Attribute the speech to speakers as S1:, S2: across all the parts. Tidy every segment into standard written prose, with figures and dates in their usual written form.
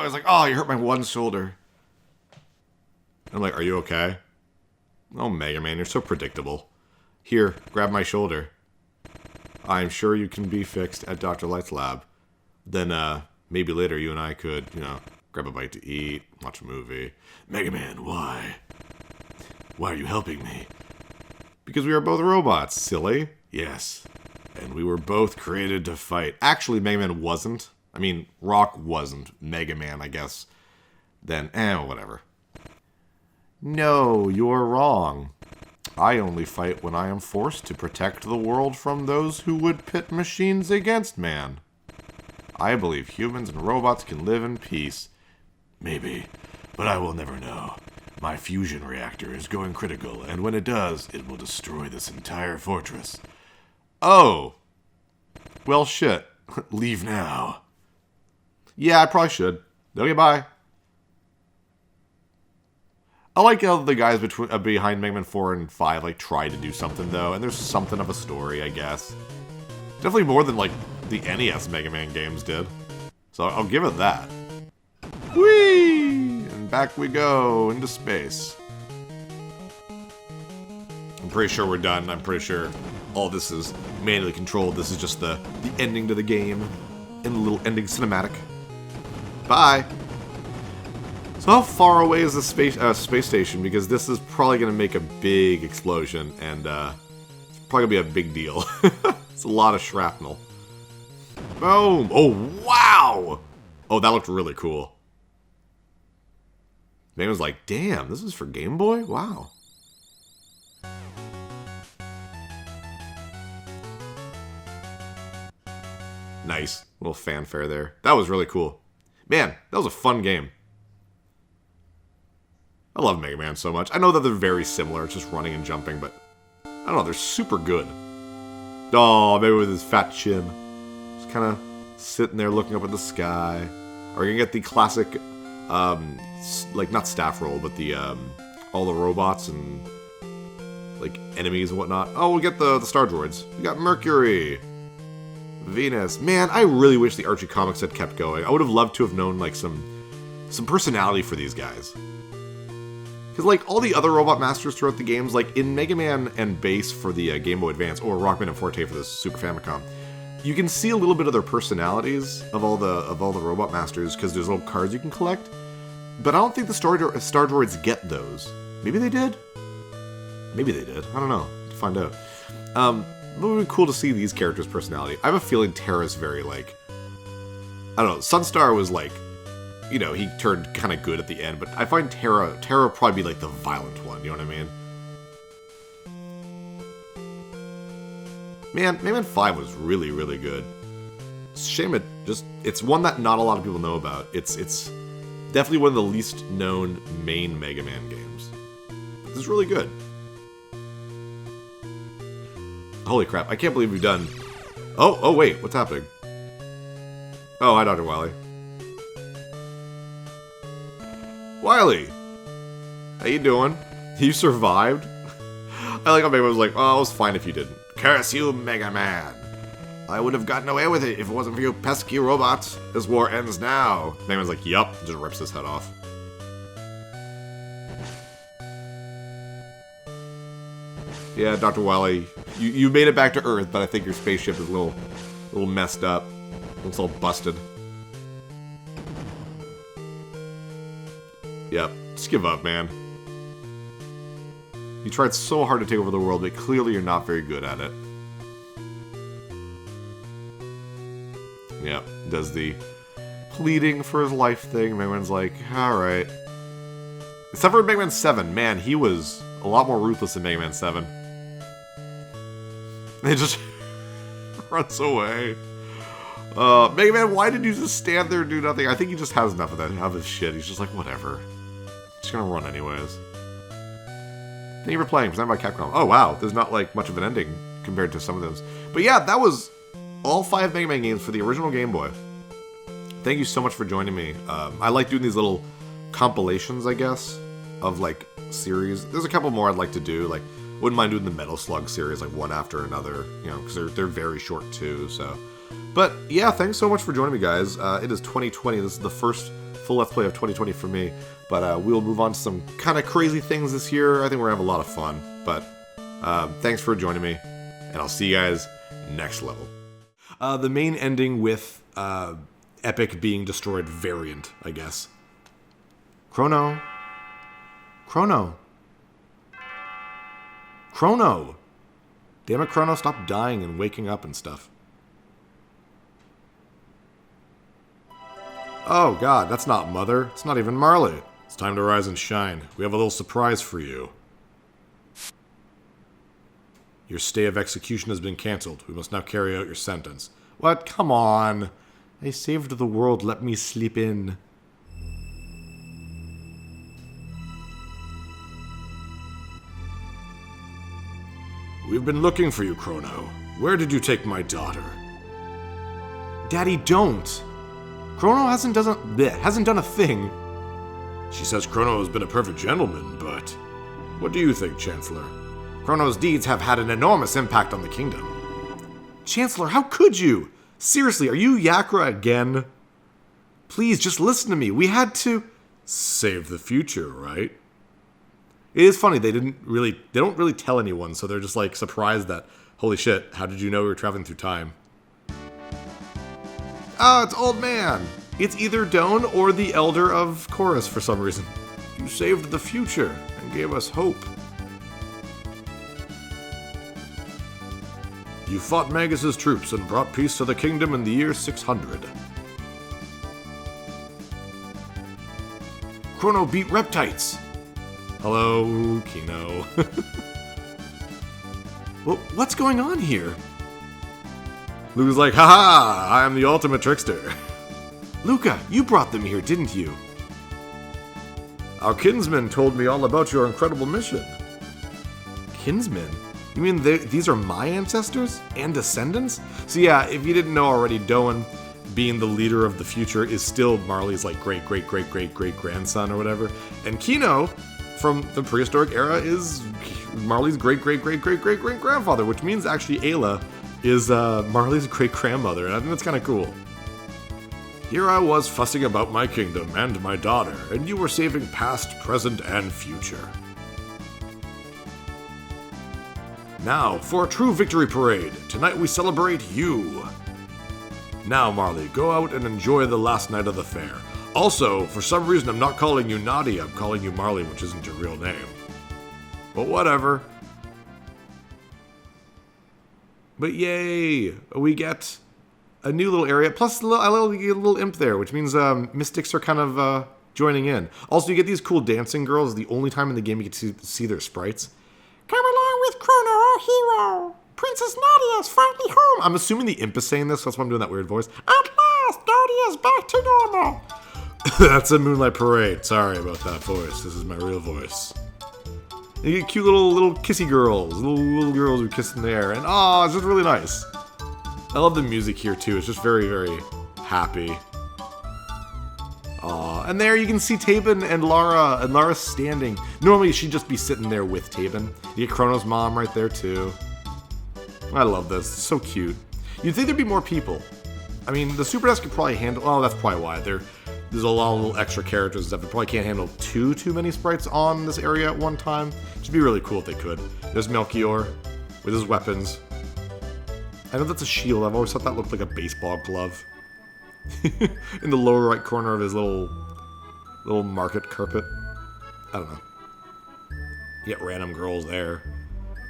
S1: he's like, oh, you hurt my one shoulder. I'm like, are you okay? Oh, Mega Man, you're so predictable. Here, grab my shoulder. I'm sure you can be fixed at Dr. Light's lab. Then, maybe later you and I could, grab a bite to eat, watch a movie. Mega Man, why? Why are you helping me? Because we are both robots, silly. Yes. And we were both created to fight. Actually, Mega Man wasn't. I mean, Rock wasn't. Mega Man, I guess. Then, whatever. No, you're wrong. I only fight when I am forced to protect the world from those who would pit machines against man. I believe humans and robots can live in peace. Maybe, but I will never know. My fusion reactor is going critical, and when it does, it will destroy this entire fortress. Oh. Well, shit. Leave now. Yeah, I probably should. Okay, bye. I like how the guys behind Mega Man 4 and 5 like try to do something though, and there's something of a story, I guess. Definitely more than like the NES Mega Man games did. So I'll give it that. Whee! And back we go into space. I'm pretty sure we're done. I'm pretty sure all this is manually controlled. This is just the ending to the game in the little ending cinematic. Bye. So how far away is the space station? Because this is probably going to make a big explosion, and it's probably going to be a big deal. It's a lot of shrapnel. Boom! Oh, wow! Oh, that looked really cool. Man was like, damn, this is for Game Boy? Wow. Nice. Little fanfare there. That was really cool. Man, that was a fun game. I love Mega Man so much. I know that they're very similar, it's just running and jumping, but I don't know, they're super good. Oh, maybe with his fat chin. Just kind of sitting there looking up at the sky. Are we gonna get the classic, like, not staff roll, but the, all the robots and, like, enemies and whatnot? Oh, we'll get the Star Droids. We got Mercury. Venus. Man, I really wish the Archie comics had kept going. I would have loved to have known, like, some personality for these guys. Because, like, all the other Robot Masters throughout the games, like, in Mega Man and Bass for the Game Boy Advance, or Rockman and Forte for the Super Famicom, you can see a little bit of their personalities of all the Robot Masters, because there's little cards you can collect. But I don't think the Star Droids get those. Maybe they did? Maybe they did. I don't know. To find out. It would be cool to see these characters' personality. I have a feeling Terra's very, like... I don't know. Sunstar was, like... You know, he turned kind of good at the end, but I find Terra would probably be, like, the violent one, you know what I mean? Man, Mega Man 5 was really, really good. It's a shame it's one that not a lot of people know about. It's definitely one of the least known main Mega Man games. But this is really good. Holy crap, I can't believe we've done... Oh, wait, what's happening? Oh, hi, Dr. Wily. Wily! How you doing? You survived? I like how Mega Man was like, oh, it was fine if you didn't. Curse you, Mega Man! I would have gotten away with it if it wasn't for you pesky robots. This war ends now. Mega Man's like, yup, just rips his head off. Yeah, Dr. Wily, you made it back to Earth, but I think your spaceship is a little messed up. Looks all busted. Yep, just give up, man. You tried so hard to take over the world, but clearly you're not very good at it. Yep, does the pleading for his life thing. Mega Man's like, alright. Except for Mega Man 7. Man, he was a lot more ruthless than Mega Man 7. He just runs away. Mega Man, why did you just stand there and do nothing? I think he just has enough of his shit. He's just like, whatever. Just gonna run anyways. Thank you for playing, presented by Capcom. Oh wow, there's not like much of an ending compared to some of those. But yeah, that was all 5 Mega Man games for the original Game Boy. Thank you so much for joining me. I like doing these little compilations, I guess, of like series. There's a couple more I'd like to do. Like, wouldn't mind doing the Metal Slug series, like one after another, you know, because they're very short too. So, but yeah, thanks so much for joining me, guys. It is 2020. This is the first full Let's Play of 2020 for me. But we'll move on to some kind of crazy things this year. I think we're going to have a lot of fun. But thanks for joining me, and I'll see you guys next level. The main ending with Epic being destroyed variant, I guess. Chrono. Damn it, Chrono, stop dying and waking up and stuff. Oh god, that's not Mother. It's not even Marley. It's time to rise and shine. We have a little surprise for you. Your stay of execution has been cancelled. We must now carry out your sentence. What? Come on. I saved the world. Let me sleep in. We've been looking for you, Chrono. Where did you take my daughter? Daddy, don't. Chrono hasn't done a thing. She says Chrono has been a perfect gentleman, but what do you think, Chancellor? Chrono's deeds have had an enormous impact on the kingdom. Chancellor, how could you? Seriously, are you Yakra again? Please, just listen to me. We had to save the future, right? It is funny, they don't really tell anyone, so they're just like surprised that, holy shit, how did you know we were traveling through time? Oh, it's Old Man. It's either Doan or the Elder of Chorus for some reason. You saved the future and gave us hope. You fought Magus's troops and brought peace to the kingdom in the year 600. Chrono beat Reptites. Hello, Kino. Well, what's going on here? Luca's like, haha, I am the ultimate trickster. Luca, you brought them here, didn't you? Our kinsmen told me all about your incredible mission. Kinsmen? You mean these are my ancestors? And descendants? So yeah, if you didn't know already, Doan, being the leader of the future, is still Marley's like great-great-great-great-great-grandson or whatever. And Kino, from the prehistoric era, is Marley's great-great-great-great-great-great-grandfather, which means actually Ayla is Marley's great-grandmother, and I think that's kind of cool. Here I was fussing about my kingdom and my daughter, and you were saving past, present, and future. Now, for a true victory parade. Tonight we celebrate you. Now, Marley, go out and enjoy the last night of the fair. Also, for some reason I'm not calling you Nadia, I'm calling you Marley, which isn't your real name. But whatever. But yay! We get a new little area, plus a little imp there, which means mystics are kind of joining in. Also, you get these cool dancing girls. The only time in the game you get to see their sprites. Come along with Chrono, our hero! Princess Nadia is finally home! I'm assuming the imp is saying this, so that's why I'm doing that weird voice. At last, Nadia is back to normal! That's a Moonlight Parade. Sorry about that voice. This is my real voice. You get cute little kissy girls. Little girls who kiss in the air. And it's just really nice. I love the music here, too. It's just very, very happy. And there you can see Tabin and Lara. And Lara's standing. Normally she'd just be sitting there with Tabin. You get Chrono's mom right there, too. I love this. It's so cute. You'd think there'd be more people. I mean, the Super NES could probably handle... Oh, that's probably why. There's a lot of little extra characters and stuff. They probably can't handle too many sprites on this area at one time. It'd be really cool if they could. There's Melchior with his weapons. I know that's a shield. I've always thought that looked like a baseball glove. In the lower right corner of his little market carpet. I don't know. You get random girls there.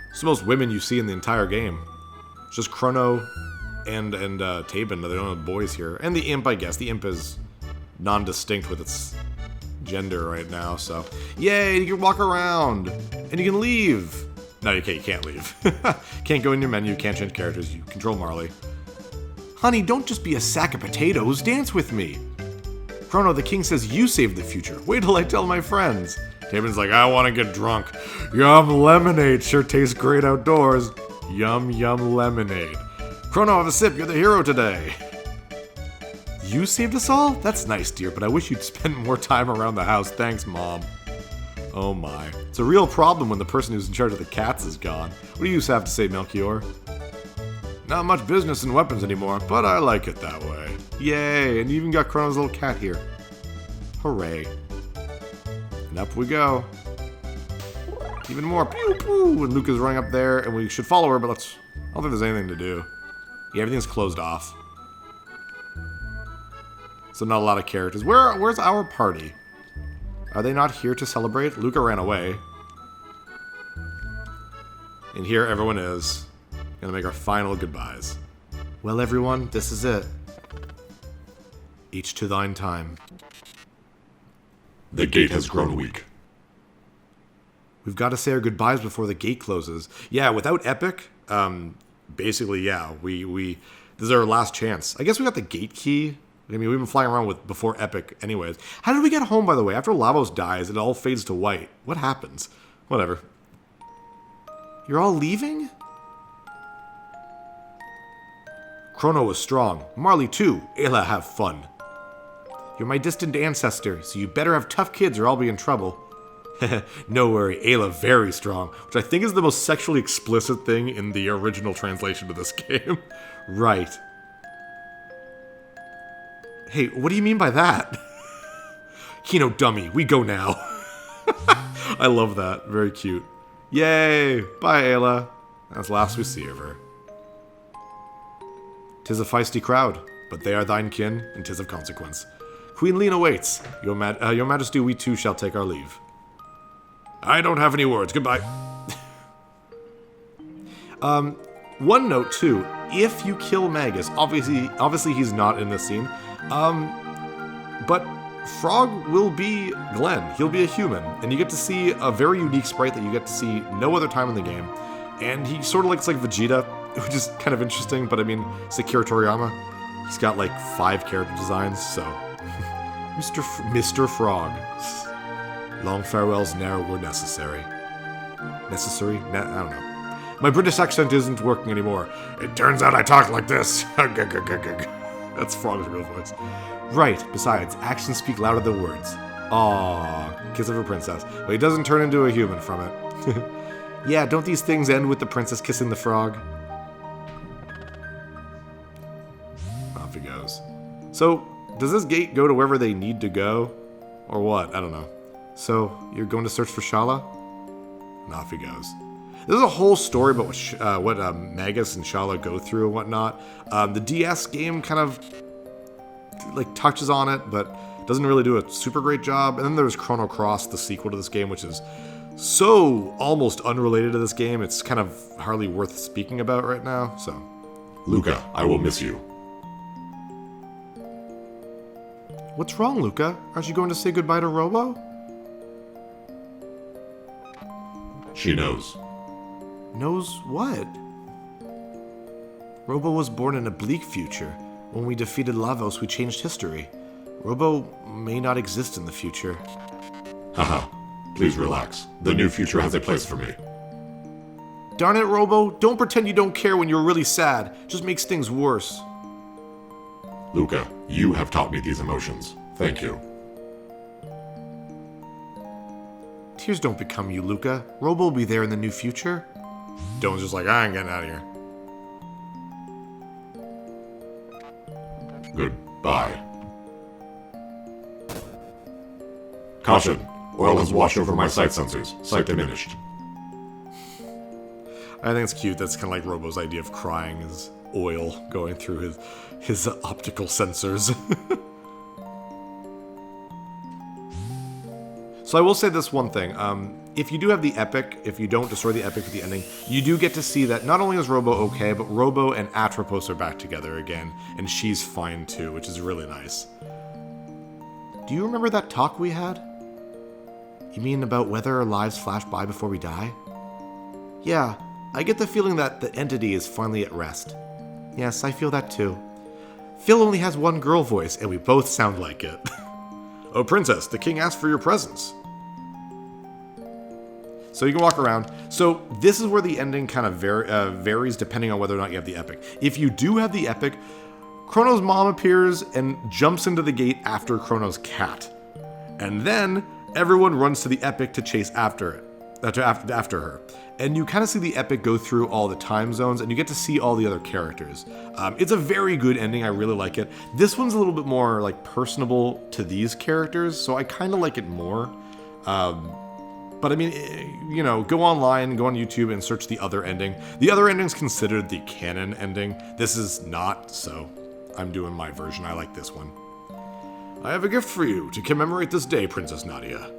S1: It's the most women you see in the entire game. It's just Chrono and Tabin. They don't have boys here. And the imp, I guess. The imp is non-distinct with its gender right now, so... Yay, you can walk around! And you can leave! No, you can't leave. Can't go in your menu, can't change characters, you control Marley. Honey, don't just be a sack of potatoes, dance with me! Chrono, the king says you saved the future. Wait till I tell my friends. Tabin's like, I want to get drunk. Yum, lemonade sure tastes great outdoors. Yum, yum, lemonade. Chrono, have a sip, you're the hero today. You saved us all? That's nice, dear, but I wish you'd spend more time around the house. Thanks, Mom. Oh my. It's a real problem when the person who's in charge of the cats is gone. What do you have to say, Melchior? Not much business in weapons anymore, but I like it that way. Yay, and you even got Chrono's little cat here. Hooray. And up we go. Even more. Pew, pew. And Luca's running up there, and we should follow her, but I don't think there's anything to do. Yeah, everything's closed off. So not a lot of characters. Where's our party? Are they not here to celebrate? Luca ran away. And here everyone is. Gonna make our final goodbyes. Well, everyone, this is it. Each to thine time.
S2: The gate has grown weak.
S1: We've got to say our goodbyes before the gate closes. Yeah, without Epic, basically, yeah, we this is our last chance. I guess we got the gate key. I mean, we've been flying around with before Epic anyways. How did we get home, by the way? After Lavos dies, it all fades to white. What happens? Whatever. You're all leaving? Chrono was strong. Marley too. Ayla, have fun. You're my distant ancestor, so you better have tough kids or I'll be in trouble. No worry, Ayla very strong, which I think is the most sexually explicit thing in the original translation of this game. Right. Hey, what do you mean by that? Kino dummy, we go now. I love that. Very cute. Yay! Bye, Ayla. That's the last we see of her. 'Tis a feisty crowd, but they are thine kin, and 'tis of consequence. Queen Lena waits. Your Majesty, we too shall take our leave. I don't have any words. Goodbye. One note, too. If you kill Magus, obviously he's not in this scene, but Frog will be Glenn. He'll be a human, and you get to see a very unique sprite that you get to see no other time in the game. And he sort of looks like Vegeta, which is kind of interesting, but I mean, it's Akira Toriyama. He's got like 5 character designs, so... Mr. Frog. Long farewells ne'er were necessary. Necessary? I don't know. My British accent isn't working anymore. It turns out I talk like this. That's Frog's real voice. Right, besides, actions speak louder than words. Aww, kiss of a princess. But he doesn't turn into a human from it. Yeah, don't these things end with the princess kissing the frog? Off he goes. So, does this gate go to wherever they need to go? Or what? I don't know. So, you're going to search for Shala? And off he goes. There's a whole story about what Magus and Shala go through and whatnot. The DS game kind of like touches on it, but doesn't really do a super great job. And then there's Chrono Cross, the sequel to this game, which is so almost unrelated to this game, it's kind of hardly worth speaking about right now, so.
S2: Luca, I will miss you.
S1: What's wrong, Luca? Aren't you going to say goodbye to Robo?
S2: She knows.
S1: Knows what? Robo was born in a bleak future. When we defeated Lavos, we changed history. Robo may not exist in the future.
S2: Haha. Please relax. The new future has a place for me.
S1: Darn it, Robo. Don't pretend you don't care when you're really sad. Just makes things worse.
S2: Luca, you have taught me these emotions. Thank you.
S1: Tears don't become you, Luca. Robo will be there in the new future. Dawn's just like, I ain't getting out of here.
S2: Goodbye. Caution. Oil has washed over my sight sensors. Sight diminished.
S1: I think it's cute. That's kind of like Robo's idea of crying is oil going through his optical sensors. So I will say this one thing. If you do have the epic, if you don't destroy the epic with the ending, you do get to see that not only is Robo okay, but Robo and Atropos are back together again, and she's fine too, which is really nice. Do you remember that talk we had? You mean about whether our lives flash by before we die? Yeah, I get the feeling that the entity is finally at rest. Yes, I feel that too. Phil only has one girl voice, and we both sound like it. Oh, Princess, the king asked for your presence. So you can walk around. So this is where the ending kind of varies depending on whether or not you have the epic. If you do have the epic, Chrono's mom appears and jumps into the gate after Chrono's cat. And then everyone runs to the epic to chase after it. after her. And you kind of see the epic go through all the time zones, and you get to see all the other characters. It's a very good ending. I really like it. This one's a little bit more like personable to these characters, so I kind of like it more. But I mean, you know, go online, go on YouTube, and search the other ending. The other ending's considered the canon ending. This is not, so I'm doing my version. I like this one. I have a gift for you to commemorate this day, Princess Nadia.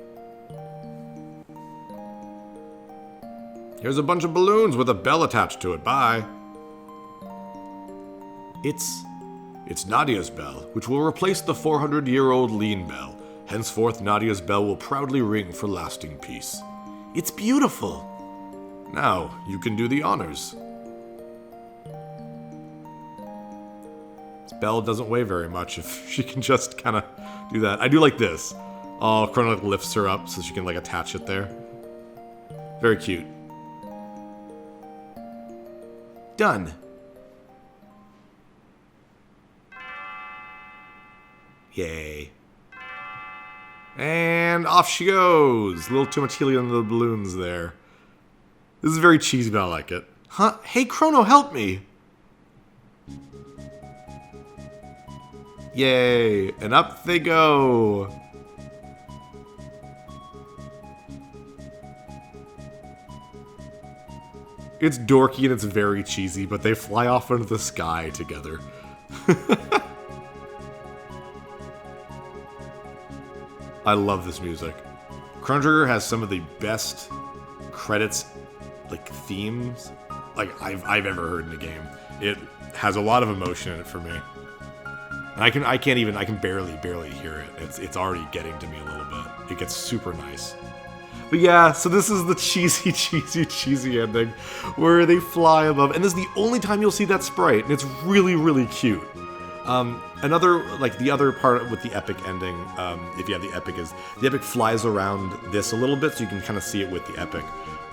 S1: Here's a bunch of balloons with a bell attached to it. Bye. It's Nadia's bell, which will replace the 400-year-old Lean bell. Henceforth, Nadia's bell will proudly ring for lasting peace. It's beautiful. Now, you can do the honors. This bell doesn't weigh very much if she can just kind of do that. I do like this. Oh, Chrono lifts her up so she can like attach it there. Very cute. Done. Yay. And off she goes. A little too much helium in the balloons there. This is very cheesy, but I like it. Huh? Hey, Chrono, help me! Yay. And up they go. It's dorky and it's very cheesy, but they fly off into the sky together. I love this music. Chrono Trigger has some of the best credits, like themes, like I've ever heard in a game. It has a lot of emotion in it for me. And I can barely hear it. It's already getting to me a little bit. It gets super nice. But yeah, so this is the cheesy ending where they fly above, and this is the only time you'll see that sprite, and it's really, really cute. The other part with the epic ending, if you have the epic flies around this a little bit, so you can kind of see it with the epic.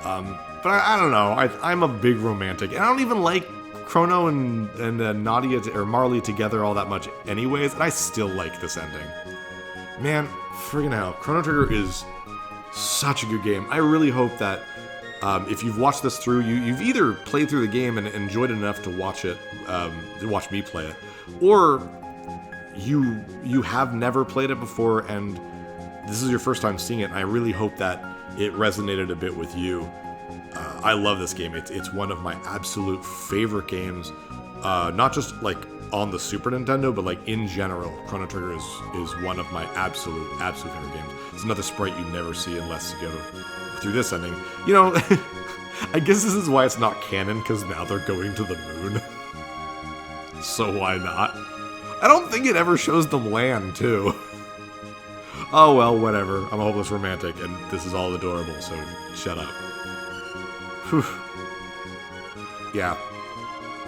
S1: But I don't know, I'm a big romantic, and I don't even like Chrono and Nadia or Marley together all that much anyways, and I still like this ending. Man, friggin' hell, Chrono Trigger is such a good game. I really hope that if you've watched this through, you've either played through the game and enjoyed it enough to watch me play it, or you have never played it before and this is your first time seeing it. And I really hope that it resonated a bit with you. I love this game. It's one of my absolute favorite games, not just like on the Super Nintendo, but like in general. Chrono Trigger is one of my absolute favorite games. It's another sprite you never see unless you go through this ending. You know, I guess this is why it's not canon, because now they're going to the moon. So why not? I don't think it ever shows them land, too. Oh well, whatever. I'm a hopeless romantic, and this is all adorable, so shut up. Whew. Yeah.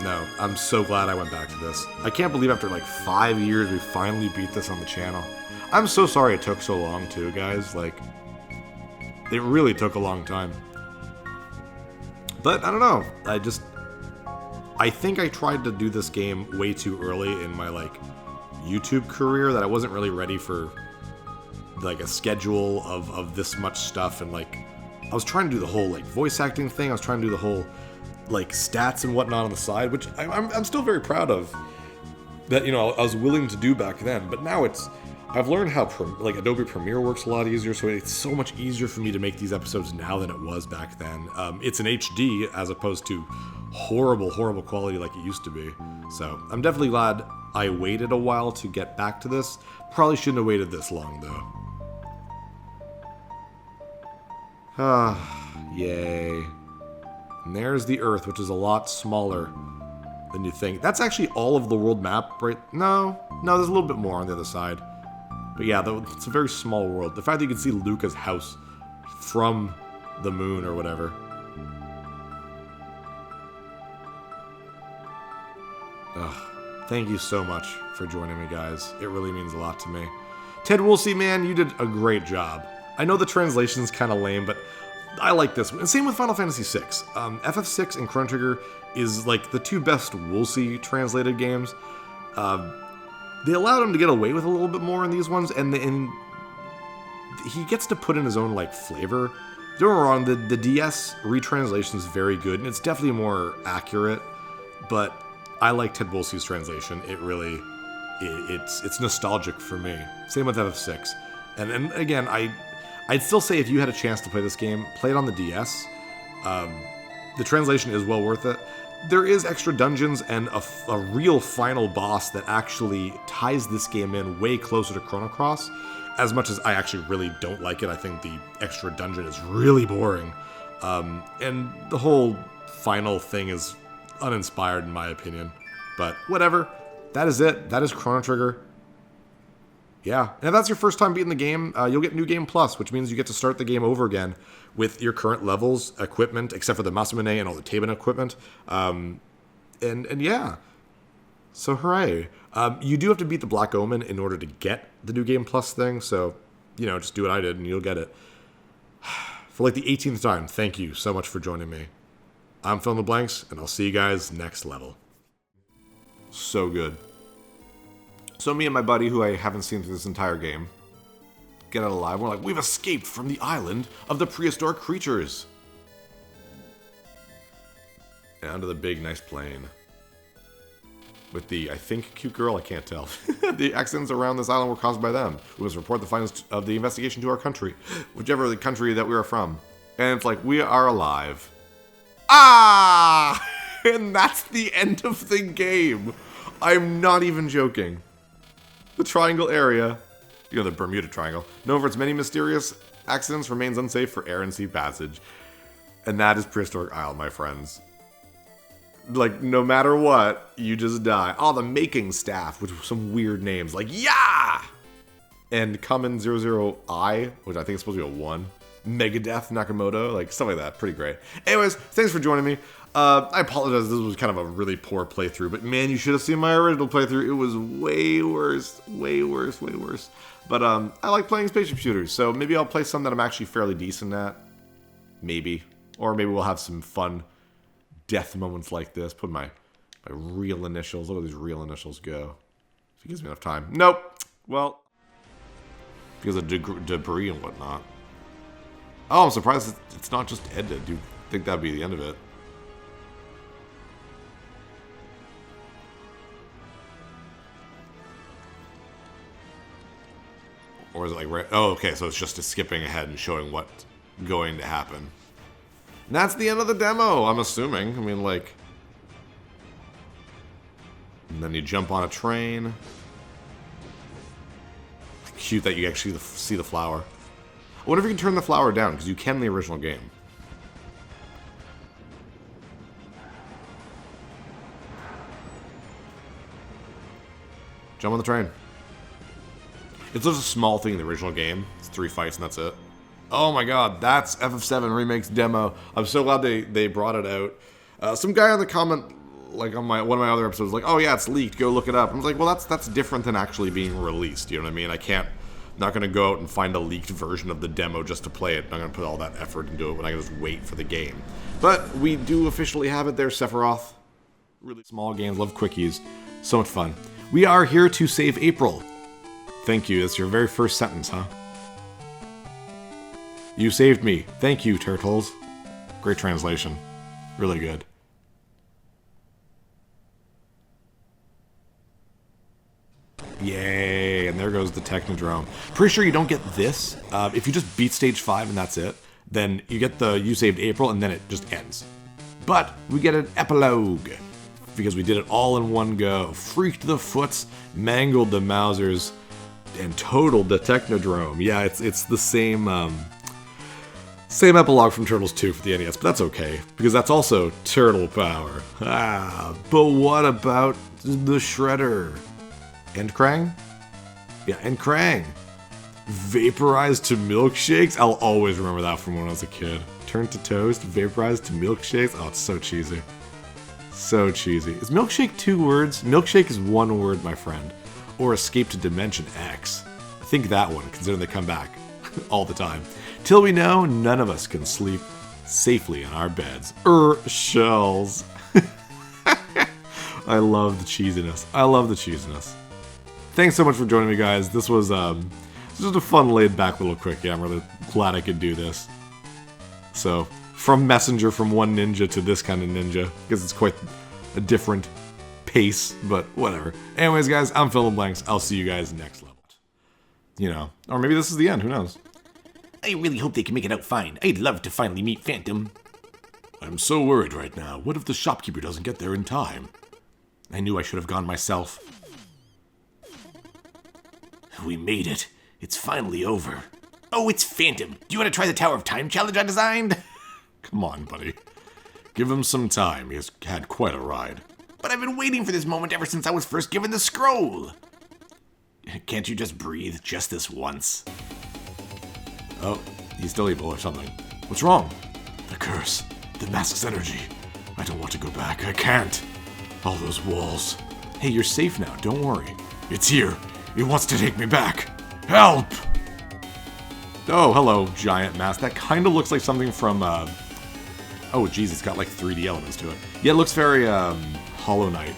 S1: No, I'm so glad I went back to this. I can't believe after like 5 years we finally beat this on the channel. I'm so sorry it took so long too, guys. Like, it really took a long time. But I don't know. I think I tried to do this game way too early in my like YouTube career, that I wasn't really ready for like a schedule of this much stuff, and like I was trying to do the whole like voice acting thing. I was trying to do the whole like stats and whatnot on the side, which I'm still very proud of. That, you know, I was willing to do back then, but now I've learned how like Adobe Premiere works a lot easier, so it's so much easier for me to make these episodes now than it was back then. It's in HD as opposed to horrible quality like it used to be. So I'm definitely glad I waited a while to get back to this. Probably shouldn't have waited this long though. Ah, yay. And there's the Earth, which is a lot smaller than you think. That's actually all of the world map, right? No, there's a little bit more on the other side. But yeah, it's a very small world. The fact that you can see Luca's house from the moon or whatever. Ugh. Thank you so much for joining me, guys. It really means a lot to me. Ted Woolsey, man, you did a great job. I know the translation's kind of lame, but I like this one. And same with Final Fantasy VI. FF6 and Chrono Trigger is like the two best Woolsey translated games. They allowed him to get away with a little bit more in these ones, and he gets to put in his own like flavor Don't get me wrong, the DS retranslation is very good, and it's definitely more accurate, but I like Ted Wolsey's translation. It really, it's nostalgic for me. Same with FF6. And again, I'd still say if you had a chance to play this game, play it on the DS. The translation is well worth it. There is extra dungeons and a real final boss that actually ties this game in way closer to Chrono Cross. As much as I actually really don't like it, I think the extra dungeon is really boring. And the whole final thing is uninspired in my opinion. But whatever. That is it. That is Chrono Trigger. Yeah. And if that's your first time beating the game, you'll get New Game Plus, which means you get to start the game over again with your current levels, equipment, except for the Masamune and all the Taben equipment. And yeah. So hooray. You do have to beat the Black Omen in order to get the New Game Plus thing, so, just do what I did and you'll get it. For like the 18th time, thank you so much for joining me. I'm Fill in the Blanks, and I'll see you guys next level. So good. So me and my buddy, who I haven't seen through this entire game, get out alive. We're like, we've escaped from the island of the prehistoric creatures. And onto the big, nice plane. With the, I think, cute girl, I can't tell. The accidents around this island were caused by them. We must report the findings of the investigation to our country, whichever the country that we are from. And it's like, we are alive. Ah! And that's the end of the game. I'm not even joking. The triangle area, the Bermuda Triangle, known for its many mysterious accidents, remains unsafe for air and sea passage. And that is Prehistoric Isle, my friends. Like, no matter what, you just die. Oh, the making staff, with some weird names, like, yeah! And Kamen 00I, which I think is supposed to be a 1. Megadeth Nakamoto, like, stuff like that. Pretty great. Anyways, thanks for joining me. I apologize, this was kind of a really poor playthrough, but man, you should have seen my original playthrough. It was way worse. Way worse, way worse. But, I like playing spaceship shooters, so maybe I'll play some that I'm actually fairly decent at. Maybe. Or maybe we'll have some fun death moments like this. Put my real initials. Look at these real initials go. If it gives me enough time. Nope. Well, because of debris and whatnot. Oh, I'm surprised it's not just ended. Do you think that'd be the end of it? Or is it like, oh, okay, so it's just skipping ahead and showing what's going to happen. And that's the end of the demo, I'm assuming. I mean, like... And then you jump on a train. Cute that you actually see the flower. I wonder if you can turn the flower down, because you can in the original game. Jump on the train. It's just a small thing in the original game. It's 3 fights and that's it. Oh my god, that's FF7 Remake's demo. I'm so glad they brought it out. Some guy on the comment, like on one of my other episodes, like, oh yeah, it's leaked, go look it up. I was like, well, that's different than actually being released, you know what I mean? Not gonna go out and find a leaked version of the demo just to play it. I'm not gonna put all that effort into it when I can just wait for the game. But we do officially have it there, Sephiroth. Really small games, love quickies. So much fun. We are here to save April. Thank you, that's your very first sentence, huh? You saved me. Thank you, turtles. Great translation. Really good. Yay, and there goes the Technodrome. Pretty sure you don't get this. If you just beat stage 5 and that's it, then you get the You Saved April and then it just ends. But we get an epilogue, because we did it all in one go. Freaked the Foots, mangled the Mousers, and totaled the Technodrome. Yeah, it's the same epilogue from Turtles 2 for the NES, but that's okay, because that's also turtle power. But what about the Shredder? And Krang? Yeah, and Krang. Vaporized to milkshakes? I'll always remember that from when I was a kid. Turned to toast, vaporized to milkshakes? Oh, it's so cheesy. So cheesy. Is milkshake 2 words? Milkshake is 1 word, my friend. Or escape to Dimension X. I think that one, considering they come back all the time. Till we know, none of us can sleep safely in our beds. Shells. I love the cheesiness. I love the cheesiness. Thanks so much for joining me, guys. This was just a fun, laid-back little quickie. I'm really glad I could do this. So, from messenger from one ninja to this kind of ninja, because it's quite a different pace, but whatever. Anyways, guys, I'm Phil Blanks. I'll see you guys next level. You know, or maybe this is the end, who knows?
S3: I really hope they can make it out fine. I'd love to finally meet Phantom.
S2: I'm so worried right now. What if the shopkeeper doesn't get there in time?
S3: I knew I should have gone myself. We made it. It's finally over. Oh, it's Phantom. Do you want to try the Tower of Time challenge I designed?
S2: Come on, buddy. Give him some time. He has had quite a ride.
S3: But I've been waiting for this moment ever since I was first given the scroll. Can't you just breathe just this once?
S1: Oh, he's still evil or something. What's wrong?
S2: The curse. The mask's energy. I don't want to go back. I can't. All those walls.
S1: Hey, you're safe now. Don't worry.
S2: It's here. It wants to take me back. Help!
S1: Oh, hello, giant mask. That kind of looks like something from, oh, geez, it's got like 3D elements to it. Yeah, it looks very, Hollow Knight.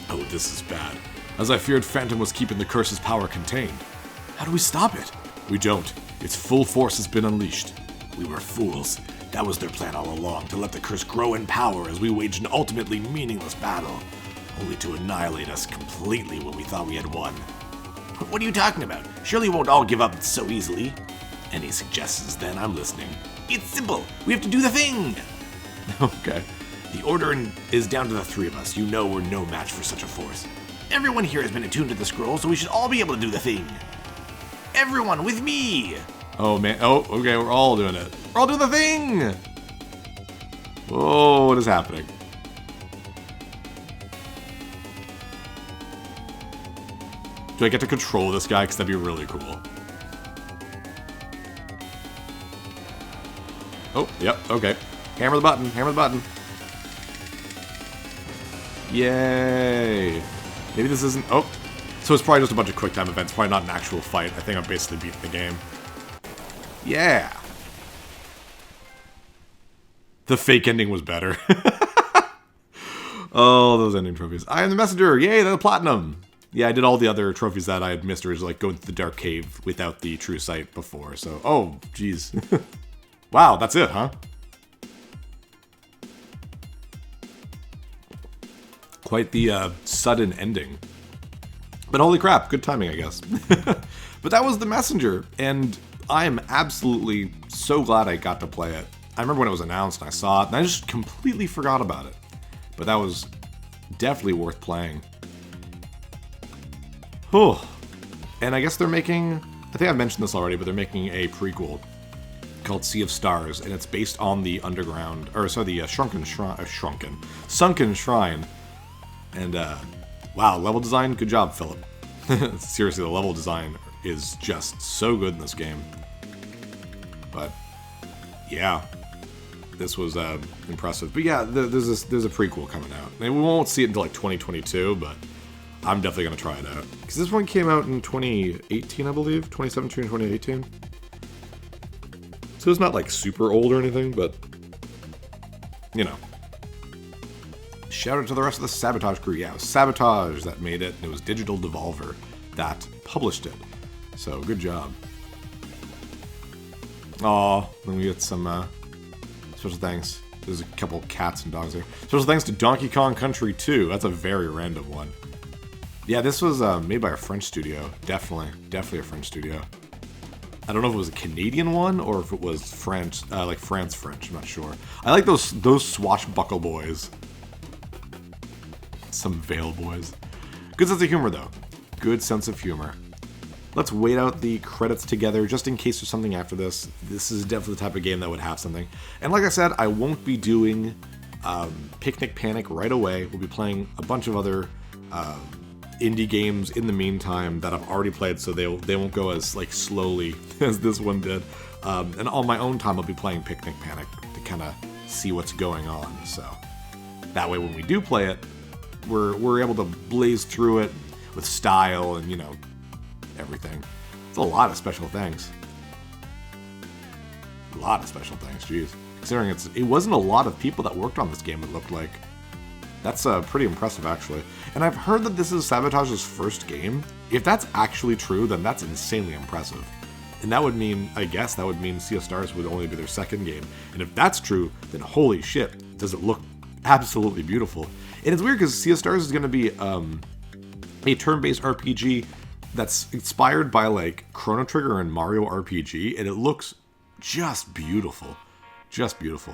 S2: Oh, this is bad. As I feared, Phantom was keeping the curse's power contained.
S1: How do we stop it?
S2: We don't. Its full force has been unleashed.
S3: We were fools. That was their plan all along, to let the curse grow in power as we waged an ultimately meaningless battle, only to annihilate us completely when we thought we had won. What are you talking about? Surely we won't all give up so easily. Any suggestions then? I'm listening. It's simple. We have to do the thing.
S1: Okay.
S3: The order is down to the three of us. You know we're no match for such a force. Everyone here has been attuned to the scroll, so we should all be able to do the thing. Everyone with me!
S1: Oh, man. Oh, okay, we're all doing it. We're all doing the thing! Whoa, what is happening? Do I get to control this guy? Because that'd be really cool. Oh, yep, okay. Hammer the button, hammer the button. Yay! Maybe this isn't... Oh! So it's probably just a bunch of quick time events, probably not an actual fight. I think I'm basically beating the game. Yeah! The fake ending was better. Oh, those ending trophies. I am the messenger! Yay, the platinum! Yeah, I did all the other trophies that I had missed, or like going to the dark cave without the true sight before, so... Oh, jeez. Wow, that's it, huh? Quite the sudden ending. But holy crap, good timing, I guess. But that was The Messenger, and I am absolutely so glad I got to play it. I remember when it was announced and I saw it, and I just completely forgot about it. But that was definitely worth playing. Whew. And I guess they're making, I think I've mentioned this already, but they're making a prequel called Sea of Stars, and it's based on the underground, or sorry, the Sunken Shrine. And, wow, level design, good job, Philip. Seriously, the level design is just so good in this game. But, yeah, this was impressive. But yeah, there's a prequel coming out. And we won't see it until like 2022, but I'm definitely going to try it out. Because this one came out in 2018, I believe. 2017 or 2018. So it's not like super old or anything, but, you know. Shout out to the rest of the Sabotage crew. Yeah, it was Sabotage that made it, and it was Digital Devolver that published it. So, good job. Aw, then we get some special thanks. There's a couple cats and dogs there. Special thanks to Donkey Kong Country 2. That's a very random one. Yeah, this was made by a French studio. Definitely a French studio. I don't know if it was a Canadian one or if it was French, like France French. I'm not sure. I like those swashbuckle boys. Some Veil boys. Good sense of humor, though. Good sense of humor. Let's wait out the credits together, just in case there's something after this. This is definitely the type of game that would have something. And like I said, I won't be doing Picnic Panic right away. We'll be playing a bunch of other indie games in the meantime that I've already played, so they won't go as like slowly as this one did. And on my own time, I'll be playing Picnic Panic to kind of see what's going on. So that way, when we do play it, we're able to blaze through it with style and, you know, everything. It's a lot of special things. A lot of special things, jeez. Considering it wasn't a lot of people that worked on this game, it looked like. That's pretty impressive, actually. And I've heard that this is Sabotage's first game. If that's actually true, then that's insanely impressive. And that would mean, I guess, that would mean Sea of Stars would only be their second game. And if that's true, then holy shit, does it look absolutely beautiful. And it's weird because Sea of Stars is going to be a turn-based RPG that's inspired by like Chrono Trigger and Mario RPG, and it looks just beautiful. Just beautiful.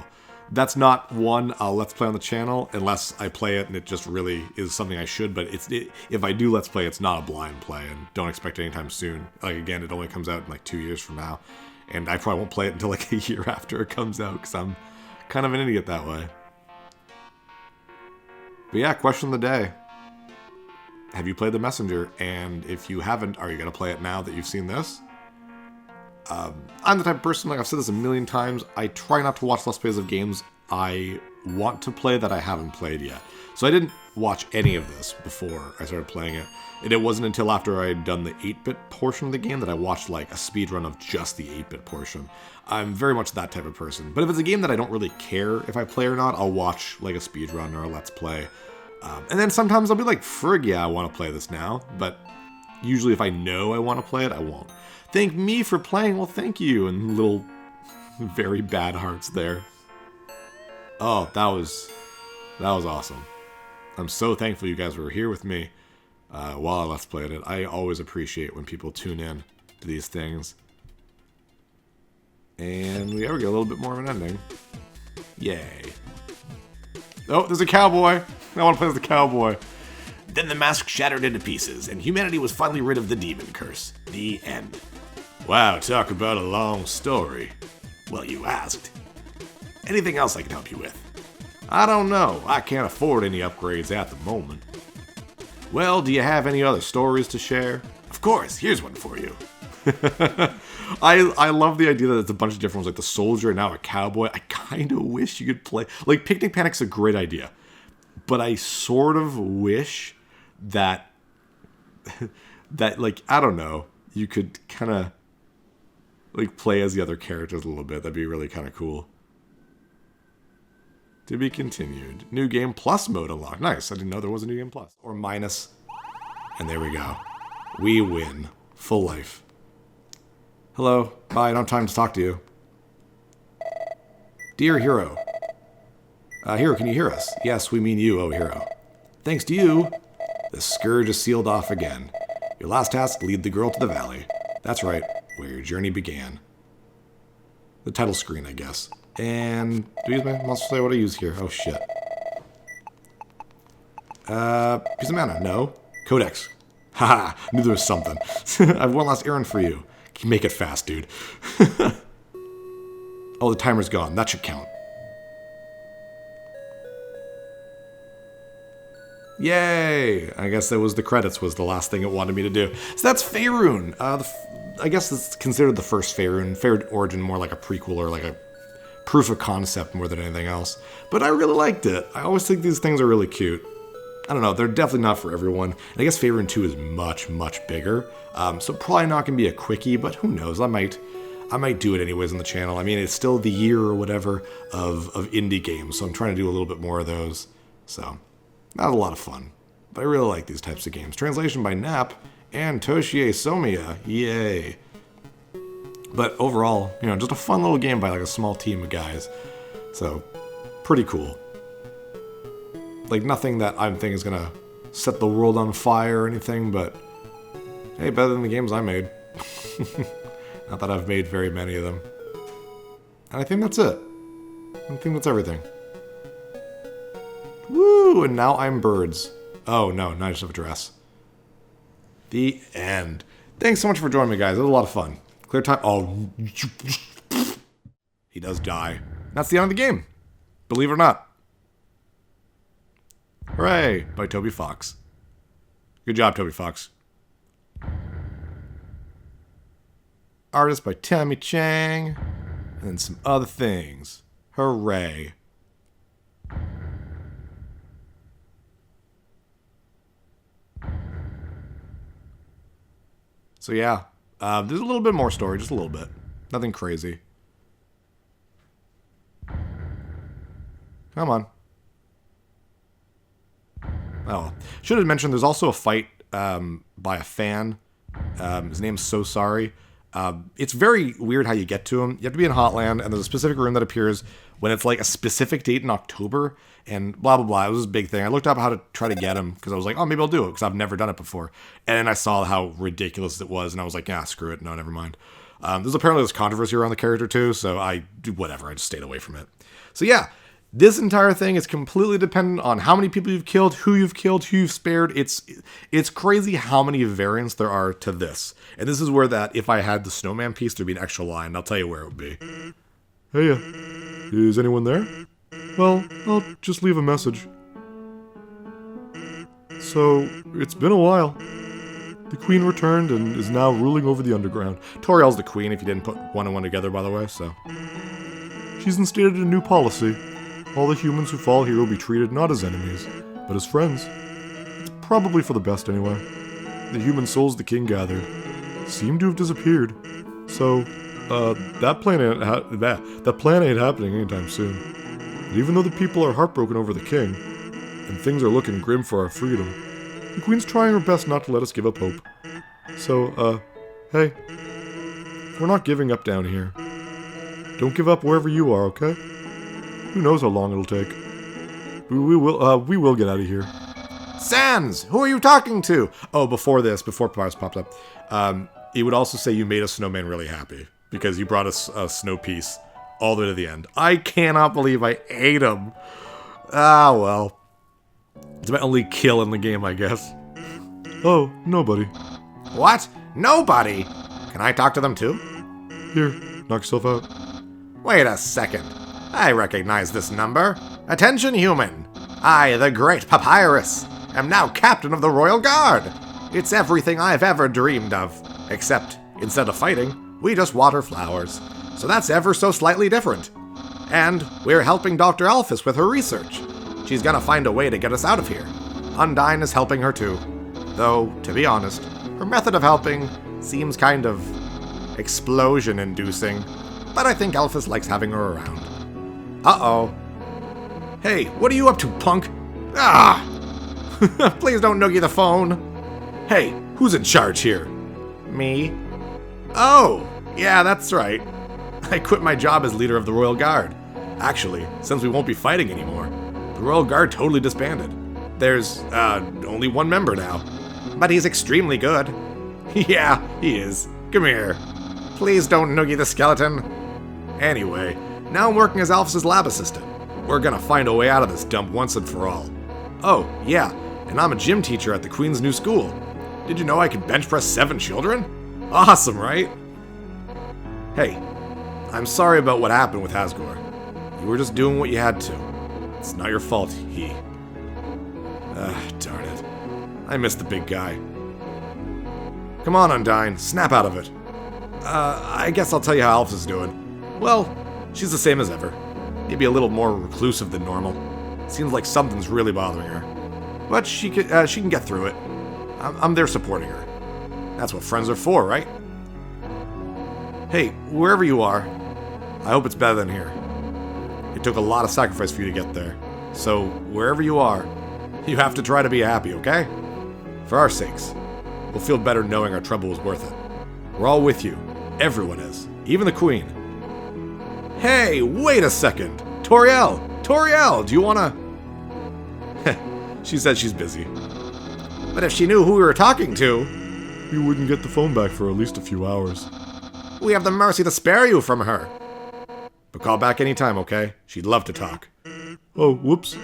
S1: That's not one Let's Play on the channel, unless I play it and it just really is something I should, but if I do Let's Play, it's not a blind play, and don't expect it anytime soon. Like, again, it only comes out in like 2 years from now, and I probably won't play it until like a year after it comes out, because I'm kind of an idiot that way. But yeah, question of the day. Have you played The Messenger? And if you haven't, are you going to play it now that you've seen this? I'm the type of person, like I've said this a million times, I try not to watch Let's Plays of games I want to play that I haven't played yet. So I didn't watch any of this before I started playing it. And it wasn't until after I had done the 8-bit portion of the game that I watched like a speedrun of just the 8-bit portion. I'm very much that type of person. But if it's a game that I don't really care if I play or not, I'll watch like a speedrun or a Let's Play. And then sometimes I'll be like, frig yeah, I want to play this now. But usually if I know I want to play it, I won't. Thank me for playing. Well, thank you. And little very bad hearts there. Oh, that was awesome. I'm so thankful you guys were here with me while I Let's Played it. I always appreciate when people tune in to these things. And we ever get a little bit more of an ending. Yay. Oh, there's a cowboy. I want to play as the cowboy.
S3: Then the mask shattered into pieces, and humanity was finally rid of the demon curse. The end. Wow, talk about a long story. Well, you asked. Anything else I can help you with?
S1: I don't know. I can't afford any upgrades at the moment. Well, do you have any other stories to share?
S3: Of course, here's one for you.
S1: I love the idea that it's a bunch of different ones, like the soldier and now a cowboy. I kind of wish you could play... Like, Picnic Panic's a great idea. But I sort of wish that... that, like, I don't know, you could kind of... like, play as the other characters a little bit. That'd be really kind of cool. To be continued. New Game Plus mode unlocked. Nice. I didn't know there was a New Game Plus. Or minus. And there we go. We win. Full life. Hello. Bye. I don't have time to talk to you. Dear Hero. Hero, can you hear us? Yes, we mean you, oh Hero. Thanks to you, the scourge is sealed off again. Your last task, lead the girl to the valley. That's right, where your journey began. The title screen, I guess. And do I use my muscle say what I use here? Oh shit. Piece of mana, no. Codex. Haha, knew there was something. I have one last errand for you. Can you make it fast, dude? Oh, the timer's gone. That should count. Yay! I guess that was the credits was the last thing it wanted me to do. So that's Fairune. I guess it's considered the first Fairune. Fair Origin more like a prequel or like a proof of concept more than anything else. But I really liked it. I always think these things are really cute. I don't know, they're definitely not for everyone. And I guess Fairune 2 is much, much bigger. So probably not going to be a quickie, but who knows, I might do it anyways on the channel. I mean, it's still the year or whatever of indie games, so I'm trying to do a little bit more of those. So, that was a lot of fun. But I really like these types of games. Translation by Nap and Toshie Somiya. Yay. But overall, you know, just a fun little game by like a small team of guys. So, pretty cool. Like, nothing that I'm thinking is going to set the world on fire or anything, but hey, better than the games I made. Not that I've made very many of them. And I think that's it. I think that's everything. Woo! And now I'm birds. Oh, no, now I just have a dress. The end. Thanks so much for joining me, guys. It was a lot of fun. Clear time. Oh. He does die. That's the end of the game. Believe it or not. Hooray! By Toby Fox. Good job, Toby Fox. Artist by Tammy Chang. And then some other things. Hooray. So yeah, there's a little bit more story, just a little bit. Nothing crazy. Come on. Oh, should have mentioned there's also a fight by a fan. His name's So Sorry. It's very weird how you get to them. You have to be in Hotland, and there's a specific room that appears when it's like a specific date in October, and blah, blah, blah. It was a big thing. I looked up how to try to get him, because I was like, oh, maybe I'll do it, because I've never done it before. And then I saw how ridiculous it was, and I was like, yeah, screw it. No, never mind. There's apparently this controversy around the character, too, so I do whatever. I just stayed away from it. So, yeah. This entire thing is completely dependent on how many people you've killed, who you've spared. It's crazy how many variants there are to this. And this is where that, if I had the snowman piece, there'd be an extra line. I'll tell you where it would be. Hey, is anyone there? Well, I'll just leave a message. So, it's been a while. The queen returned and is now ruling over the underground. Toriel's the queen, if you didn't put one and one together, by the way, so. She's instated a new policy. All the humans who fall here will be treated not as enemies, but as friends. It's probably for the best anyway. The human souls the king gathered seem to have disappeared. So, that plan ain't happening anytime soon. And even though the people are heartbroken over the king, and things are looking grim for our freedom, the queen's trying her best not to let us give up hope. So, hey, we're not giving up down here. Don't give up wherever you are, okay? Who knows how long it'll take. We will get out of here. Sans! Who are you talking to? Oh, before Papyrus pops up, it would also say you made a snowman really happy, because you brought us a snow piece all the way to the end. I cannot believe I ate him. Ah, well. It's my only kill in the game, I guess. Oh, nobody. What? Nobody? Can I talk to them too? Here, knock yourself out. Wait a second. I recognize this number. Attention, human. I, the great Papyrus, am now captain of the Royal Guard. It's everything I've ever dreamed of. Except, instead of fighting, we just water flowers. So that's ever so slightly different. And we're helping Dr. Alphys with her research. She's gonna find a way to get us out of here. Undyne is helping her too. Though, to be honest, her method of helping seems kind of explosion-inducing. But I think Alphys likes having her around. Uh-oh. Hey, what are you up to, punk? Ah! Please don't noogie the phone. Hey, who's in charge here? Me? Oh, yeah, that's right. I quit my job as leader of the Royal Guard. Actually, since we won't be fighting anymore, the Royal Guard totally disbanded. There's, only one member now. But he's extremely good. Yeah, he is. Come here. Please don't noogie the skeleton. Anyway, now I'm working as Alphys' lab assistant. We're gonna find a way out of this dump once and for all. Oh, yeah, and I'm a gym teacher at the Queen's new school. Did you know I could bench press 7 children? Awesome, right? Hey, I'm sorry about what happened with Asgore. You were just doing what you had to. It's not your fault, he. Darn it. I missed the big guy. Come on, Undyne, snap out of it. I guess I'll tell you how Alphys is doing. Well, she's the same as ever. Maybe a little more reclusive than normal. Seems like something's really bothering her. But she can get through it. I'm there supporting her. That's what friends are for, right? Hey, wherever you are, I hope it's better than here. It took a lot of sacrifice for you to get there. So, wherever you are, you have to try to be happy, okay? For our sakes. We'll feel better knowing our trouble was worth it. We're all with you. Everyone is. Even the Queen. Hey, wait a second! Toriel, do you wanna... She said she's busy. But if she knew who we were talking to... You wouldn't get the phone back for at least a few hours. We have the mercy to spare you from her. But call back anytime, okay? She'd love to talk. Oh, whoops.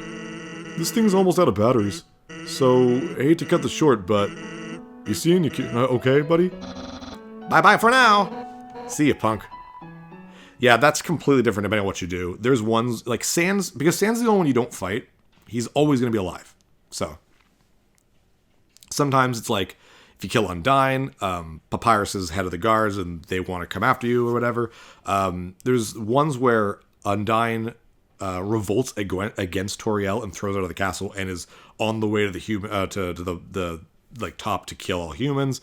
S1: This thing's almost out of batteries. So, I hate to cut this short, but... You seeing? Okay, buddy? Bye-bye for now! See ya, punk. Yeah, that's completely different depending on what you do. There's ones, like Sans, because Sans is the only one you don't fight, he's always going to be alive. So, sometimes it's like, if you kill Undyne, Papyrus is head of the guards and they want to come after you or whatever. There's ones where Undyne revolts against Toriel and throws out of the castle and is on the way to the the top to kill all humans.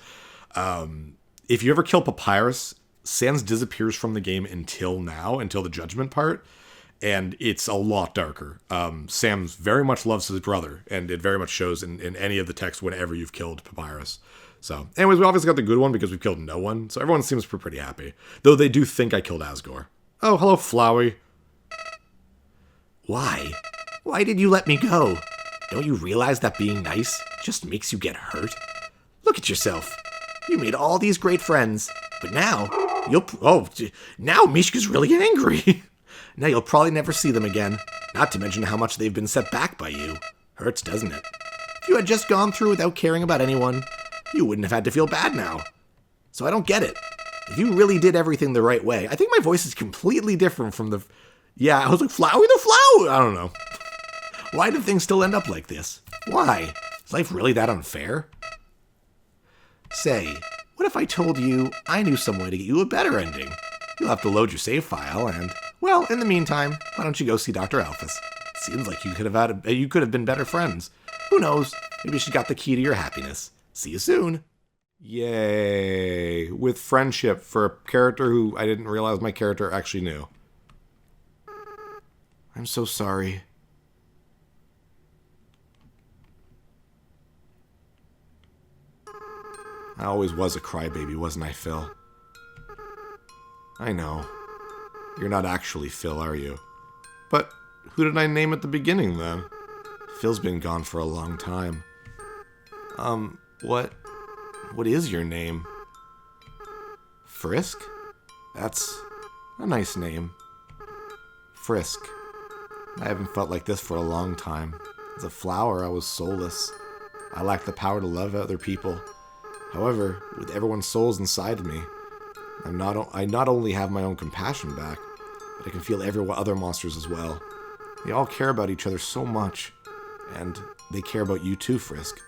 S1: If you ever kill Papyrus, Sans disappears from the game until the judgment part, and it's a lot darker. Sam very much loves his brother, and it very much shows in any of the text whenever you've killed Papyrus. So, anyways, we obviously got the good one because we've killed no one, so everyone seems pretty happy. Though they do think I killed Asgore. Oh, hello, Flowey.
S3: Why? Why did you let me go? Don't you realize that being nice just makes you get hurt? Look at yourself. You made all these great friends, but now now Mishka's really angry. Now you'll probably never see them again, not to mention how much they've been set back by you. Hurts, doesn't it? If you had just gone through without caring about anyone, you wouldn't have had to feel bad now. So I don't get it. If you really did everything the right way, I think my voice is completely different from the... Yeah, I was like, Flowey the Flower! I don't know. Why do things still end up like this? Why? Is life really that unfair? Say, what if I told you I knew some way to get you a better ending? You'll have to load your save file and, well, in the meantime, why don't you go see Dr. Alphys? Seems like you could have been better friends. Who knows? Maybe she got the key to your happiness. See you soon.
S1: Yay. With friendship for a character who I didn't realize my character actually knew.
S3: I'm so sorry.
S1: I always was a crybaby, wasn't I, Phil? I know. You're not actually Phil, are you? But who did I name at the beginning, then? Phil's been gone for a long time. What is your name? Frisk? That's a nice name. Frisk. I haven't felt like this for a long time. As a flower, I was soulless. I lacked the power to love other people. However, with everyone's souls inside of me, I not only have my own compassion back, but I can feel other monsters as well. They all care about each other so much, and they care about you too, Frisk.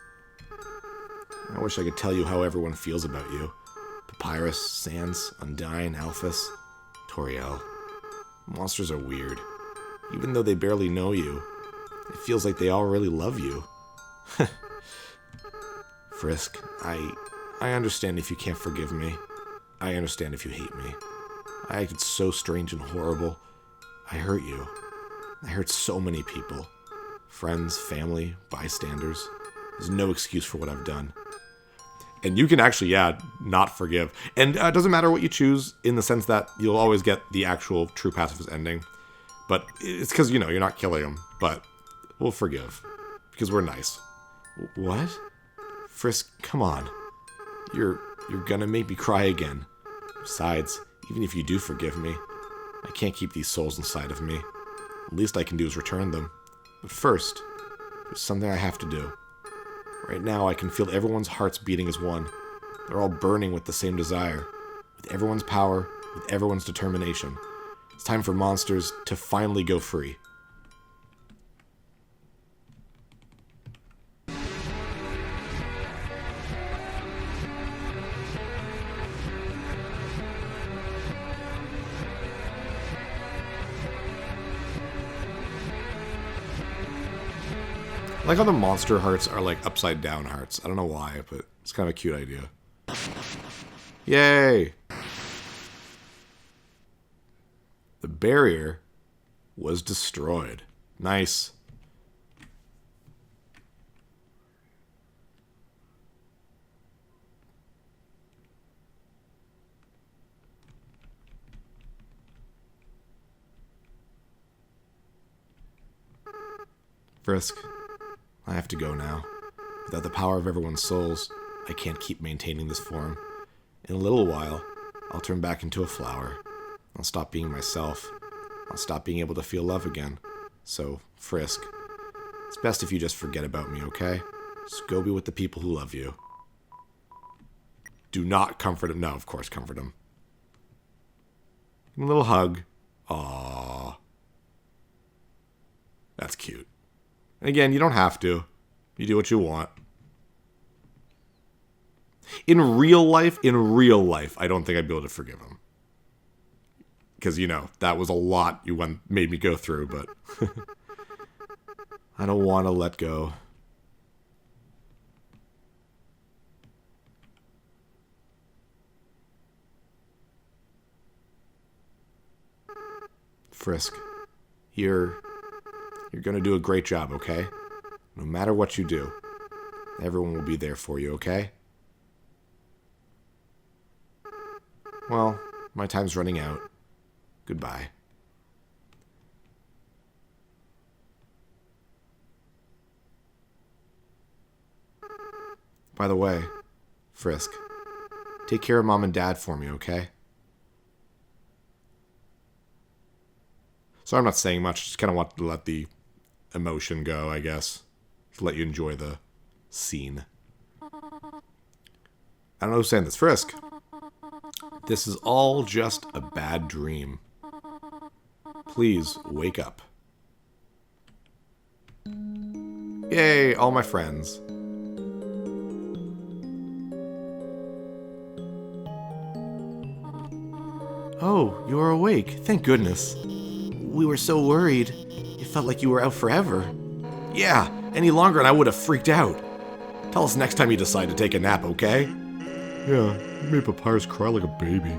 S1: I wish I could tell you how everyone feels about you. Papyrus, Sans, Undyne, Alphys, Toriel. Monsters are weird. Even though they barely know you, it feels like they all really love you. Frisk, I understand if you can't forgive me. I understand if you hate me. I acted so strange and horrible. I hurt you. I hurt so many people. Friends, family, bystanders. There's no excuse for what I've done. And you can actually, not forgive. And it doesn't matter what you choose in the sense that you'll always get the actual true pacifist ending. But it's because, you're not killing him. But we'll forgive. Because we're nice. What? Frisk, come on. You're gonna make me cry again. Besides, even if you do forgive me, I can't keep these souls inside of me. The least I can do is return them. But first, there's something I have to do. Right now, I can feel everyone's hearts beating as one. They're all burning with the same desire. With everyone's power, with everyone's determination. It's time for monsters to finally go free. I like how the monster hearts are like upside down hearts. I don't know why, but it's kind of a cute idea. Yay! The barrier was destroyed. Nice. Frisk. I have to go now. Without the power of everyone's souls, I can't keep maintaining this form. In a little while, I'll turn back into a flower. I'll stop being myself. I'll stop being able to feel love again. So, Frisk, it's best if you just forget about me, okay? Just go be with the people who love you. Do not comfort him. No, of course, comfort him. Give him a little hug. Aww. That's cute. And again, you don't have to. You do what you want. In real life, I don't think I'd be able to forgive him. Because, that was a lot you made me go through, but I don't want to let go. Frisk, You're gonna do a great job, okay? No matter what you do, everyone will be there for you, okay? Well, my time's running out. Goodbye. By the way, Frisk, take care of Mom and Dad for me, okay? So I'm not saying much, just kind of want to let the emotion go, I guess. To let you enjoy the scene. I don't know who's saying this. Frisk. This is all just a bad dream. Please, wake up. Yay, all my friends. Oh, you are awake. Thank goodness. We were so worried. It felt like you were out forever. Yeah, any longer and I would have freaked out. Tell us next time you decide to take a nap, okay?
S2: Yeah, you made Papyrus cry like a baby.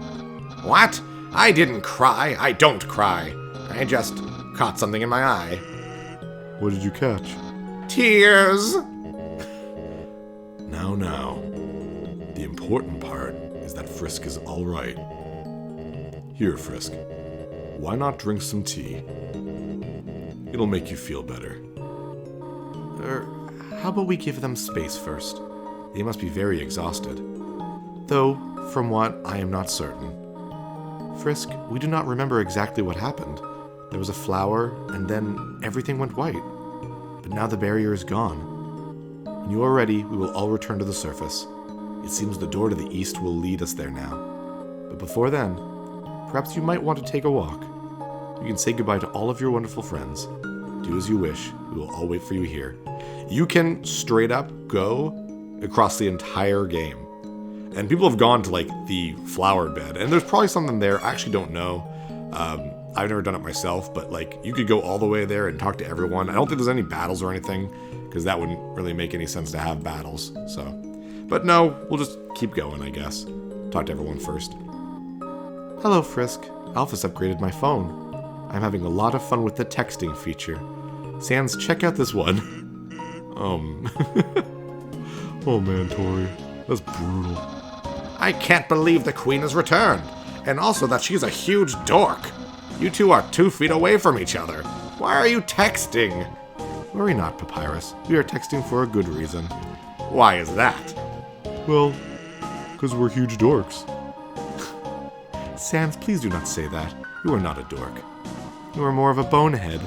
S1: What? I didn't cry. I don't cry. I just caught something in my eye.
S2: What did you catch?
S1: Tears!
S2: Now. The important part is that Frisk is alright. Here, Frisk. Why not drink some tea? It'll make you feel better.
S1: How about we give them space first? They must be very exhausted. Though, from what, I am not certain. Frisk, we do not remember exactly what happened. There was a flower, and then everything went white. But now the barrier is gone. When you are ready, we will all return to the surface. It seems the door to the east will lead us there now. But before then, perhaps you might want to take a walk. You can say goodbye to all of your wonderful friends. Do as you wish. We will all wait for you here. You can straight up go across the entire game. And people have gone to, like, the flower bed. And there's probably something there. I actually don't know. I've never done it myself. But, like, you could go all the way there and talk to everyone. I don't think there's any battles or anything. Because that wouldn't really make any sense to have battles. So, but no, we'll just keep going, I guess. Talk to everyone first. Hello, Frisk. Alpha's upgraded my phone. I'm having a lot of fun with the texting feature. Sans, check out this one.
S2: Oh man, Tori. That's brutal.
S1: I can't believe the Queen has returned. And also that she's a huge dork. You two are 2 feet away from each other. Why are you texting? Worry not, Papyrus. We are texting for a good reason. Why is that?
S2: Well, because we're huge dorks.
S1: Sans, please do not say that. You are not a dork. You are more of a bonehead.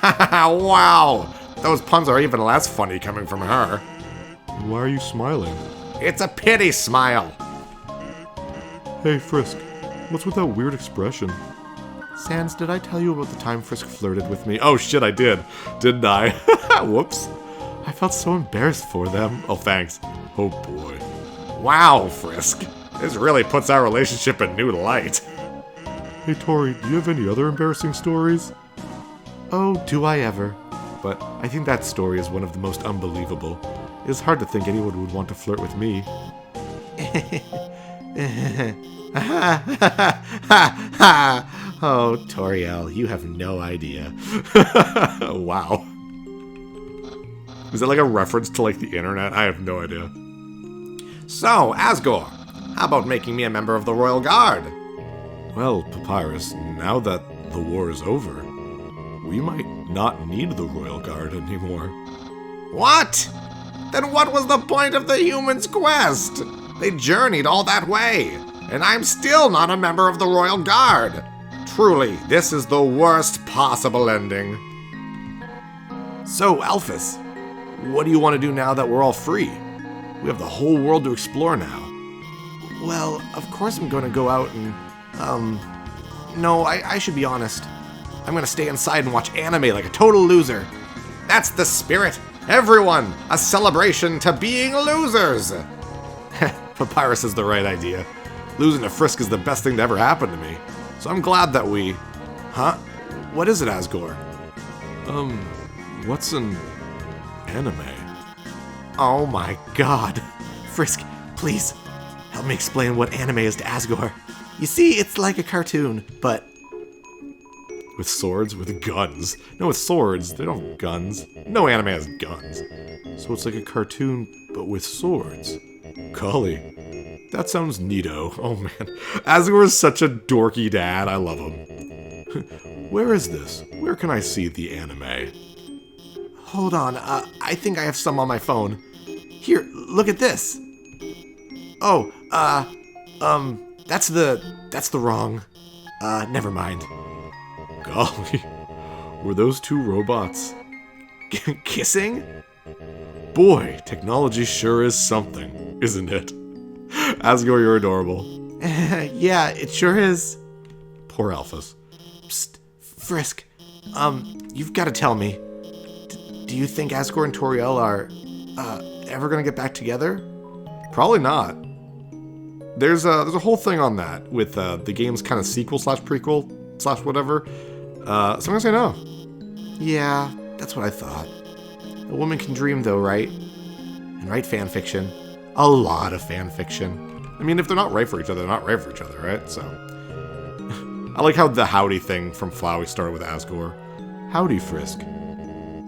S1: Wow! Those puns are even less funny coming from her.
S2: Why are you smiling?
S1: It's a pity smile.
S2: Hey, Frisk. What's with that weird expression?
S1: Sans, did I tell you about the time Frisk flirted with me? Oh shit, I did. Didn't I? Whoops. I felt so embarrassed for them. Oh, thanks.
S2: Oh boy.
S1: Wow, Frisk. This really puts our relationship in new light.
S2: Hey, Tori, do you have any other embarrassing stories?
S1: Oh, do I ever? But I think that story is one of the most unbelievable. It is hard to think anyone would want to flirt with me. Oh, Toriel, you have no idea. Wow. Is that like a reference to, like, the internet? I have no idea. So, Asgore, how about making me a member of the Royal Guard?
S2: Well, Papyrus, now that the war is over, we might not need the Royal Guard anymore.
S1: What? Then what was the point of the humans' quest? They journeyed all that way, and I'm still not a member of the Royal Guard. Truly, this is the worst possible ending. So, Alphys, what do you want to do now that we're all free? We have the whole world to explore now. Well, of course I'm going to go out and, no, I should be honest. I'm going to stay inside and watch anime like a total loser. That's the spirit. Everyone, a celebration to being losers. Papyrus is the right idea. Losing to Frisk is the best thing to ever happen to me. So I'm glad that we... Huh? What is it, Asgore?
S2: What's an anime?
S1: Oh my god. Frisk, please, help me explain what anime is to Asgore. You see, it's like a cartoon, but...
S2: With swords? With guns? No, with swords. They don't have guns. No anime has guns. So it's like a cartoon, but with swords. Golly, that sounds neato. Oh man, Asgore is such a dorky dad. I love him. Where is this? Where can I see the anime?
S3: Hold on, I think I have some on my phone. Here, look at this. Oh, that's the wrong. Never mind.
S2: Golly, were those two robots
S3: Kissing?
S2: Boy, technology sure is something, isn't it? Asgore, you're adorable.
S3: Yeah, it sure is.
S2: Poor Alphas.
S3: Psst, Frisk. You've got to tell me. Do you think Asgore and Toriel are, ever gonna get back together?
S1: Probably not. There's a whole thing on that with the game's kind of sequel / prequel / whatever. So I'm gonna say no.
S3: Yeah, that's what I thought. A woman can dream though, right? And write fan fiction. A lot of fan fiction.
S1: I mean, if they're not right for each other, they're not right for each other, right? So I like how the howdy thing from Flowey started with Asgore.
S2: Howdy, Frisk.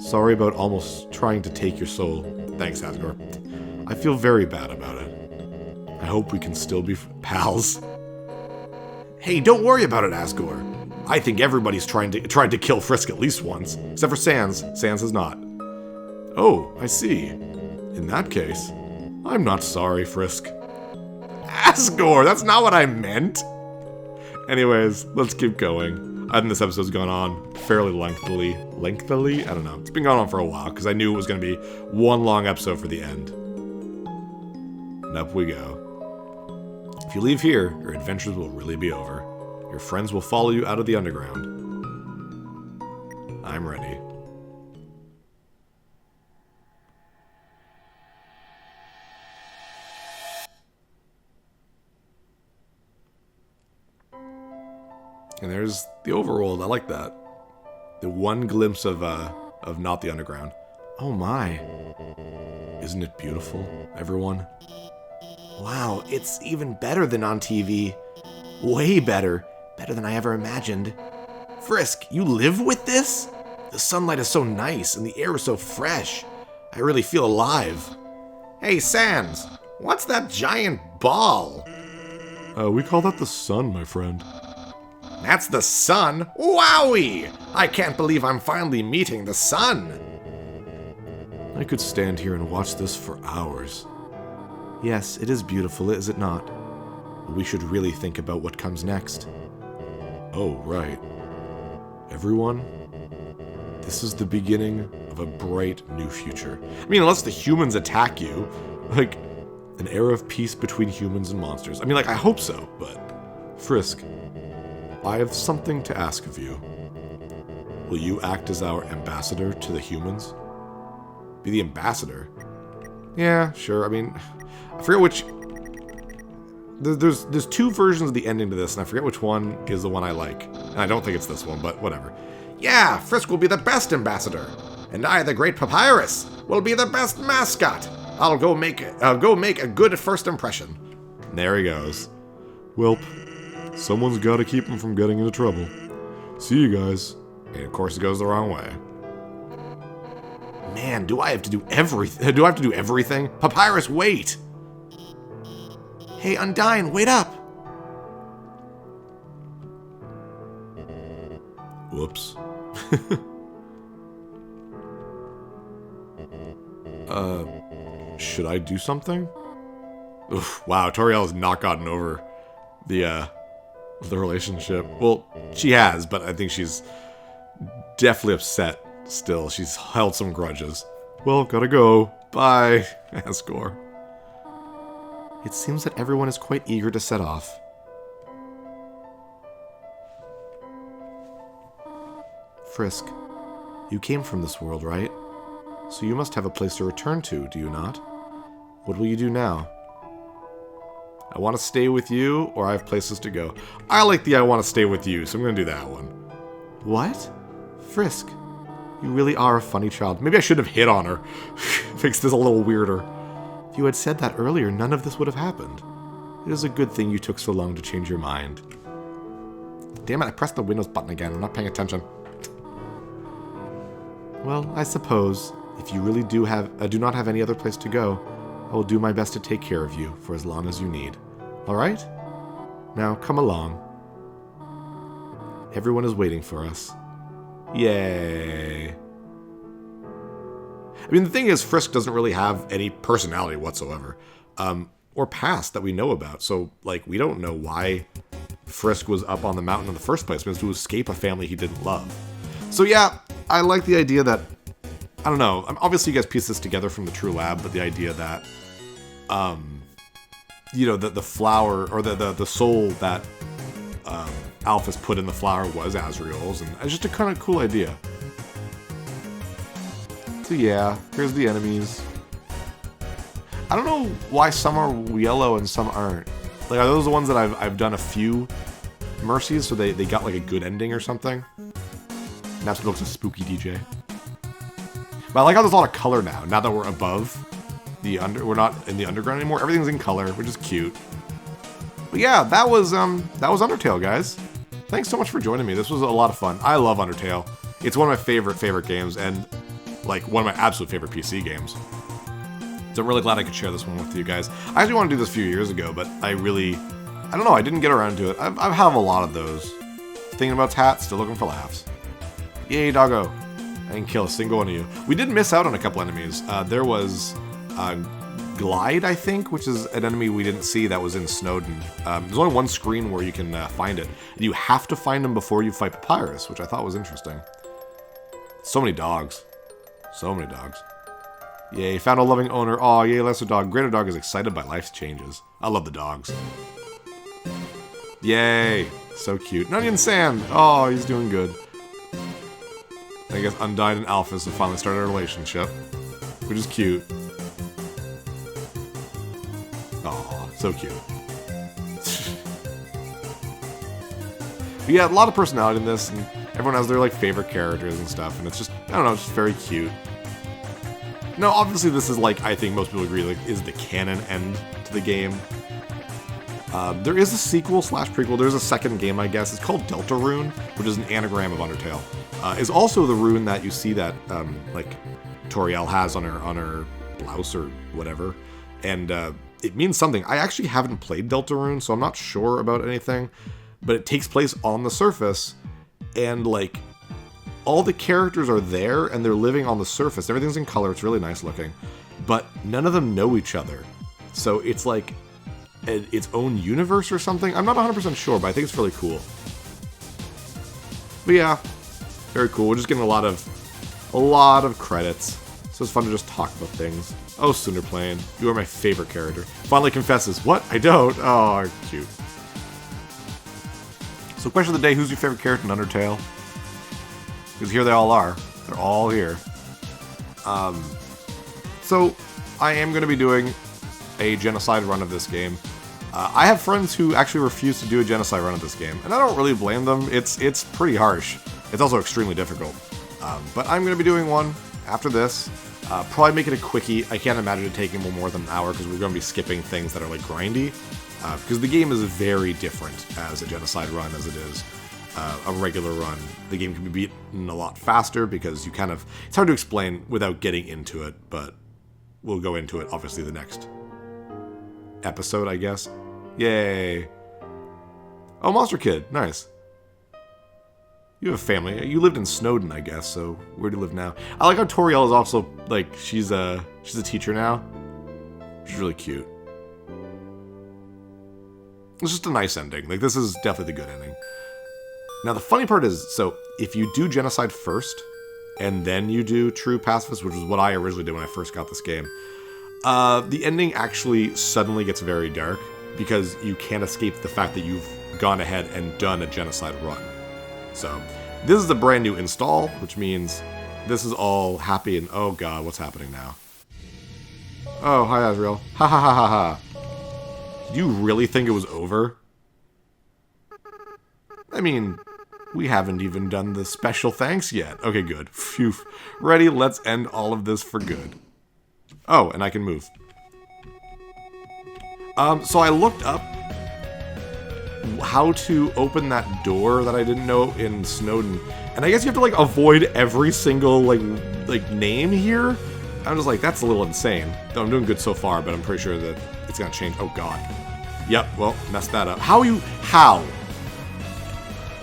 S2: Sorry about almost trying to take your soul.
S1: Thanks, Asgore.
S2: I feel very bad about it. I hope we can still be pals.
S1: Hey, don't worry about it, Asgore. I think everybody's tried to kill Frisk at least once, except for Sans. Sans has not.
S2: Oh, I see. In that case, I'm not sorry, Frisk.
S1: Asgore, that's not what I meant. Anyways, let's keep going. I think this episode's gone on fairly lengthily. Lengthily? I don't know. It's been going on for a while, because I knew it was going to be one long episode for the end. And up we go. If you leave here, your adventures will really be over. Your friends will follow you out of the underground. I'm ready. And there's the overworld. I like that. The one glimpse of not the underground.
S3: Oh my.
S2: Isn't it beautiful, everyone?
S3: Wow, it's even better than on TV. Way better. Better than I ever imagined. Frisk, you live with this? The sunlight is so nice and the air is so fresh. I really feel alive. Hey, Sans, what's that giant ball?
S2: We call that the sun, my friend.
S3: That's the sun? Wowie! I can't believe I'm finally meeting the sun.
S2: I could stand here and watch this for hours.
S3: Yes, it is beautiful, is it not?
S2: We should really think about what comes next. Oh, right. Everyone, this is the beginning of a bright new future.
S1: I mean, unless the humans attack you, like,
S2: an era of peace between humans and monsters.
S1: I mean, like, I hope so, but...
S2: Frisk, I have something to ask of you. Will you act as our ambassador to the humans?
S1: Be the ambassador? Yeah, sure. I mean, I forget which... There's two versions of the ending to this, and I forget which one is the one I like. And I don't think it's this one, but whatever. Yeah, Frisk will be the best ambassador. And I, the great Papyrus, will be the best mascot. I'll go make a good first impression. And there he goes.
S2: Welp, someone's got to keep him from getting into trouble. See you guys.
S1: And of course it goes the wrong way. Man, do I have to do everything? Do I have to do everything? Papyrus, wait!
S3: Hey, Undyne, wait up!
S2: Whoops. Should I do something?
S1: Oof, wow, Toriel has not gotten over the relationship. Well, she has, but I think she's definitely upset still. She's held some grudges. Well, gotta go. Bye, Asgore.
S3: It seems that everyone is quite eager to set off. Frisk, you came from this world, right? So you must have a place to return to, do you not? What will you do now?
S1: I want to stay with you, or I have places to go. I like the I want to stay with you, so I'm going to do that one.
S3: What? Frisk, you really are a funny child.
S1: Maybe I should have hit on her. Makes this a little weirder.
S3: If you had said that earlier, none of this would have happened. It is a good thing you took so long to change your mind.
S1: Damn it, I pressed the Windows button again. I'm not paying attention. Well, I suppose, if you really do not have any other place to go, I will do my best to take care of you for as long as you need. Alright? Now, come along. Everyone is waiting for us. Yay. I mean, the thing is, Frisk doesn't really have any personality whatsoever. Or past that we know about. So, like, we don't know why Frisk was up on the mountain in the first place. It was to escape a family he didn't love. So, yeah, I like the idea that... I don't know. Obviously, you guys piece this together from the True Lab, but the idea that... you know, the flower, or the soul that Alphys put in the flower was Azrael's, and it's just a kind of cool idea. So yeah, here's the enemies. I don't know why some are yellow and some aren't. Like, are those the ones that I've done a few mercies, so they got like a good ending or something? And that's what looks like spooky DJ. But I like how there's a lot of color now that we're above we're not in the underground anymore. Everything's in color, which is cute. But yeah, that was Undertale, guys. Thanks so much for joining me. This was a lot of fun. I love Undertale. It's one of my favorite games, and like one of my absolute favorite PC games. So I'm really glad I could share this one with you guys. I actually wanted to do this a few years ago, but I don't know, I didn't get around to it. I have a lot of those. Thinking about hats, still looking for laughs. Yay, doggo. I didn't kill a single one of you. We did miss out on a couple enemies. There was Glide, I think, which is an enemy we didn't see that was in Snowden. There's only one screen where you can find it. And you have to find him before you fight Papyrus, which I thought was interesting. So many dogs. So many dogs. Yay, found a loving owner. Aw, yay, lesser dog. Greater dog is excited by life's changes. I love the dogs. Yay, so cute. Onion Sand. Oh, he's doing good. I guess Undyne and Alphys have finally started a relationship, which is cute. Aw, so cute. But yeah, a lot of personality in this, and everyone has their like favorite characters and stuff, and it's just, I don't know, it's just very cute. No, obviously this is like, I think most people agree, like, is the canon end to the game. There is a sequel / prequel. There's a second game, I guess. It's called Deltarune, which is an anagram of Undertale. Is also the rune that you see that like Toriel has on her blouse or whatever, and it means something. I actually haven't played Deltarune, so I'm not sure about anything. But it takes place on the surface, and like all the characters are there, and they're living on the surface. Everything's in color. It's really nice looking, but none of them know each other. So it's like its own universe or something. I'm not 100% sure, but I think it's really cool. But yeah, very cool. We're just getting a lot of credits, so it's fun to just talk about things. Oh, Sunderplane, you are my favorite character. Finally confesses. What? I don't? Oh, cute. So question of the day, who's your favorite character in Undertale? Because here they all are. They're all here. So I am going to be doing a genocide run of this game. I have friends who actually refuse to do a genocide run of this game, and I don't really blame them. It's pretty harsh. It's also extremely difficult. But I'm going to be doing one after this. Probably make it a quickie. I can't imagine it taking more than an hour, because we're going to be skipping things that are like grindy. Because the game is very different as a genocide run as it is a regular run. The game can be beaten a lot faster because you kind of... It's hard to explain without getting into it, but we'll go into it, obviously, the next episode, I guess. Yay. Oh, Monster Kid. Nice. You have a family. You lived in Snowden, I guess, so where do you live now? I like how Toriel is also, like, she's a teacher now. She's really cute. It's just a nice ending. Like, this is definitely the good ending. Now, the funny part is, so, if you do Genocide first, and then you do True Pacifist, which is what I originally did when I first got this game, the ending actually suddenly gets very dark, because you can't escape the fact that you've gone ahead and done a Genocide run. So, this is a brand new install, which means this is all happy and, oh god, what's happening now? Oh, hi Azrael. Ha ha ha ha ha. Did you really think it was over? I mean, we haven't even done the special thanks yet. Okay, good. Phew. Ready? Let's end all of this for good. Oh, and I can move. So I looked up how to open that door that I didn't know in Snowden. And I guess you have to, like, avoid every single, like name here. I'm just like, that's a little insane. Though I'm doing good so far, but I'm pretty sure that it's gonna change. Oh, God. Yep, well, messed that up. How?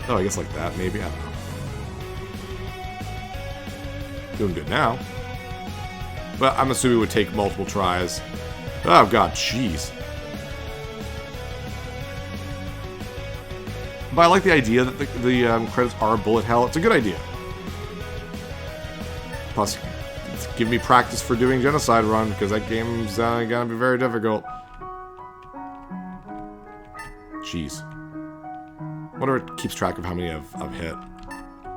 S1: Oh, I guess like that, maybe. I don't know. Doing good now. But I'm assuming it would take multiple tries. Oh, God, jeez. But I like the idea that the credits are bullet hell. It's a good idea. Plus, it's giving me practice for doing Genocide Run, because that game's gonna be very difficult. Jeez. Wonder if it keeps track of how many I've hit.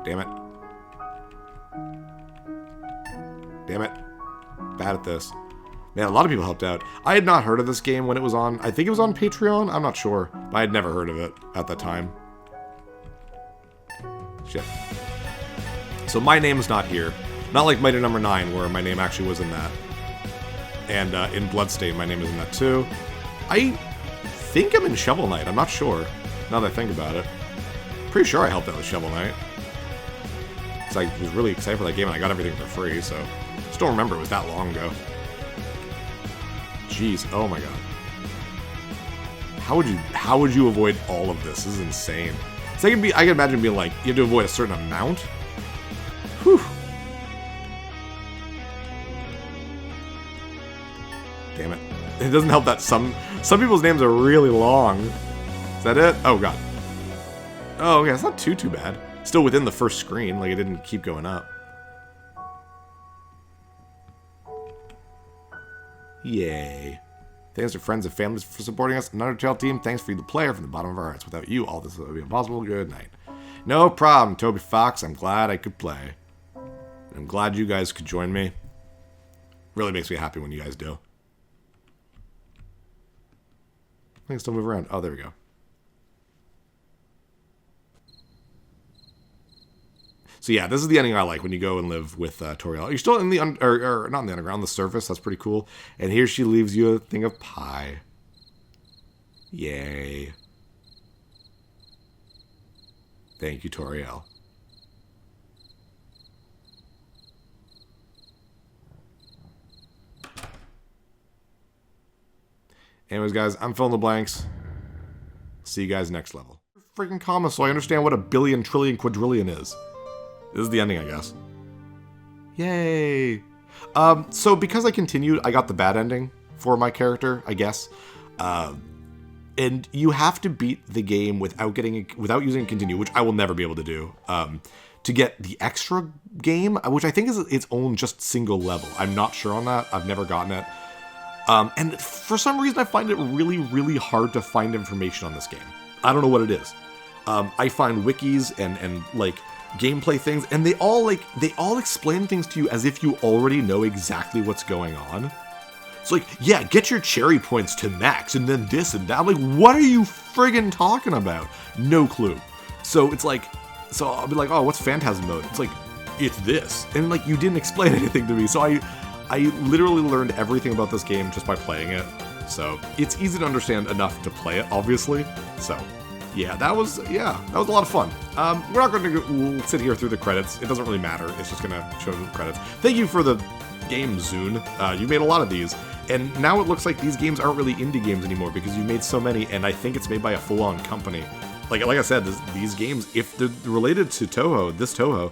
S1: Damn it. Damn it. Bad at this. Man, a lot of people helped out. I had not heard of this game when it was on... I think it was on Patreon? I'm not sure. But I had never heard of it at that time. Shit. So my name is not here. Not like Mighty Number 9, where my name actually was in that. And in Bloodstain, my name is in that too. I think I'm in Shovel Knight. I'm not sure. Now that I think about it. Pretty sure I helped out with Shovel Knight. Because I was really excited for that game and I got everything for free, so... Just don't remember it was that long ago. Jeez, oh my god. How would you avoid all of this? This is insane. So I can imagine being like, you have to avoid a certain amount. Whew. Damn it. It doesn't help that some people's names are really long. Is that it? Oh god. Oh, okay, it's not too bad. Still within the first screen, like it didn't keep going up. Yay. Thanks to friends and families for supporting us. An Undertale team, thanks for you, the player, from the bottom of our hearts. Without you, all this would be impossible. Good night. No problem, Toby Fox. I'm glad I could play. I'm glad you guys could join me. Really makes me happy when you guys do. I can still move around. Oh, there we go. So yeah, this is the ending I like when you go and live with Toriel. You're still in the or not in the underground, the surface. That's pretty cool. And here she leaves you a thing of pie. Yay! Thank you, Toriel. Anyways, guys, I'm filling the blanks. See you guys next level. Freaking comma, so I understand what a billion, trillion, quadrillion is. This is the ending, I guess. Yay! So because I continued, I got the bad ending for my character, I guess. And you have to beat the game without using continue, which I will never be able to do. To get the extra game, which I think is its own just single level. I'm not sure on that. I've never gotten it. And for some reason, I find it really, really hard to find information on this game. I don't know what it is. I find wikis and like gameplay things, and they all explain things to you as if you already know exactly what's going on. It's like, yeah, get your cherry points to max, and then this and that. I'm like, what are you friggin' talking about? No clue. So it's like, so I'll be like, oh, what's Phantasm mode? It's like, it's this. And like, you didn't explain anything to me. So I literally learned everything about this game just by playing it. So it's easy to understand enough to play it, obviously. So yeah, that was a lot of fun. We're not going to sit here through the credits. It doesn't really matter. It's just going to show the credits. Thank you for the game, Zune. You made a lot of these. And now it looks like these games aren't really indie games anymore because you made so many, and I think it's made by a full-on company. Like I said, these games, if they're related to Toho,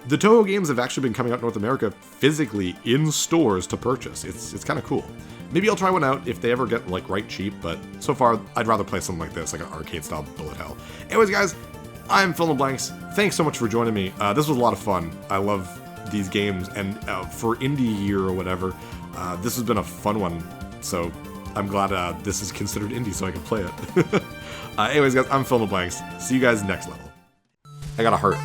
S1: the Toho games have actually been coming out in North America physically in stores to purchase. It's kind of cool. Maybe I'll try one out if they ever get like right cheap, but so far I'd rather play something like this, like an arcade-style bullet hell. Anyways, guys, I'm Fill in the Blanks. Thanks so much for joining me. This was a lot of fun. I love these games, and for indie year or whatever, this has been a fun one. So I'm glad this is considered indie, so I can play it. Anyways, guys, I'm Fill in the Blanks. See you guys next level. I got a heart.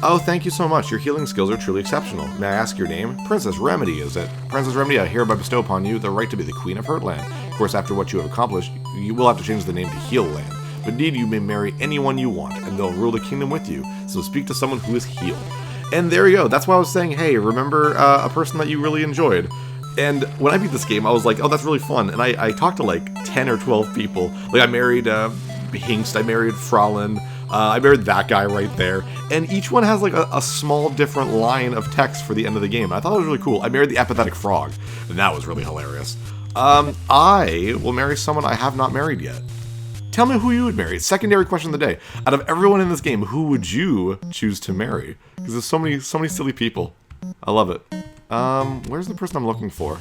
S1: Oh, thank you so much. Your healing skills are truly exceptional. May I ask your name? Princess Remedy, is it? Princess Remedy, I hereby bestow upon you the right to be the Queen of Heartland. Of course, after what you have accomplished, you will have to change the name to Healland. But indeed, you may marry anyone you want, and they'll rule the kingdom with you. So speak to someone who is healed. And there you go. That's why I was saying, hey, remember a person that you really enjoyed. And when I beat this game, I was like, oh, that's really fun. And I talked to like 10 or 12 people. Like, I married Hinkst, I married Frolin, I married that guy right there, and each one has like a small different line of text for the end of the game. I thought that was really cool. I married the apathetic frog, and that was really hilarious. I will marry someone I have not married yet. Tell me who you would marry. Secondary question of the day. Out of everyone in this game, who would you choose to marry? Because there's so many silly people. I love it. Where's the person I'm looking for?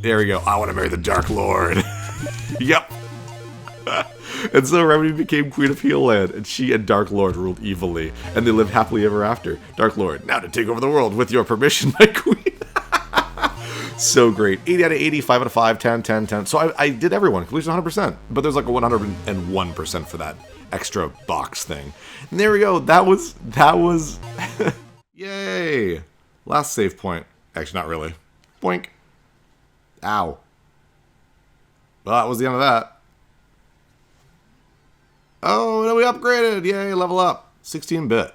S1: There we go. I want to marry the Dark Lord. Yep. And so Remedy became Queen of Healland, and she and Dark Lord ruled evilly, and they lived happily ever after. Dark Lord, now to take over the world with your permission, my queen. So great. 80 out of 80, 5 out of 5, 10, 10, 10. So I did everyone, completion 100%. But there's like a 101% for that extra box thing. And there we go. That was... Yay. Last save point. Actually, not really. Boink. Ow. Well, that was the end of that. Oh, no, we upgraded. Yay, level up. 16-bit.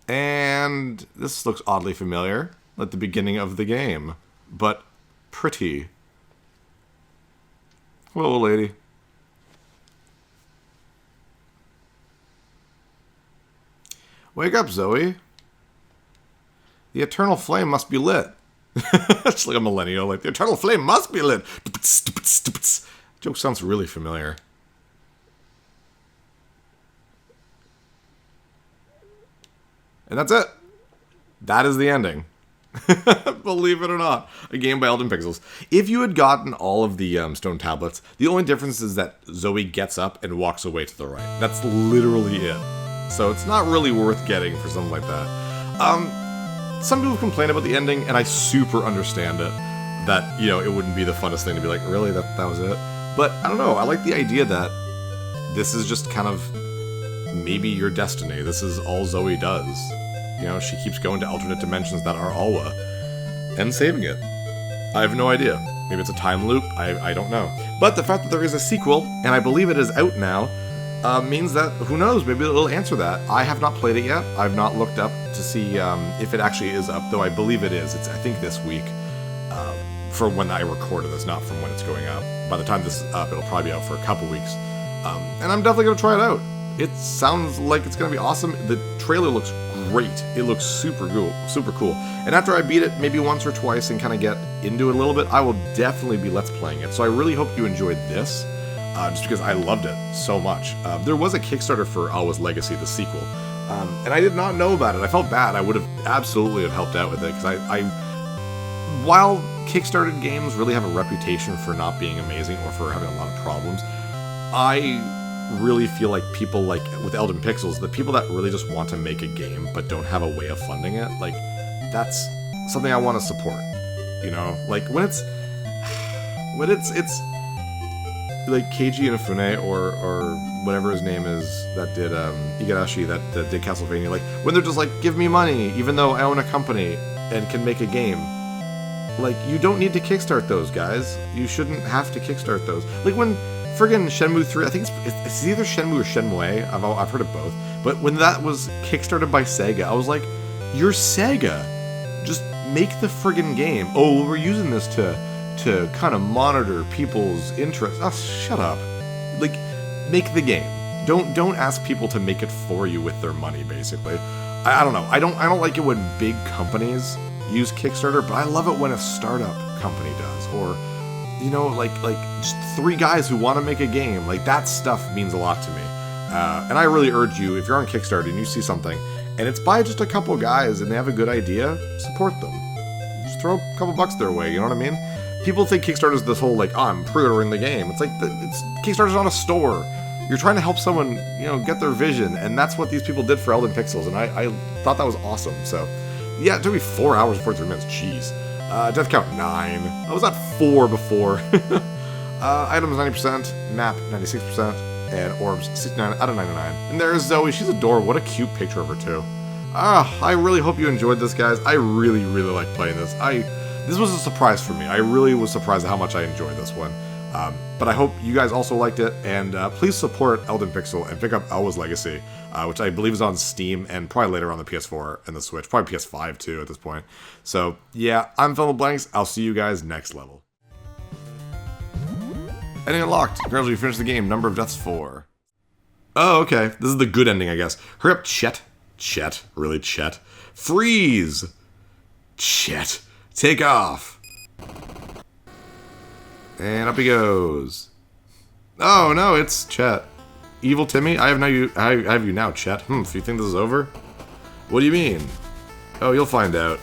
S1: And this looks oddly familiar. At the beginning of the game. But pretty. Hello, lady. Wake up, Zoe. The eternal flame must be lit. It's like a millennial. Like, the eternal flame must be lit. Joke sounds really familiar. And that's it. That is the ending. Believe it or not. A game by Elden Pixels. If you had gotten all of the stone tablets, the only difference is that Zoe gets up and walks away to the right. That's literally it. So it's not really worth getting for something like that. Some people complain about the ending, and I super understand it. That, you know, it wouldn't be the funnest thing to be like, really? That was it? But, I don't know. I like the idea that this is just kind of maybe your destiny. This is all Zoe does. You know, she keeps going to alternate dimensions that are Alwa and saving it. I have no idea. Maybe it's a time loop. I don't know. But the fact that there is a sequel, and I believe it is out now, means that, who knows, maybe it'll answer that. I have not played it yet. I've not looked up to see if it actually is up, though I believe it is. It's, I think, this week. For when I recorded this, not from when it's going up. By the time this is up, it'll probably be out for a couple weeks. And I'm definitely going to try it out. It sounds like it's going to be awesome. The trailer looks great. It looks super cool. And after I beat it maybe once or twice and kind of get into it a little bit, I will definitely be Let's Playing it. So I really hope you enjoyed this, just because I loved it so much. There was a Kickstarter for Alwa's Legacy, the sequel, and I did not know about it. I felt bad. I would have absolutely have helped out with it, because while Kickstarted games really have a reputation for not being amazing or for having a lot of problems, I really feel like people like with Elden Pixels, the people that really just want to make a game but don't have a way of funding it, like, that's something I want to support. You know, like when it's like Keiji Inafune or whatever his name is that did Igarashi that did Castlevania, like when they're just like, give me money even though I own a company and can make a game. Like, you don't need to kickstart those, guys. You shouldn't have to kickstart those. Like when friggin' Shenmue 3, I think it's either Shenmue or Shenmue, I've heard of both, but when that was kickstarted by Sega, I was like, you're Sega, just make the friggin' game. Oh, we're using this to kind of monitor people's interests. Oh, shut up. Like, make the game. Don't ask people to make it for you with their money, basically. I don't know. I don't like it when big companies use Kickstarter, but I love it when a startup company does, or, you know, like just 3 guys who want to make a game. Like, that stuff means a lot to me. And I really urge you, if you're on Kickstarter and you see something, and it's by just a couple guys and they have a good idea, support them. Just throw a couple bucks their way, you know what I mean? People think Kickstarter is this whole, like, oh, I'm pre-ordering the game. It's like, Kickstarter's not a store. You're trying to help someone, you know, get their vision, and that's what these people did for Elden Pixels, and I thought that was awesome. So, yeah, it took me 4 hours and 43 minutes. Jeez. Death count 9. I was at 4 before. Items 90%, map 96%, and orbs 69 out of 99. And there's Zoe. She's adorable. What a cute picture of her, too. I really hope you enjoyed this, guys. I really, really like playing this. This was a surprise for me. I really was surprised at how much I enjoyed this one. But I hope you guys also liked it, and please support Elden Pixel and pick up Alwa's Legacy, which I believe is on Steam and probably later on the PS4 and the Switch, probably PS5 too at this point. So yeah, I'm Phil Blanks. I'll see you guys next level. Ending unlocked. Congratulations, you finished the game. Number of deaths 4. Oh, okay. This is the good ending, I guess. Hurry up, Chet. Chet. Really, Chet. Freeze! Chet. Take off. And up he goes. Oh, no, it's Chet. Evil Timmy? I have you now, Chet. So you think this is over? What do you mean? Oh, you'll find out.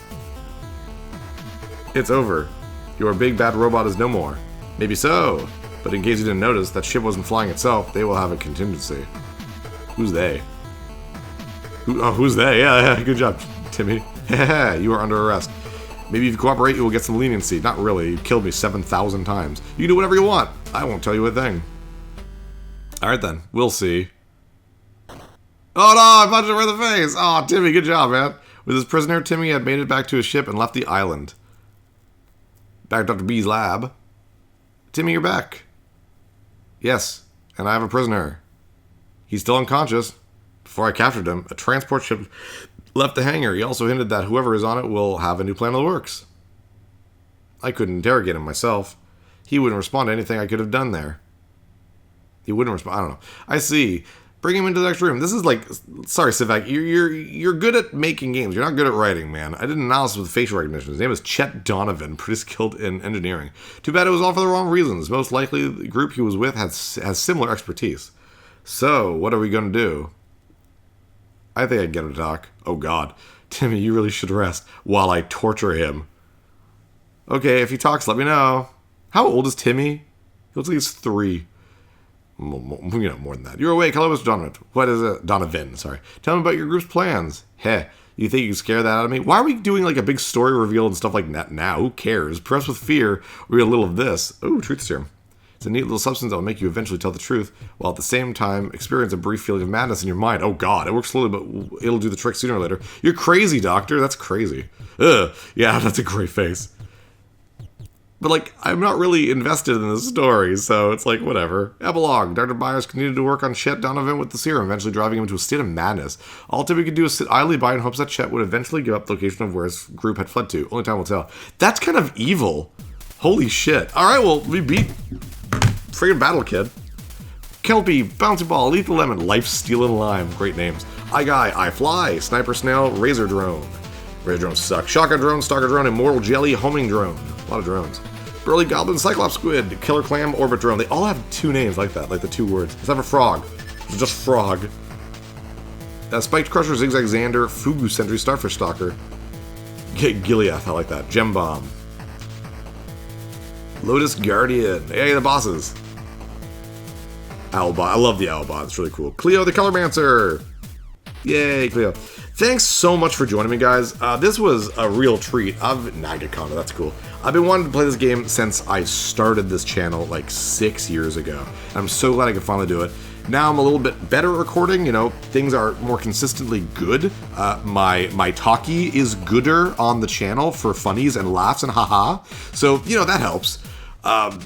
S1: It's over. Your big bad robot is no more. Maybe so. But in case you didn't notice, that ship wasn't flying itself. They will have a contingency. Who's they? Who's they? Yeah, good job, Timmy. You are under arrest. Maybe if you cooperate, you will get some leniency. Not really. You killed me 7,000 times. You can do whatever you want. I won't tell you a thing. Alright then. We'll see. Oh no! I punched him right in the face! Oh, Timmy, good job, man. With his prisoner, Timmy had made it back to his ship and left the island. Back to Dr. B's lab. Timmy, you're back. Yes, and I have a prisoner. He's still unconscious. Before I captured him, a transport ship left the hangar. He also hinted that whoever is on it will have a new plan of the works. I couldn't interrogate him myself. He wouldn't respond to anything I could have done there. He wouldn't respond. I don't know. I see. Bring him into the next room. This is like, sorry, Sivak, you're good at making games. You're not good at writing, man. I did an analysis with facial recognition. His name is Chet Donovan, pretty skilled in engineering. Too bad it was all for the wrong reasons. Most likely, the group he was with has similar expertise. So, what are we going to do? I think I can get him to talk. Oh, God. Timmy, you really should rest while I torture him. Okay, if he talks, let me know. How old is Timmy? He looks like he's 3. More than that. You're awake. Hello, Mr. Donovan. What is it? Donovan, sorry. Tell me about your group's plans. Heh. You think you can scare that out of me? Why are we doing like a big story reveal and stuff like that now? Who cares? Perhaps with fear, we get a little of this. Ooh, truth serum. It's a neat little substance that will make you eventually tell the truth, while at the same time experience a brief feeling of madness in your mind. Oh God, it works slowly, but it'll do the trick sooner or later. You're crazy, Doctor. That's crazy. Ugh. Yeah, that's a great face. But, like, I'm not really invested in the story, so it's like, whatever. Epilogue. Dr. Byers continued to work on Chet Donovan with the serum, eventually driving him into a state of madness. All Timmy could do was sit idly by in hopes that Chet would eventually give up the location of where his group had fled to. Only time will tell. That's kind of evil. Holy shit. Alright, well, we beat friggin' Battle Kid. Kelpie, Bouncy Ball, Lethal Lemon, Life Stealin' Lime. Great names. Eye Guy, I Fly, Sniper Snail, Razor Drone. Razor Drones suck. Shotgun Drone, Stalker Drone, Immortal Jelly, Homing Drone. A lot of drones. Burly Goblin, Cyclops Squid, Killer Clam, Orbit Drone. They all have 2 names like that, like the 2 words. Except for Frog. It's just Frog. Spiked Crusher, Zigzag Xander, Fugu Sentry, Starfish Stalker. Gileath, I like that. Gem Bomb. Lotus Guardian. Hey, the bosses. Owlbot. I love the Owlbot. It's really cool. Cleo the Colormancer. Yay, Cleo. Thanks so much for joining me, guys. This was a real treat. Nagakana, that's cool. I've been wanting to play this game since I started this channel like 6 years ago. I'm so glad I could finally do it. Now I'm a little bit better at recording, you know, things are more consistently good. My talkie is gooder on the channel for funnies and laughs and haha. So, you know, that helps. I'm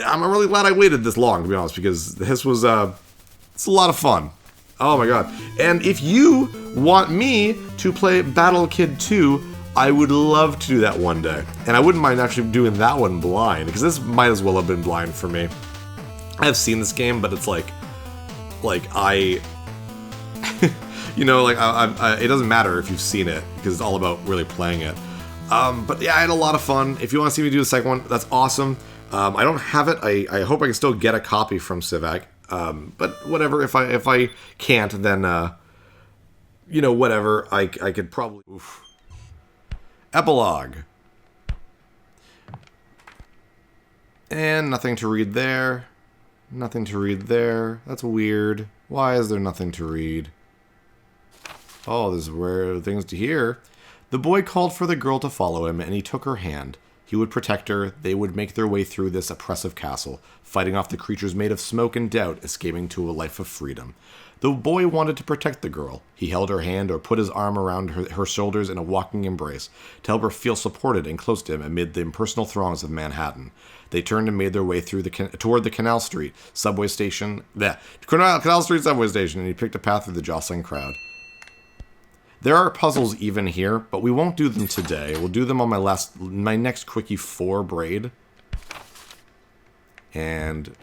S1: really glad I waited this long, to be honest, because this was, it's a lot of fun. Oh my god. And if you want me to play Battle Kid 2, I would love to do that one day. And I wouldn't mind actually doing that one blind, because this might as well have been blind for me. I've seen this game, but it's like I, you know, like it doesn't matter if you've seen it, because it's all about really playing it. But yeah, I had a lot of fun. If you want to see me do the second one, that's awesome. I don't have it. I hope I can still get a copy from Sivak. But whatever, if I can't, then, you know, whatever, I could probably... Oof. Epilogue. And nothing to read there. Nothing to read there. That's weird. Why is there nothing to read? Oh, there's weird things to hear. The boy called for the girl to follow him, and he took her hand. He would protect her. They would make their way through this oppressive castle, fighting off the creatures made of smoke and doubt, escaping to a life of freedom. The boy wanted to protect the girl. He held her hand or put his arm around her shoulders in a walking embrace, to help her feel supported and close to him amid the impersonal throngs of Manhattan. They turned and made their way through toward the Canal Street subway station. Canal Street subway station, and he picked a path through the jostling crowd. There are puzzles even here, but we won't do them today. We'll do them on my next Quickie 4 Braid. And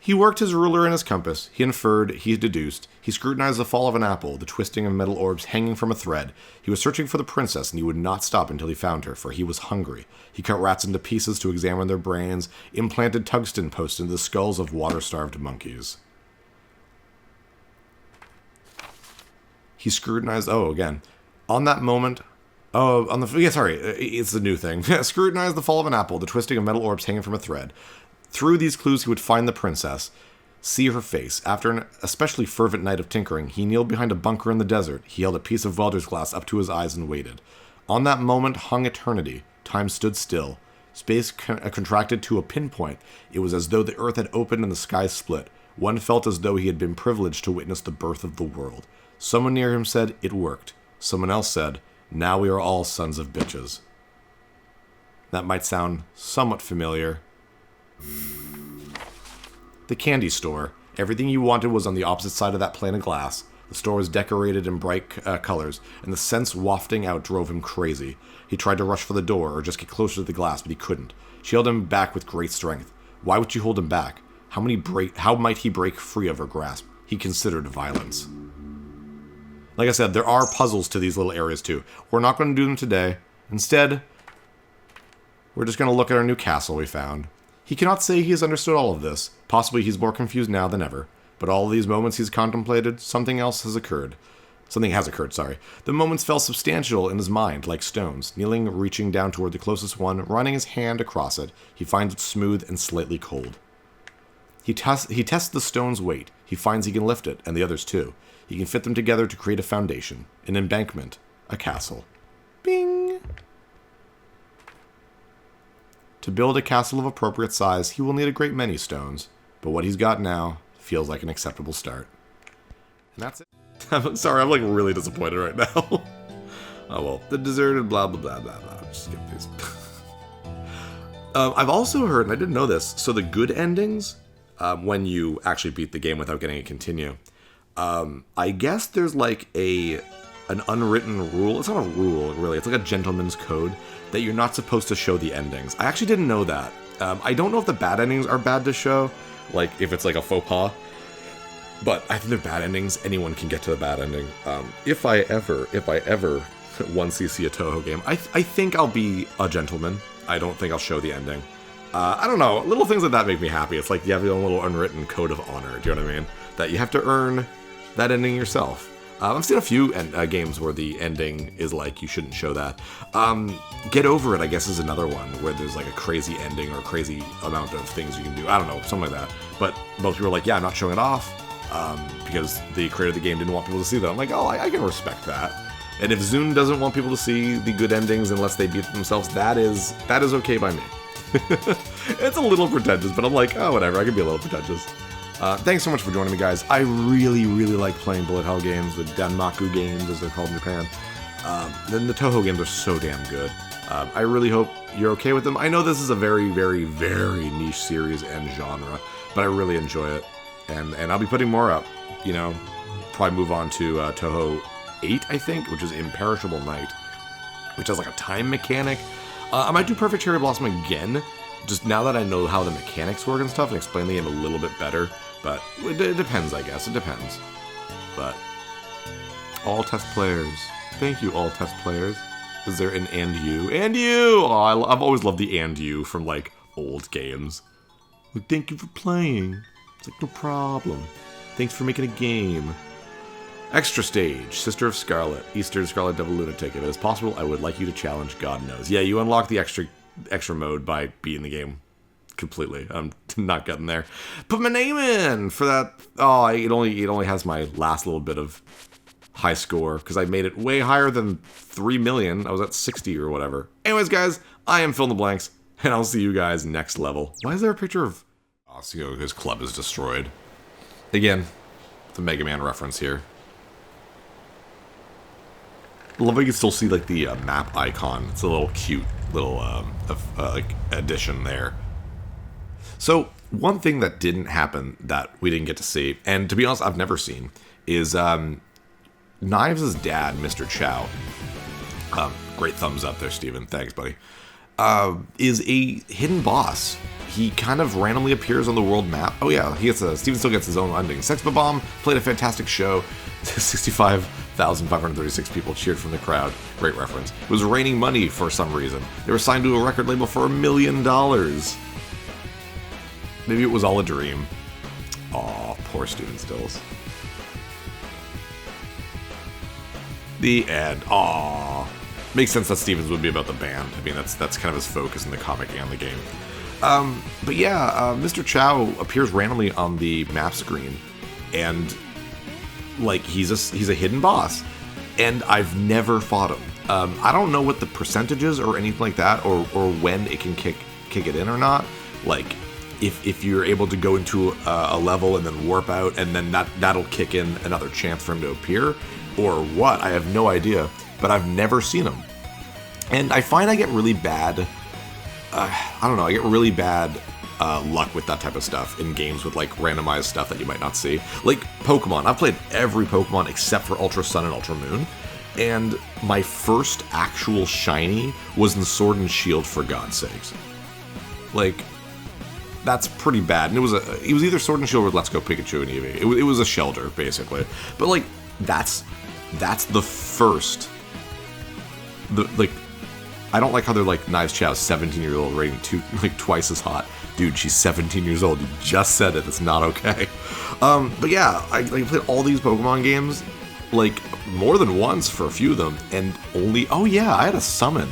S1: he worked his ruler and his compass. He inferred, he deduced. He scrutinized the fall of an apple, the twisting of metal orbs hanging from a thread. He was searching for the princess, and he would not stop until he found her, for he was hungry. He cut rats into pieces to examine their brains, implanted tungsten posts into the skulls of water-starved monkeys. He scrutinized... Oh, again. On that moment... Oh, on the... Yeah, sorry. It's the new thing. Scrutinized the fall of an apple, the twisting of metal orbs hanging from a thread. Through these clues, he would find the princess, see her face. After an especially fervent night of tinkering, he kneeled behind a bunker in the desert. He held a piece of welder's glass up to his eyes and waited. On that moment hung eternity. Time stood still. Space contracted to a pinpoint. It was as though the earth had opened and the sky split. One felt as though he had been privileged to witness the birth of the world. Someone near him said, "It worked." Someone else said, "Now we are all sons of bitches." That might sound somewhat familiar. The candy store. Everything you wanted was on the opposite side of that pane of glass. The store was decorated in bright colors, and the scents wafting out drove him crazy. He tried to rush for the door or just get closer to the glass, but he couldn't. She held him back with great strength. Why would you hold him back? How might he break free of her grasp? He considered violence. Like I said, there are puzzles to these little areas too. We're not going to do them today. Instead, we're just going to look at our new castle we found. He cannot say he has understood all of this. Possibly he's more confused now than ever. But all of these moments he's contemplated, something has occurred. The moments fell substantial in his mind, like stones. Kneeling, reaching down toward the closest one, running his hand across it, he finds it smooth and slightly cold. He tests the stone's weight. He finds he can lift it, and the others too. He can fit them together to create a foundation, an embankment, a castle. Bing! To build a castle of appropriate size, he will need a great many stones, but what he's got now feels like an acceptable start. And that's it. I'm sorry, I'm like really disappointed right now. Oh well, the deserted blah blah blah blah blah. Just skip these. I've also heard, and I didn't know this, so the good endings, when you actually beat the game without getting a continue, I guess there's like an unwritten rule. It's not a rule, really. It's like a gentleman's code that you're not supposed to show the endings. I actually didn't know that. I don't know if the bad endings are bad to show, like if it's like a faux pas, but I think they're bad endings. Anyone can get to the bad ending. If I ever once see a Toho game, I think I'll be a gentleman. I don't think I'll show the ending. I don't know. Little things like that make me happy. It's like you have your own little unwritten code of honor. Do you know what I mean? That you have to earn that ending yourself. I've seen a few games where the ending is like, you shouldn't show that. Get Over It, I guess, is another one where there's like a crazy ending or a crazy amount of things you can do. I don't know, something like that. But most people are like, yeah, I'm not showing it off because the creator of the game didn't want people to see that. I'm like, oh, I can respect that. And if Zune doesn't want people to see the good endings unless they beat themselves, that is okay by me. It's a little pretentious, but I'm like, oh, whatever, I can be a little pretentious. Thanks so much for joining me, guys. I really, really like playing bullet hell games, the Danmaku games, as they're called in Japan. Then the Toho games are so damn good. I really hope you're okay with them. I know this is a very, very, very niche series and genre, but I really enjoy it. And I'll be putting more up, you know, probably move on to Toho 8, I think, which is Imperishable Night, which has like a time mechanic. I might do Perfect Cherry Blossom again, just now that I know how the mechanics work and stuff, and explain the game a little bit better. But it depends, I guess. It depends. But all test players. Thank you, all test players. Is there an and you? And you! Oh, I've always loved the and you from, like, old games. Like, thank you for playing. It's like, no problem. Thanks for making a game. Extra stage. Sister of Scarlet. Eastern Scarlet Devil Lunatic. If it is possible, I would like you to challenge God Knows. Yeah, you unlock the extra mode by beating the game completely. I'm not getting there. Put my name in for that. Oh, it only has my last little bit of high score because I made it way higher than 3 million. I was at 60 or whatever. Anyways, guys, I am Fill in the Blanks, and I'll see you guys next level. Why is there a picture of Osio? His club is destroyed. Again, the Mega Man reference here. I love how you can still see like the map icon. It's a little cute little like addition there. So one thing that didn't happen that we didn't get to see, and to be honest, I've never seen, is Knives' dad, Mr. Chow. Great thumbs up there, Steven. Thanks, buddy. is a hidden boss. He kind of randomly appears on the world map. Oh yeah, Steven still gets his own ending. Sex Bomb played a fantastic show. 65,536 people cheered from the crowd. Great reference. It was raining money for some reason. They were signed to a record label for $1 million. Maybe it was all a dream. Aw, poor Steven Stills. The end. Aw. Makes sense that Stevens would be about the band. I mean, that's kind of his focus in the comic and the game. But yeah, Mr. Chow appears randomly on the map screen, and like he's a hidden boss, and I've never fought him. I don't know what the percentage is or anything like that, or when it can kick it in or not. Like if you're able to go into a level and then warp out, and then that'll kick in another chance for him to appear, or what? I have no idea. But I've never seen him, and I find I get really bad. I don't know, I get really bad luck with that type of stuff in games with like randomized stuff that you might not see. Like Pokemon, I've played every Pokemon except for Ultra Sun and Ultra Moon, and my first actual shiny was in Sword and Shield, for God's sakes. Like, that's pretty bad. And it was either Sword and Shield or Let's Go Pikachu and Eevee. It was a shelter, basically. But like, that's the first. I don't like how they're like Knives Chow's 17-year-old rating twice as hot. Dude, she's 17 years old. You just said it. It's not okay. But yeah, I played all these Pokemon games like more than once for a few of them, and only I had a summon.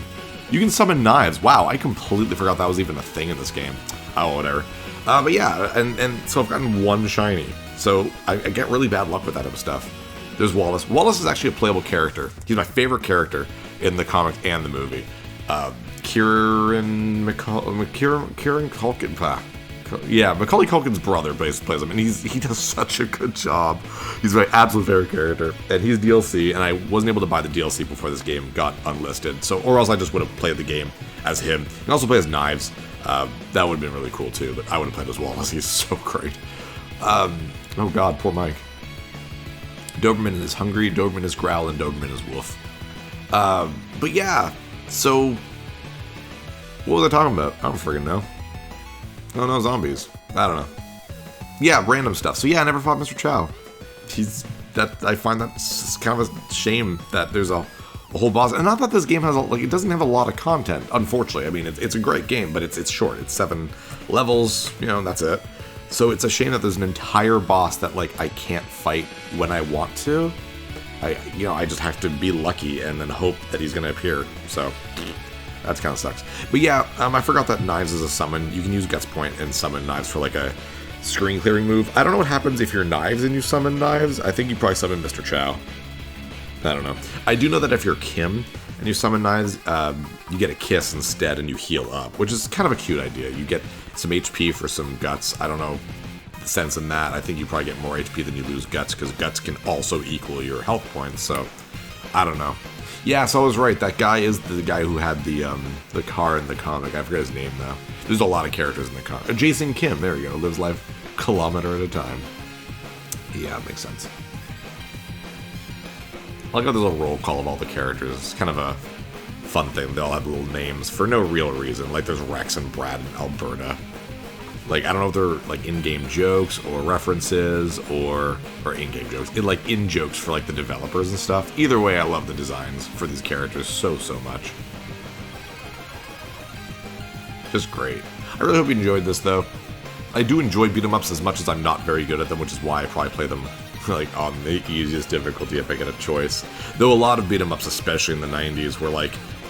S1: You can summon Knives. Wow, I completely forgot that was even a thing in this game. Oh, whatever. But yeah, and so I've gotten one shiny. So I get really bad luck with that type of stuff. There's Wallace. Wallace is actually a playable character. He's my favorite character in the comic and the movie. Kieran Culkin. Yeah, Macaulay Culkin's brother plays him, and he does such a good job. He's my absolute favorite character, and he's DLC, and I wasn't able to buy the DLC before this game got unlisted, or else I just would have played the game as him. He also plays Knives. That would have been really cool too, but I would have played as Wallace. He's so great. Oh god, poor Mike. Doberman is hungry, Doberman is growl, and Doberman is wolf. But yeah, so what was I talking about? I don't friggin' know. Oh no, zombies. I don't know. Yeah, random stuff. So yeah, I never fought Mr. Chow. I find that kind of a shame that there's a whole boss. And not that this game has it doesn't have a lot of content. Unfortunately, I mean it's a great game, but it's short. It's 7 levels. That's it. So it's a shame that there's an entire boss that I can't fight when I want to. I just have to be lucky and then hope that he's gonna appear. So that kind of sucks. But yeah, I forgot that Knives is a summon. You can use Guts Point and summon Knives for a screen clearing move. I don't know what happens if you're Knives and you summon Knives. I think you probably summon Mr. Chow. I don't know. I do know that if you're Kim and you summon Knives, you get a kiss instead and you heal up, which is kind of a cute idea. You get some HP for some Guts. I don't know the sense in that. I think you probably get more HP than you lose Guts, because Guts can also equal your health points, so I don't know. Yeah, so I was right. That guy is the guy who had the car in the comic. I forget his name though. There's a lot of characters in the comic. Jason Kim, there you go. Lives life kilometer at a time. Yeah, it makes sense. I like how there's a roll call of all the characters. It's kind of a fun thing. They all have little names for no real reason. Like there's Rex and Brad and Alberta. I don't know if they're in-game jokes or references or in-game jokes. In jokes for the developers and stuff. Either way, I love the designs for these characters so much. Just great. I really hope you enjoyed this though. I do enjoy beat 'em ups as much as I'm not very good at them, which is why I probably play them on the easiest difficulty if I get a choice. Though a lot of beat 'em ups, especially in the 90s, were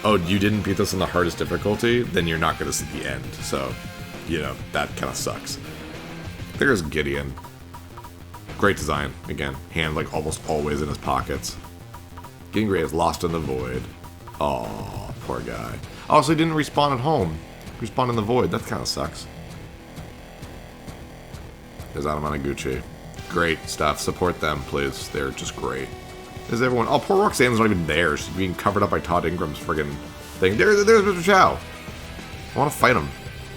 S1: oh, you didn't beat this on the hardest difficulty, then you're not going to see the end. So that kind of sucks. There's Gideon. Great design. Again, hand almost always in his pockets. Getting Gray is lost in the void. Aw, poor guy. Oh, so he didn't respawn at home. Respawn in the void. That kind of sucks. There's Adamanaguchi. Great stuff. Support them, please. They're just great. There's everyone. Oh, poor Roxanne's not even there. She's being covered up by Todd Ingram's friggin' thing. There's Mr. Chow. I want to fight him.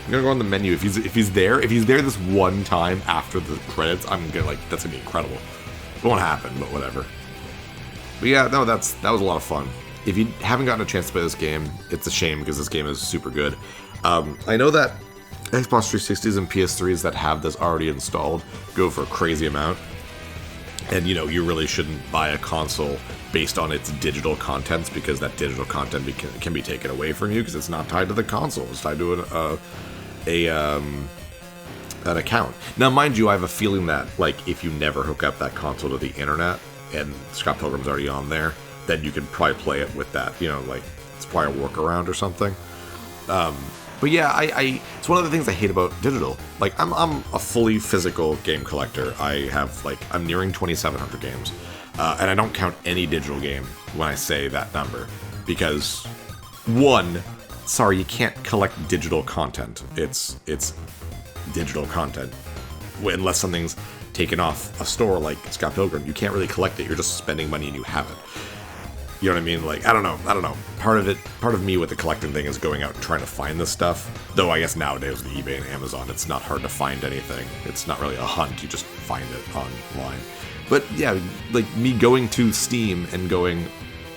S1: I'm gonna go on the menu. If he's there this one time after the credits, I'm gonna that's gonna be incredible. It won't happen, but whatever. But yeah, no, that was a lot of fun. if you haven't gotten a chance to play this game, it's a shame because this game is super good. I know that Xbox 360s and PS3s that have this already installed go for a crazy amount. And, you know, you really shouldn't buy a console based on its digital contents, because that digital content can be taken away from you because it's not tied to the console. It's tied to an account. Now, mind you, I have a feeling that, like, if you never hook up that console to the internet and Scott Pilgrim's already on there, then you can probably play it with that. You know, like, it's probably a workaround or something. But yeah, it's one of the things I hate about digital. Like, I'm a fully physical game collector. I'm nearing 2,700 games. And I don't count any digital game when I say that number. Because, one, sorry, you can't collect digital content. It's digital content. Unless something's taken off a store like Scott Pilgrim, you can't really collect it. You're just spending money and you have it. You know what I mean? Like, I don't know. Part of me with the collecting thing is going out and trying to find this stuff. Though I guess nowadays with eBay and Amazon, it's not hard to find anything. It's not really a hunt. You just find it online. But yeah, like me going to Steam and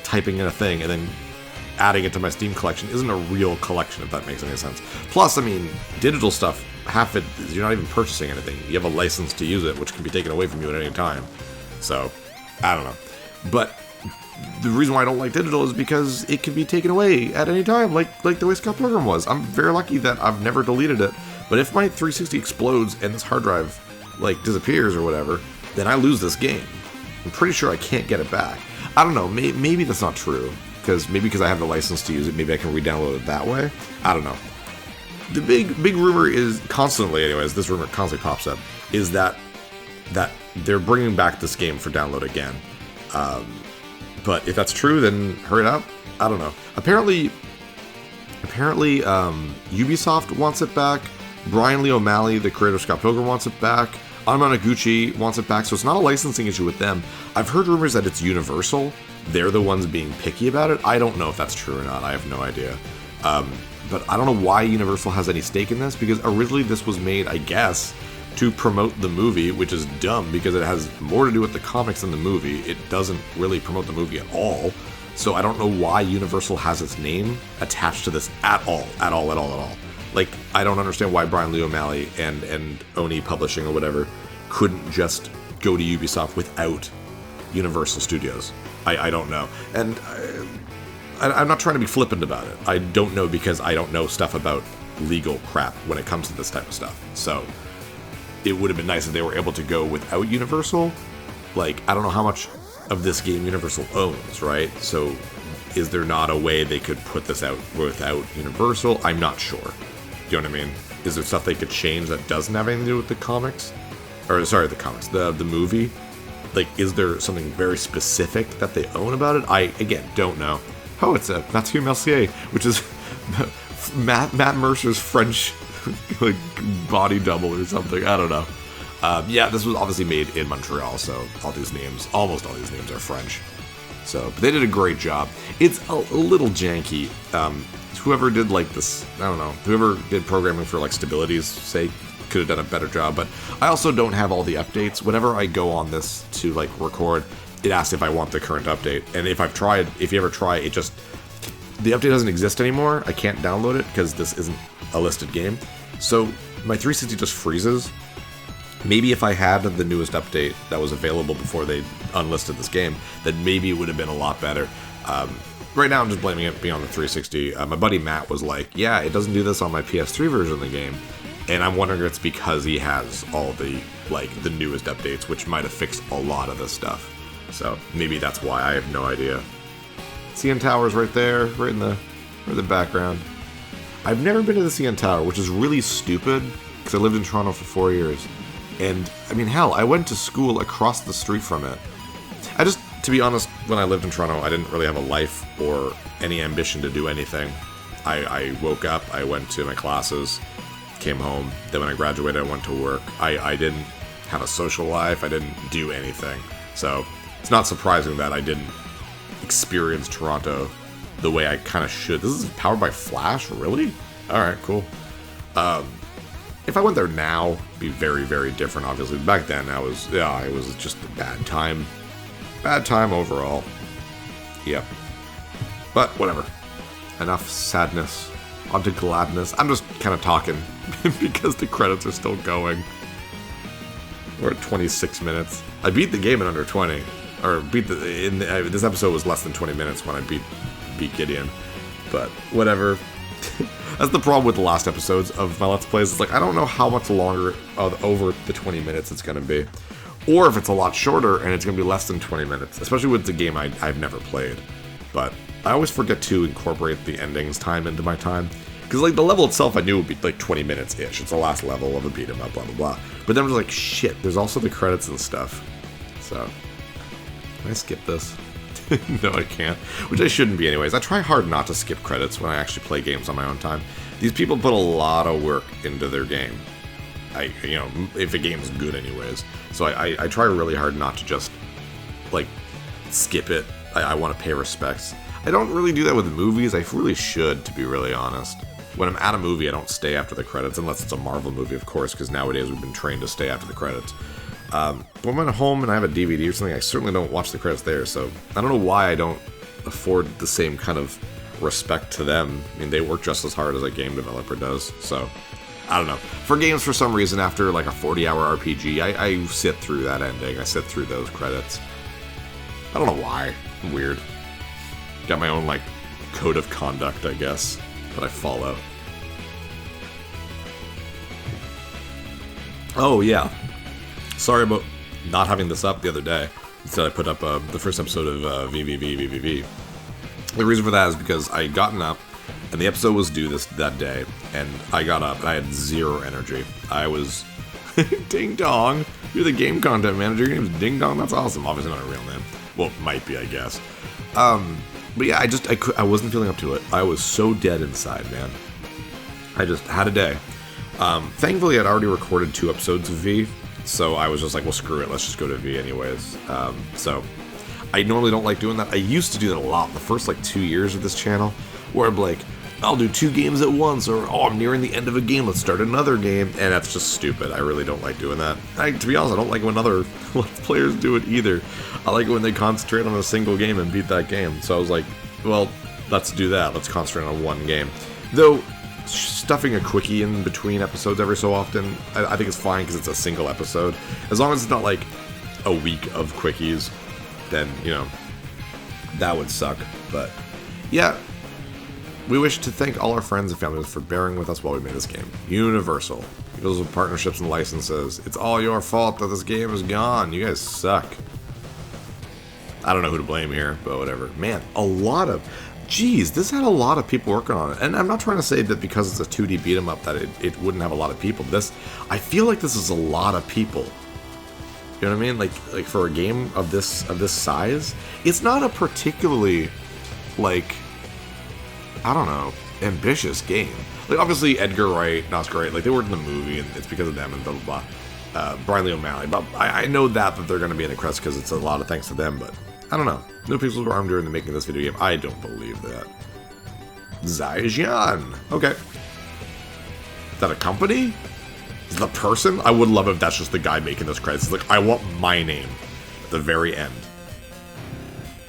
S1: typing in a thing and then adding it to my Steam collection isn't a real collection, if that makes any sense. Plus, I mean, digital stuff, half it is you're not even purchasing anything. You have a license to use it, which can be taken away from you at any time. So, I don't know. But the reason why I don't like digital is because it can be taken away at any time, like the way Scott Pilgrim was. I'm very lucky that I've never deleted it. But if my 360 explodes and this hard drive, like, disappears or whatever, then I lose this game. I'm pretty sure I can't get it back. I don't know, maybe that's not true. Because I have the license to use it, maybe I can re-download it that way. I don't know. The big rumor is constantly, anyways, this rumor constantly pops up, is that they're bringing back this game for download again. But if that's true, then hurry it up. I don't know. Apparently, Ubisoft wants it back. Brian Lee O'Malley, the creator of Scott Pilgrim, wants it back. Anamanaguchi wants it back, so it's not a licensing issue with them. I've heard rumors that it's Universal. They're the ones being picky about it. I don't know if that's true or not. I have no idea. But I don't know why Universal has any stake in this, because originally this was made, I guess, to promote the movie, which is dumb because it has more to do with the comics than the movie. It doesn't really promote the movie at all. So I don't know why Universal has its name attached to this at all. Like, I don't understand why Brian Lee O'Malley and Oni Publishing or whatever couldn't just go to Ubisoft without Universal Studios. I don't know. And I'm not trying to be flippant about it. I don't know because I don't know stuff about legal crap when it comes to this type of stuff. So it would have been nice if they were able to go without Universal. Like, I don't know how much of this game Universal owns, right? So is there not a way they could put this out without Universal? I'm not sure. Do you know what I mean? Is there stuff they could change that doesn't have anything to do with the comics? Or, sorry, the comics, the movie? Like, is there something very specific that they own about it? I, again, don't know. Oh, it's a Mathieu Mercier, which is Matt Mercer's French like body double or something. I don't know. Yeah, this was obviously made in Montreal, so almost all these names are French. So, but they did a great job. It's a little janky. Whoever did like this, I don't know, whoever did programming for like stability's sake could have done a better job, but I also don't have all the updates. Whenever I go on this to like record, it asks if I want the current update, and if you ever try, it just, the update doesn't exist anymore. I can't download it because this isn't a listed game. So my 360 just freezes. Maybe if I had the newest update that was available before they unlisted this game, then maybe it would have been a lot better. Right now I'm just blaming it being on the 360. My buddy Matt was like, yeah, it doesn't do this on my PS3 version of the game. And I'm wondering if it's because he has all the newest updates, which might have fixed a lot of this stuff. So maybe that's why. I have no idea. CN Tower's right there, right in the background. I've never been to the CN Tower, which is really stupid, because I lived in Toronto for 4 years. And, I mean, hell, I went to school across the street from it. To be honest, when I lived in Toronto, I didn't really have a life or any ambition to do anything. I woke up, I went to my classes, came home, then when I graduated, I went to work. I didn't have a social life, I didn't do anything. So, it's not surprising that I didn't experience Toronto the way I kind of should. This is powered by Flash? Really? Alright, cool. If I went there now, it'd be very, very different, obviously. Back then, it was just a bad time. Bad time overall. Yep. But whatever. Enough sadness. On to gladness. I'm just kind of talking because the credits are still going. We're at 26 minutes. I beat the game in under 20. Or this episode was less than 20 minutes when I beat Gideon. But whatever. That's the problem with the last episodes of my Let's Plays. It's like, I don't know how much longer over the 20 minutes it's going to be. Or if it's a lot shorter and it's going to be less than 20 minutes. Especially with the game I've never played. But I always forget to incorporate the endings time into my time. Because, like, the level itself I knew would be, like, 20 minutes-ish. It's the last level of a beat-em-up, blah, blah, blah. But then I was like, shit, there's also the credits and stuff. So, can I skip this? No, I can't. Which I shouldn't be anyways. I try hard not to skip credits when I actually play games on my own time. These people put a lot of work into their game. If a game's good anyways. So I try really hard not to just, like, skip it. I want to pay respects. I don't really do that with movies. I really should, to be really honest. When I'm at a movie, I don't stay after the credits, unless it's a Marvel movie, of course, because nowadays we've been trained to stay after the credits. But when I'm at home and I have a DVD or something, I certainly don't watch the credits there, so I don't know why I don't afford the same kind of respect to them. I mean, they work just as hard as a game developer does, so I don't know. For games, for some reason, after like a 40-hour RPG, I sit through that ending. I sit through those credits. I don't know why. Weird. Got my own, like, code of conduct, I guess, that I follow. Oh, yeah. Sorry about not having this up the other day. Instead, I put up the first episode of VVVVVV. The reason for that is because I had gotten up, and the episode was due that day, and I got up, and I had zero energy. I was... Ding Dong! You're the game content manager. Your name's Ding Dong? That's awesome. Obviously not a real name. Well, it might be, I guess. But yeah, I wasn't feeling up to it. I was so dead inside, man. I just had a day. Thankfully, I'd already recorded 2 episodes of V, so I was just like, well, screw it, let's just go to V anyways. So, I normally don't like doing that. I used to do that a lot the first, 2 years of this channel, where I'm like, I'll do 2 games at once, or, oh, I'm nearing the end of a game, let's start another game, and that's just stupid. I really don't like doing that. To be honest, I don't like when other Let's Players do it either. I like it when they concentrate on a single game and beat that game. So I was like, well, let's do that. Let's concentrate on one game. Though, stuffing a quickie in between episodes every so often, I think it's fine because it's a single episode. As long as it's not like a week of quickies, then, that would suck. But, yeah. We wish to thank all our friends and families for bearing with us while we made this game. Universal. Because of partnerships and licenses. It's all your fault that this game is gone. You guys suck. I don't know who to blame here, but whatever. Man, this had a lot of people working on it. And I'm not trying to say that because it's a 2D beat 'em up that it wouldn't have a lot of people. I feel like this is a lot of people. You know what I mean? Like for a game of this size, it's not a particularly, I don't know, ambitious game. Obviously, Edgar Wright, Not Great, they worked in the movie, and it's because of them, and blah, blah, blah. Brian Lee O'Malley, but I know that they're going to be in the credits because it's a lot of thanks to them, but I don't know. No pixels were armed during the making of this video game. I don't believe that. Zaijian. Okay. Is that a company? Is that a person? I would love if that's just the guy making those credits. It's I want my name at the very end.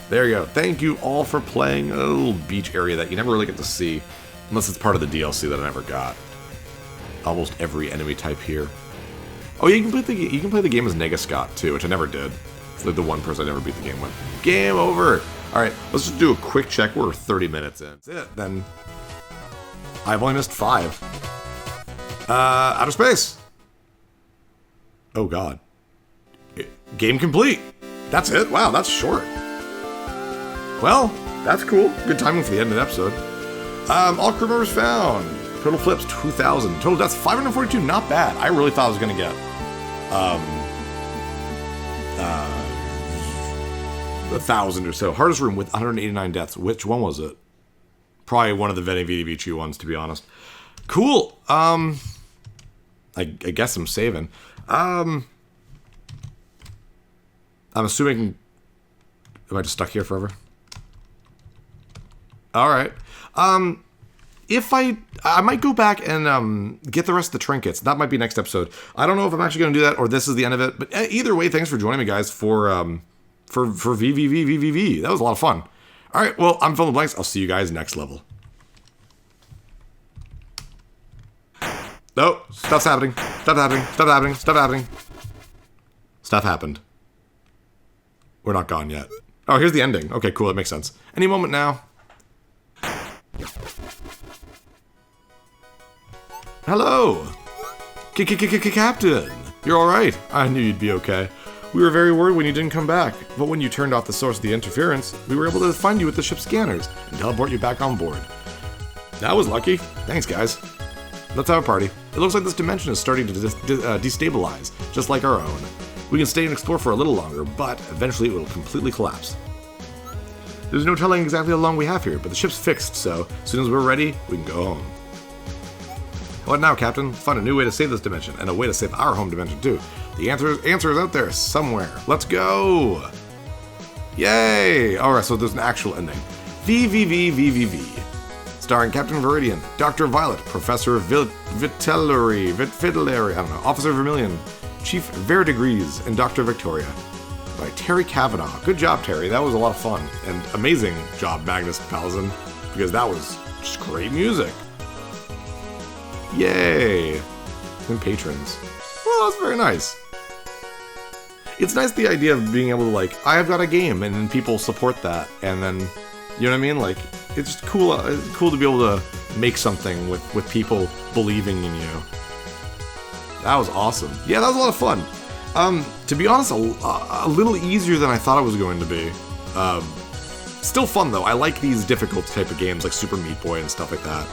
S1: There you go. Thank you all for playing a little beach area that you never really get to see, unless it's part of the DLC that I never got. Almost every enemy type here. Oh, yeah, you can play the game as Negascott too, which I never did. It's the one person I never beat the game with. Game over. All right, let's just do a quick check. We're 30 minutes in. That's it. Then I've only missed 5. Outer space. Oh God. Game complete. That's it. Wow, that's short. Well, that's cool. Good timing for the end of the episode. All crew members found. Total flips, 2,000. Total deaths, 542. Not bad. I really thought I was going to get 1,000 or so. Hardest room with 189 deaths. Which one was it? Probably one of the Veni Vidi Vici ones, to be honest. Cool. I guess I'm saving. I'm assuming... Am I just stuck here forever? Alright. If I might go back and get the rest of the trinkets. That might be next episode. I don't know if I'm actually going to do that or this is the end of it. But either way, thanks for joining me, guys, for VVVVVV. That was a lot of fun.
S2: Alright, well, I'm Fill in the Blanks. I'll see you guys next level. No, stuff's happening. Stuff happening. Stuff happening. Stuff happening. Stuff happened. We're not gone yet. Oh, here's the ending. Okay, cool. That makes sense. Any moment now. Hello. Captain. You're alright. I knew you'd be okay. We were very worried when you didn't come back, but when you turned off the source of the interference, we were able to find you with the ship's scanners and teleport you back on board. That was lucky. Thanks, guys. Let's have a party. It looks like this dimension is starting to destabilize, just like our own. We can stay and explore for a little longer, but eventually it will completely collapse. There's no telling exactly how long we have here, but the ship's fixed, so as soon as we're ready, we can go home. What now, Captain? Find a new way to save this dimension, and a way to save our home dimension, too. The answer is out there somewhere. Let's go! Yay! Alright, so there's an actual ending. VVVVVV. Starring Captain Viridian, Dr. Violet, Professor Vitellary, I don't know, Officer Vermilion, Chief Verdigrease, and Dr. Victoria. By Terry Cavanaugh. Good job, Terry. That was a lot of fun. And amazing job, Magnus Palazan, because that was just great music. Yay! And patrons. Well, that's very nice. It's nice the idea of being able to, like, I've got a game, and then people support that, and then, you know what I mean? Like, it's just cool. It's cool to be able to make something with people believing in you. That was awesome. Yeah, that was a lot of fun. To be honest, a little easier than I thought it was going to be. Still fun though. I like these difficult type of games like Super Meat Boy and stuff like that.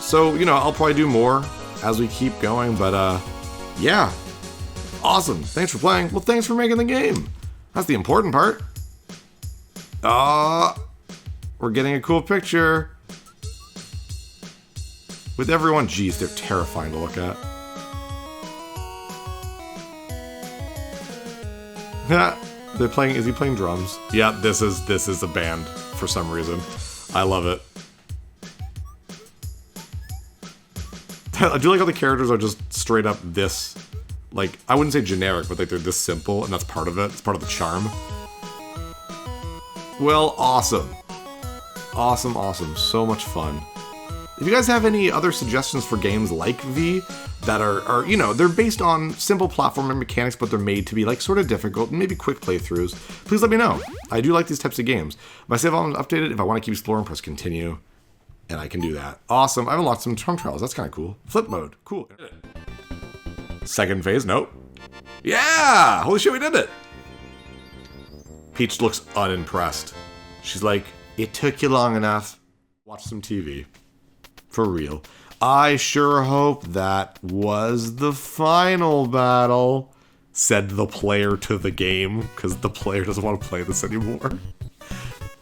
S2: So, you know, I'll probably do more as we keep going, but yeah. Awesome. Thanks for playing. Well, thanks for making the game. That's the important part. We're getting a cool picture. With everyone, geez, they're terrifying to look at. They're playing, is he playing drums? Yeah, this is a band for some reason. I love it. I do like how the characters are just straight up this, like, I wouldn't say generic, but like they're this simple, and that's part of it. It's part of the charm. Well, awesome. Awesome, awesome. So much fun. If you guys have any other suggestions for games like V that are, you know, they're based on simple platforming mechanics, but they're made to be like sort of difficult and maybe quick playthroughs, please let me know. I do like these types of games. My save volume is updated. If I want to keep exploring, press continue, and I can do that. Awesome. I've unlocked some time trials. That's kind of cool. Flip mode. Cool. Second phase. Nope. Yeah! Holy shit, we did it! Peach looks unimpressed. She's like, it took you long enough. Watch some TV. For real. I sure hope that was the final battle, said the player to the game, because the player doesn't want to play this anymore.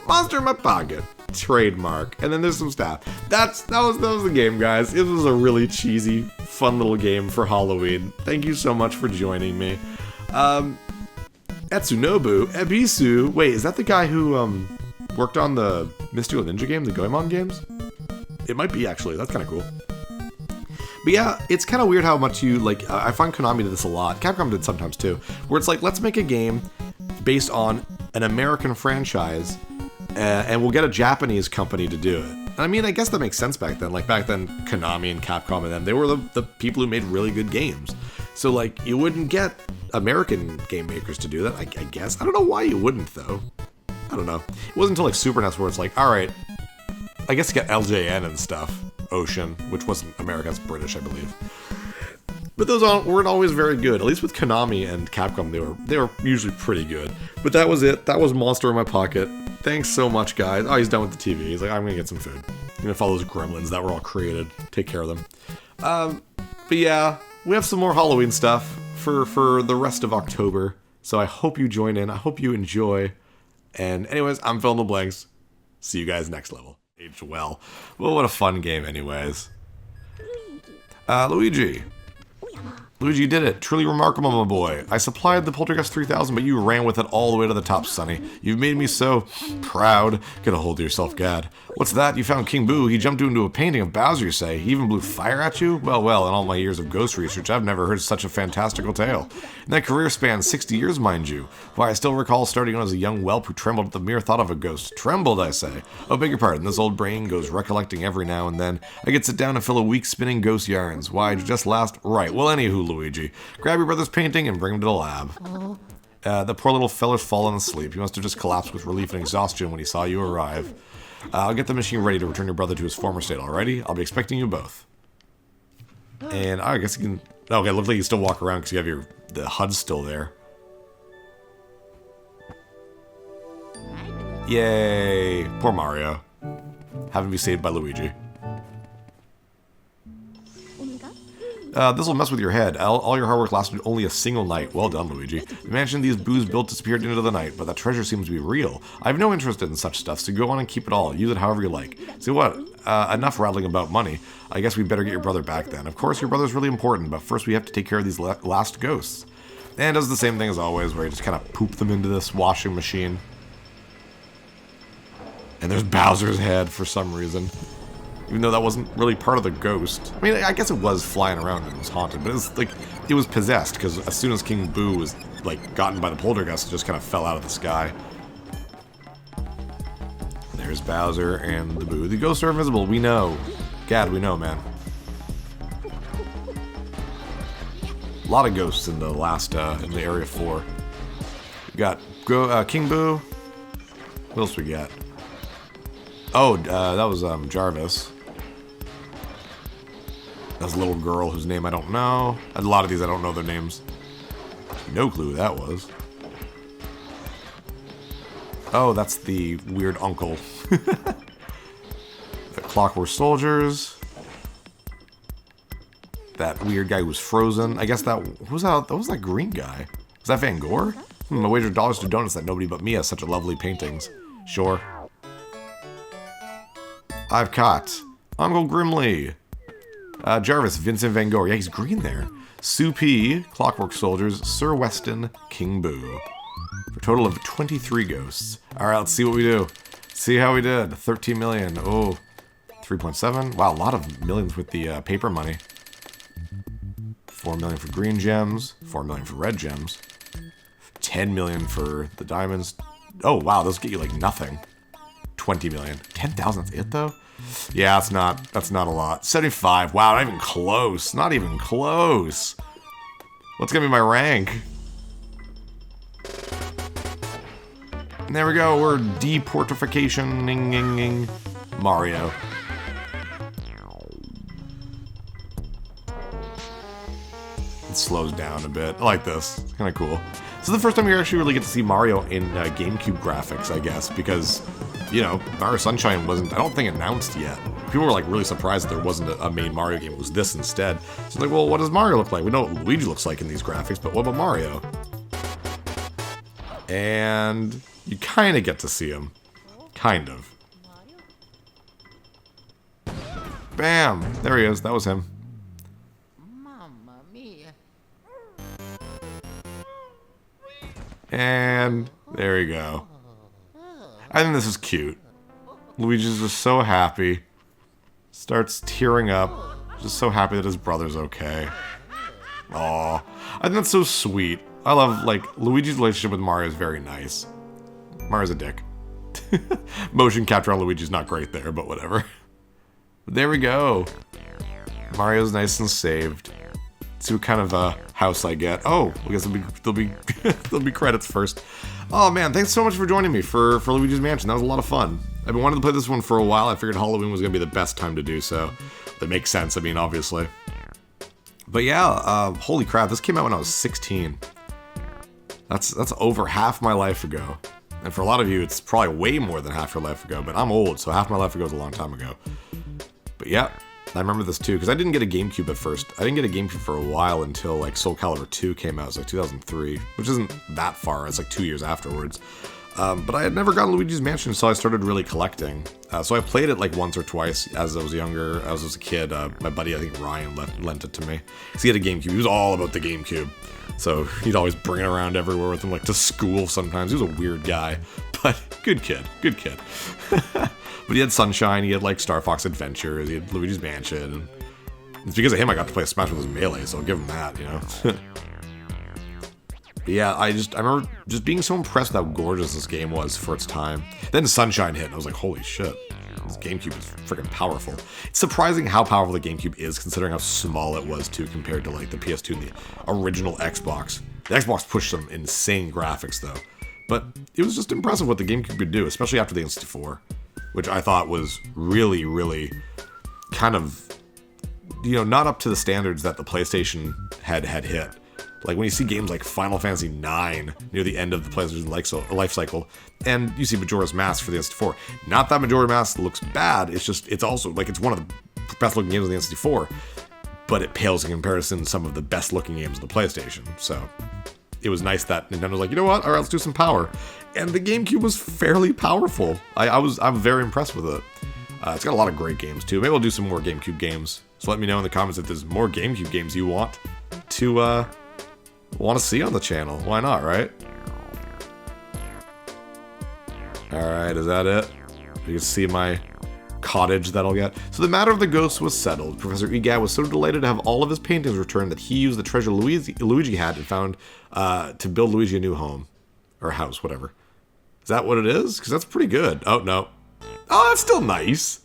S2: Monster in my pocket. Trademark. And then there's some stuff. That was the game, guys. It was a really cheesy, fun little game for Halloween. Thank you so much for joining me. Etsunobu Ebisu. Wait, is that the guy who worked on the Mystical Ninja game, the Goemon games? It might be, actually. That's kind of cool. But yeah, it's kind of weird how much you, like, I find Konami did this a lot. Capcom did sometimes too. Where it's like, let's make a game based on an American franchise, and we'll get a Japanese company to do it. And I mean, I guess that makes sense back then. Like, back then, Konami and Capcom and them, they were the people who made really good games. So, like, you wouldn't get American game makers to do that, I guess. I don't know why you wouldn't, though. I don't know. It wasn't until, like, Super NES where it's like, alright, I guess you get LJN and stuff. Ocean, which wasn't American, it's British, I believe. But those weren't always very good. At least with Konami and Capcom, they were usually pretty good. But that was it. That was Monster in My Pocket. Thanks so much, guys. Oh, he's done with the TV. He's like, I'm gonna get some food. I'm gonna follow those gremlins that were all created. Take care of them. But yeah, we have some more Halloween stuff for the rest of October. So I hope you join in. I hope you enjoy. And anyways, I'm Fill in the Blanks. See you guys next level. Aged well. Well, what a fun game anyways. Luigi. Luigi, you did it. Truly remarkable, my boy. I supplied the Poltergeist 3000, but you ran with it all the way to the top, Sonny. You've made me so proud. Get a hold of yourself, Gad. What's that? You found King Boo. He jumped into a painting of Bowser, you say. He even blew fire at you? Well, well, in all my years of ghost research, I've never heard such a fantastical tale. And that career spans 60 years, mind you. Why, I still recall starting out as a young whelp who trembled at the mere thought of a ghost. Trembled, I say. Oh, beg your pardon. This old brain goes recollecting every now and then. I get sit down and fill a week spinning ghost yarns. Why, just last... Right, well, anywho, Luigi. Grab your brother's painting and bring him to the lab. The poor little feller's fallen asleep. He must have just collapsed with relief and exhaustion when he saw you arrive. I'll get the machine ready to return your brother to his former state, alrighty? I'll be expecting you both. And I guess you can... Okay, looks like you still walk around because you have the HUD still there. Yay! Poor Mario. Having to be saved by Luigi. This will mess with your head. All your hard work lasted only a single night. Well done, Luigi. The mansion these boos built disappeared into the night, but that treasure seems to be real. I have no interest in such stuff, so go on and keep it all. Use it however you like. See what? Enough rattling about money. I guess we better get your brother back then. Of course, your brother's really important, but first we have to take care of these last ghosts. And does the same thing as always, where you just kind of poop them into this washing machine. And there's Bowser's head for some reason. Even though that wasn't really part of the ghost. I mean, I guess it was flying around and it was haunted, but it was like, it was possessed, because as soon as King Boo was, like, gotten by the poltergeist, it just kind of fell out of the sky. There's Bowser and the Boo. The ghosts are invisible, we know. Gad, we know, man. A lot of ghosts in the last, in the Area 4. We got King Boo. What else we got? Oh, that was, Jarvis. That's a little girl whose name I don't know. A lot of these I don't know their names. No clue who that was. Oh, that's the weird uncle. The Clockwork Soldiers. That weird guy who was frozen. I guess that was that green guy. Was that Van Gogh? I wagered dollars to donuts that nobody but me has such lovely paintings. Sure. I've caught Uncle Grimly. Jarvis, Vincent Van Gogh. Yeah, he's green there. Sue P, Clockwork Soldiers, Sir Weston, King Boo. For a total of 23 ghosts. Alright, let's see what we do. See how we did. 13 million. Oh, 3.7. Wow, a lot of millions with the paper money. 4 million for green gems. 4 million for red gems. 10 million for the diamonds. Oh, wow, those get you like nothing. 20 million. 10,000's it, though? Yeah, that's not a lot. 75. Wow, not even close. Not even close. What's gonna be my rank? And there we go. We're deportificationing Mario. It slows down a bit. I like this. It's kind of cool. This is the first time you actually really get to see Mario in GameCube graphics, I guess, because, you know, Mario Sunshine wasn't, I don't think, announced yet. People were, like, really surprised that there wasn't a main Mario game. It was this instead. So it's like, well, what does Mario look like? We know what Luigi looks like in these graphics, but what about Mario? And you kind of get to see him. Kind of. Bam! There he is. That was him. And there we go. I think this is cute. Luigi's just so happy. Starts tearing up. Just so happy that his brother's okay. Aw. I think that's so sweet. I love, like, Luigi's relationship with Mario is very nice. Mario's a dick. Motion capture on Luigi's not great there, but whatever. But there we go. Mario's nice and saved. See what kind of house I get. Oh, I guess there'll be credits first. Oh man, thanks so much for joining me for Luigi's Mansion. That was a lot of fun. I've been wanting to play this one for a while. I figured Halloween was gonna be the best time to do so. That makes sense. I mean, obviously. But yeah, holy crap! This came out when I was 16. That's over half my life ago. And for a lot of you, it's probably way more than half your life ago. But I'm old, so half my life ago is a long time ago. But yeah. I remember this too, because I didn't get a GameCube at first. I didn't get a GameCube for a while until like Soul Calibur 2 came out. It was like 2003, which isn't that far. It's like 2 years afterwards. But I had never gotten Luigi's Mansion, so I started really collecting. So I played it like once or twice as I was younger, as I was a kid. My buddy, I think Ryan, lent it to me. So he had a GameCube. He was all about the GameCube. So he'd always bring it around everywhere with him, like to school sometimes. He was a weird guy, but good kid, good kid. But
S1: But he had Sunshine, he had like Star Fox Adventures, he had Luigi's Mansion. And it's because of him I got to play Smash Bros. Melee, so I'll give him that, you know. But yeah, I remember just being so impressed with how gorgeous this game was for its time. Then Sunshine hit, and I was like, holy shit. This GameCube is freaking powerful. It's surprising how powerful the GameCube is, considering how small it was, too, compared to, like, the PS2 and the original Xbox. The Xbox pushed some insane graphics, though. But it was just impressive what the GameCube could do, especially after the N64, which I thought was really, really kind of, you know, not up to the standards that the PlayStation had hit. Like, when you see games like Final Fantasy IX near the end of the PlayStation life cycle, and you see Majora's Mask for the N64. Not that Majora's Mask looks bad, it's also, like, it's one of the best-looking games on the N64, but it pales in comparison to some of the best-looking games on the PlayStation, so it was nice that Nintendo was like, you know what, alright, let's do some power. And the GameCube was fairly powerful. I'm very impressed with it. It's got a lot of great games, too. Maybe we'll do some more GameCube games, so let me know in the comments if there's more GameCube games you want to see on the channel. Why not, right? Alright, is that it? You can see my cottage that I'll get. So the matter of the ghosts was settled. Professor Egad was so delighted to have all of his paintings returned that he used the treasure Luigi had and found to build Luigi a new home. Or house, whatever. Is that what it is? Because that's pretty good. Oh, no. Oh, that's still nice.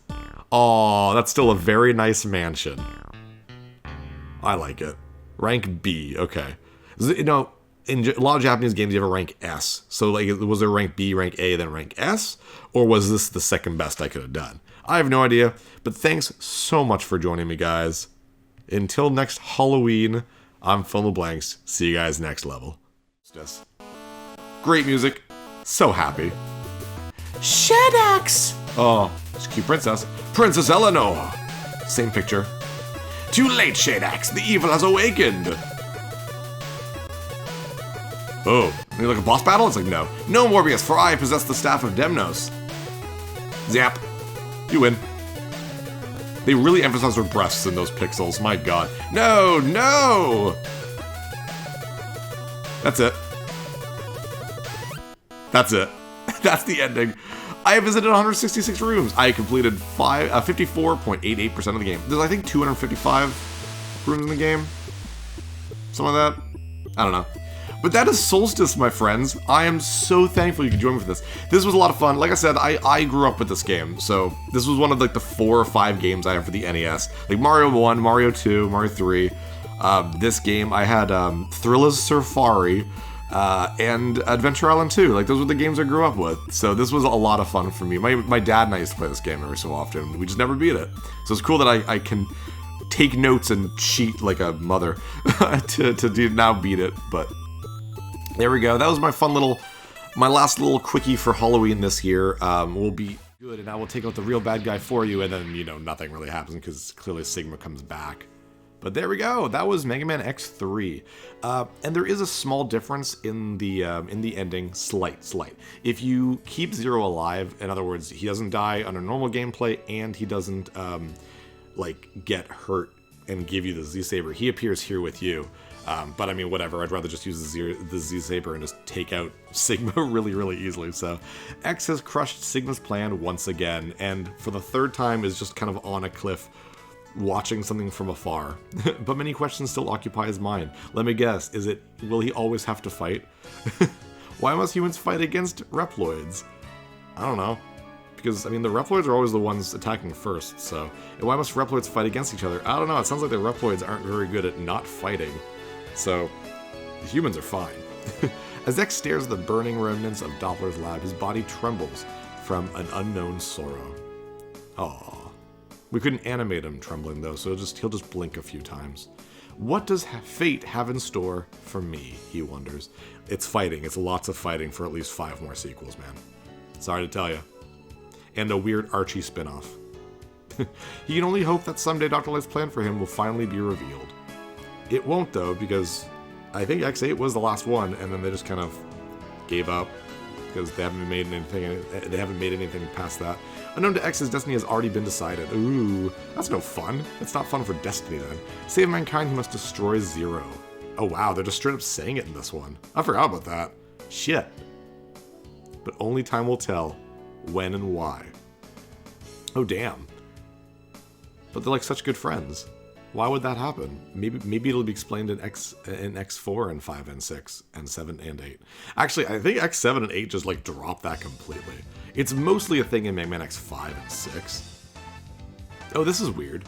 S1: Oh, that's still a very nice mansion. I like it. Rank B, okay. You know, in a lot of Japanese games, you have a rank S. So, like, was there rank B, rank A, then rank S? Or was this the second best I could have done? I have no idea. But thanks so much for joining me, guys. Until next Halloween, I'm Phil Blanks. See you guys next level. Great music. So happy. Shadax! Oh, it's a cute princess. Princess Eleanor! Same picture. Too late, Shadax. The evil has awakened. Oh, you like a boss battle? It's like, no. No, Morbius, for I possess the staff of Demnos. Zap. You win. They really emphasize her breasts in those pixels. My god. No, no! That's it. That's it. That's the ending. I visited 166 rooms. I completed 54.88% of the game. There's, I think, 255 rooms in the game. Something like that. I don't know. But that is Solstice, my friends. I am so thankful you could join me for this. This was a lot of fun. Like I said, I grew up with this game, so this was one of like the 4 or 5 games I have for the NES. Like Mario 1, Mario 2, Mario 3. This game, I had Thrilla's Safari and Adventure Island 2. Like, those were the games I grew up with. So this was a lot of fun for me. My dad and I used to play this game every so often. We just never beat it. So it's cool that I can take notes and cheat like a mother to now beat it, but... There we go. That was my last little quickie for Halloween this year. We'll be good, and I will take out the real bad guy for you, and then, you know, nothing really happens because clearly Sigma comes back. But there we go. That was Mega Man X3. And there is a small difference in the ending, slight. If you keep Zero alive, in other words, he doesn't die under normal gameplay, and he doesn't, like, get hurt and give you the Z-Saber. He appears here with you. But I mean, whatever, I'd rather just use the Z-Saber and just take out Sigma really, really easily. So, X has crushed Sigma's plan once again, and for the 3rd time is just kind of on a cliff, watching something from afar. But many questions still occupy his mind. Let me guess, will he always have to fight? Why must humans fight against Reploids? I don't know. Because, I mean, the Reploids are always the ones attacking first, so... And why must Reploids fight against each other? I don't know, it sounds like the Reploids aren't very good at not fighting. So, the humans are fine. As X stares at the burning remnants of Doppler's lab, his body trembles from an unknown sorrow. Aww. We couldn't animate him trembling, though, so he'll just blink a few times. What does fate have in store for me, he wonders. It's fighting. It's lots of fighting for at least 5 more sequels, man. Sorry to tell you. And a weird Archie spinoff. He can only hope that someday Dr. Light's plan for him will finally be revealed. It won't, though, because I think X8 was the last one, and then they just kind of gave up because they haven't made anything past that. Unknown to X, his destiny has already been decided. Ooh, that's no fun. It's not fun for Destiny, then. Save mankind, he must destroy Zero. Oh, wow, they're just straight up saying it in this one. I forgot about that. Shit. But only time will tell when and why. Oh, damn. But they're like such good friends. Why would that happen? Maybe it'll be explained in X4 and 5 and 6 and 7 and 8. Actually, I think X7 and 8 just like drop that completely. It's mostly a thing in Mega Man X5 and 6. Oh, this is weird.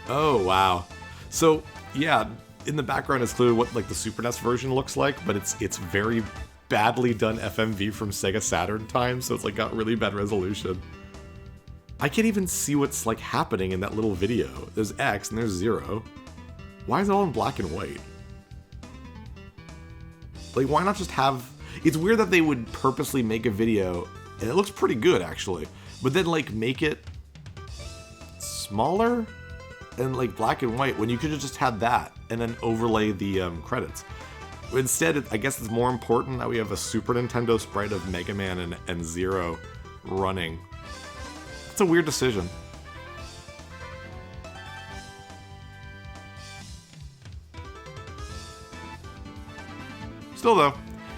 S1: Oh, wow. So, yeah, in the background is clearly what like the Super NES version looks like, but it's very badly done FMV from Sega Saturn times, so it's like got really bad resolution. I can't even see what's like happening in that little video. There's X and there's 0. Why is it all in black and white? Like, why not just have... It's weird that they would purposely make a video, and it looks pretty good actually, but then like make it smaller and like black and white when you could have just had that and then overlay the credits. Instead, I guess it's more important that we have a Super Nintendo sprite of Mega Man and 0 running. It's a weird decision. Still though,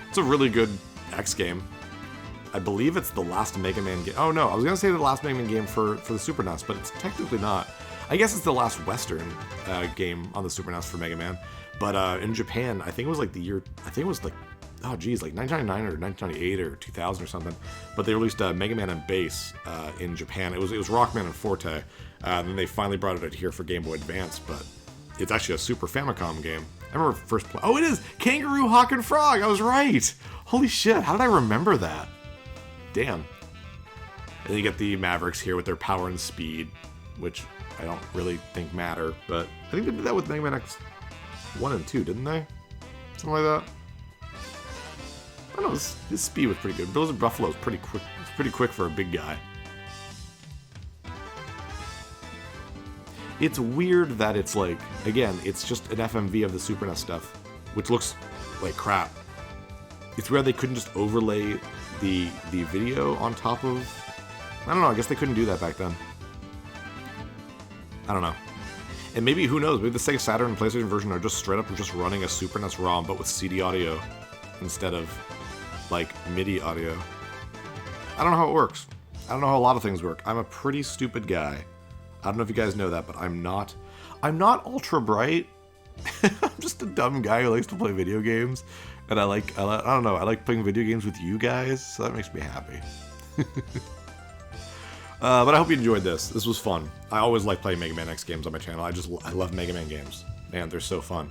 S1: it's a really good X game. I believe it's the last Mega Man game. Oh no, I was gonna say the last Mega Man game for the Super NES, but it's technically not. I guess it's the last Western game on the Super NES for Mega Man. But in Japan, I think it was like the year, I think it was like, oh geez, like 1999 or 1998 or 2000 or something. But they released Mega Man and Bass in Japan. It was Rockman and Forte. Then they finally brought it out here for Game Boy Advance, but it's actually a Super Famicom game. I remember first play. Oh, it is! Kangaroo, Hawk, and Frog! I was right! Holy shit, how did I remember that? Damn. And you get the Mavericks here with their power and speed, which I don't really think matter, but I think they did that with Mega Man X1 and 2, didn't they? Something like that. I don't know, his speed was pretty good. Bills and Buffalo is pretty quick. It's pretty quick for a big guy. It's weird that it's like, again, it's just an FMV of the Super NES stuff, which looks like crap. It's weird they couldn't just overlay the video on top of... I don't know, I guess they couldn't do that back then. I don't know. And maybe, who knows, maybe the Sega Saturn and PlayStation version are just straight up just running a Super NES ROM, but with CD audio instead of, like, MIDI audio. I don't know how it works. I don't know how a lot of things work. I'm a pretty stupid guy. I don't know if you guys know that, but I'm not ultra bright. I'm just a dumb guy who likes to play video games. And I don't know, I like playing video games with you guys, so that makes me happy. But I hope you enjoyed this. This was fun. I always like playing Mega Man X games on my channel. I love Mega Man games. Man, they're so fun.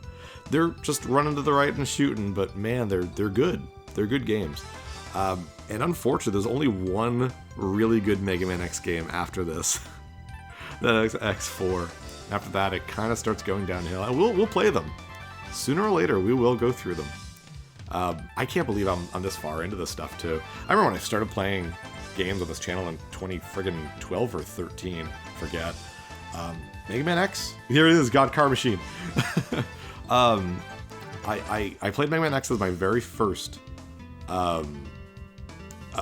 S1: They're just running to the right and shooting, but man, they're good. They're good games. And unfortunately, there's only one really good Mega Man X game after this. That's X4. After that, it kind of starts going downhill. And we'll play them. Sooner or later, we will go through them. I can't believe I'm this far into this stuff, too. I remember when I started playing games on this channel in 2012 or 13, forget. Mega Man X? Here it is, God Car Machine. I played Mega Man X as my very first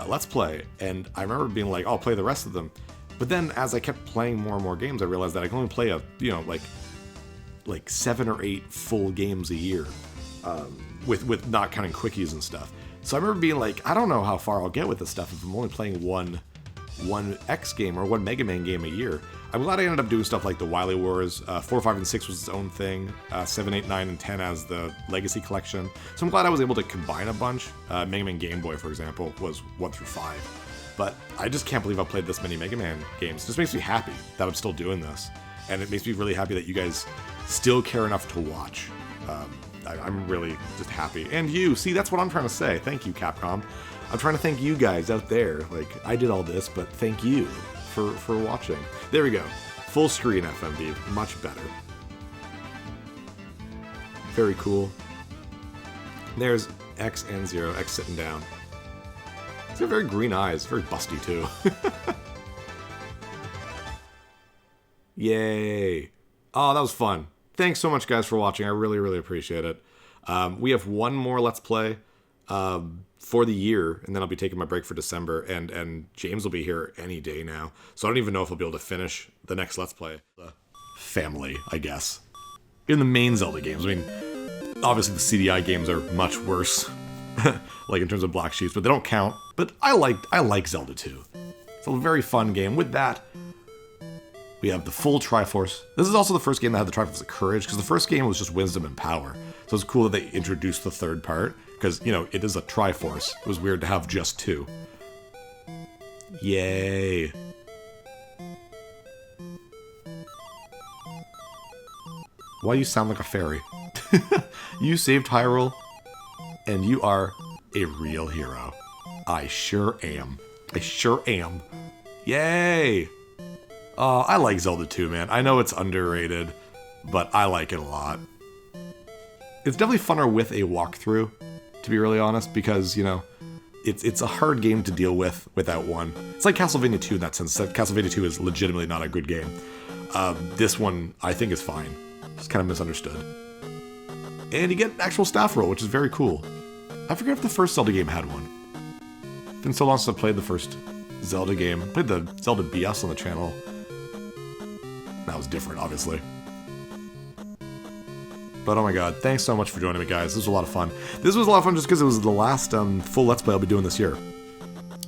S1: Let's Play, and I remember being like, oh, I'll play the rest of them. But then, as I kept playing more and more games, I realized that I can only play like 7 or 8 full games a year, with not counting quickies and stuff. So I remember being like, I don't know how far I'll get with this stuff if I'm only playing one X game or one Mega Man game a year. I'm glad I ended up doing stuff like the Wily Wars. 4, 5, and 6 was its own thing. 7, 8, 9, and 10 as the Legacy Collection. So I'm glad I was able to combine a bunch. Mega Man Game Boy, for example, was 1 through 5. But I just can't believe I've played this many Mega Man games. It just makes me happy that I'm still doing this. And it makes me really happy that you guys still care enough to watch. I'm really just happy. And you, see, that's what I'm trying to say. Thank you, Capcom. I'm trying to thank you guys out there. Like, I did all this, but thank you for watching. There we go. Full screen FMV, much better. Very cool. There's X and 0, X sitting down. He's got very green eyes, very busty too. Yay. Oh, that was fun. Thanks so much, guys, for watching. I really, really appreciate it. We have one more Let's Play for the year, and then I'll be taking my break for December, and James will be here any day now. So I don't even know if I'll be able to finish the next Let's Play. Family, I guess. In the main Zelda games. I mean, obviously the CDI games are much worse, like in terms of Black Sheep, but they don't count. But I like Zelda 2. It's a very fun game. With that,
S2: We have the full Triforce. This is also the first game that had the Triforce of Courage, because the first game was just Wisdom and Power. So it's cool that they introduced the third part, because, you know, it is a Triforce. It was weird to have just two. Yay. Why do you sound like a fairy? You saved Hyrule, and you are a real hero. I sure am. I sure am. Yay! I like Zelda 2, man. I know it's underrated, but I like it a lot. It's definitely funner with a walkthrough, to be really honest, because, you know, it's a hard game to deal with without one. It's like Castlevania 2 in that sense. That Castlevania 2 is legitimately not a good game. This one, I think, is fine. It's kind of misunderstood. And you get an actual staff roll, which is very cool. I forget if the first Zelda game had one. It's been so long since I played the first Zelda game. I played the Zelda BS on the channel. That was different, obviously. But oh my god, thanks so much for joining me, guys. This was a lot of fun. This was a lot of fun just because it was the last full Let's Play I'll be doing this year.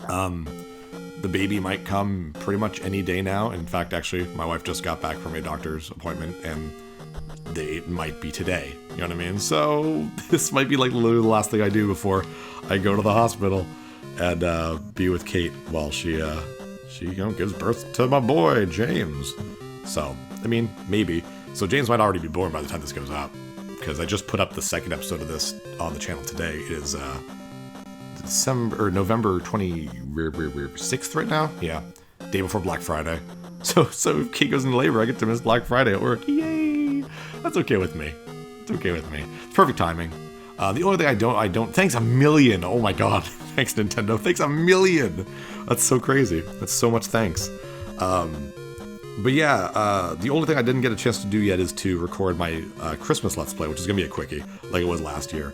S2: The baby might come pretty much any day now. In fact, actually, my wife just got back from a doctor's appointment, and it might be today. You know what I mean? So this might be like literally the last thing I do before I go to the hospital and be with Kate while she you know, gives birth to my boy James. So I mean, maybe. So James might already be born by the time this goes out, because I just put up the second episode of this on the channel today. It is November 26th right now. Yeah, day before Black Friday. So if Kate goes into labor, I get to miss Black Friday at work. Yay! That's okay with me. It's okay with me. It's perfect timing. The only thing I don't. Thanks a million. Oh my god. Thanks Nintendo. Thanks a million. That's so crazy. That's so much thanks. But yeah, the only thing I didn't get a chance to do yet is to record my Christmas Let's Play, which is going to be a quickie, like it was last year.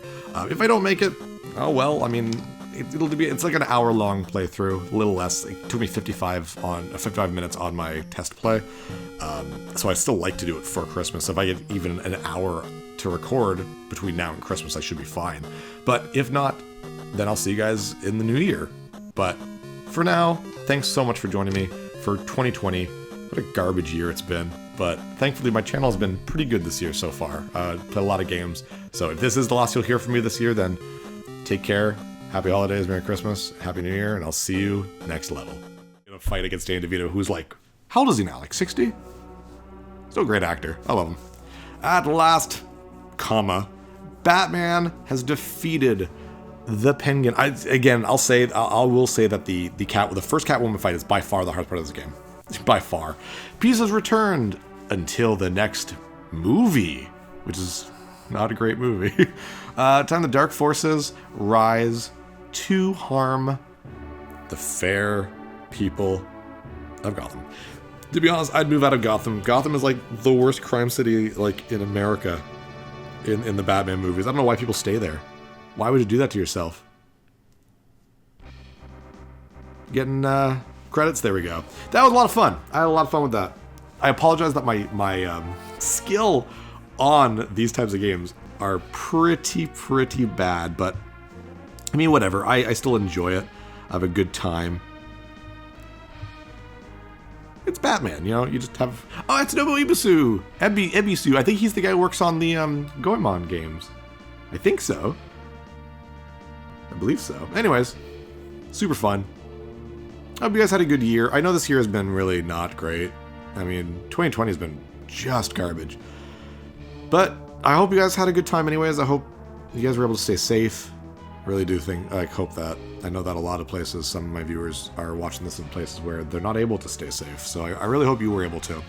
S2: If I don't make it, oh well, I mean, it's like an hour-long playthrough, a little less. It took me 55 minutes on my test play, so I still like to do it for Christmas. If I get even an hour to record between now and Christmas, I should be fine. But if not, then I'll see you guys in the new year. But for now, thanks so much for joining me for 2020. What a garbage year it's been. But thankfully, my channel has been pretty good this year so far. Played a lot of games. So if this is the last you'll hear from me this year, then take care. Happy holidays, Merry Christmas, Happy New Year, and I'll see you next level. I'm gonna fight against Danny DeVito, who's like, how old is he now? Like 60? Still a great actor. I love him. At last, Batman has defeated the Penguin. I will say that the first Catwoman fight is by far the hardest part of this game. By far. Peace has returned until the next movie, which is not a great movie. Time the dark forces rise to harm the fair people of Gotham. To be honest, I'd move out of Gotham. Gotham is like the worst crime city like in America in the Batman movies. I don't know why people stay there. Why would you do that to yourself? Getting credits, there we go. That was a lot of fun. I had a lot of fun with that. I apologize that my skill on these types of games are pretty bad, but I mean, whatever. I still enjoy it. I have a good time. It's Batman, you know. You just have. Oh, it's Nobuo Ebisu. Ebisu. I think he's the guy who works on the Goemon games. I think so. I believe so. Anyways, super fun. I hope you guys had a good year. I know this year has been really not great. I mean, 2020 has been just garbage. But I hope you guys had a good time anyways. I hope you guys were able to stay safe. I really do hope that. I know that a lot of places, some of my viewers are watching this in places where they're not able to stay safe. So I really hope you were able to.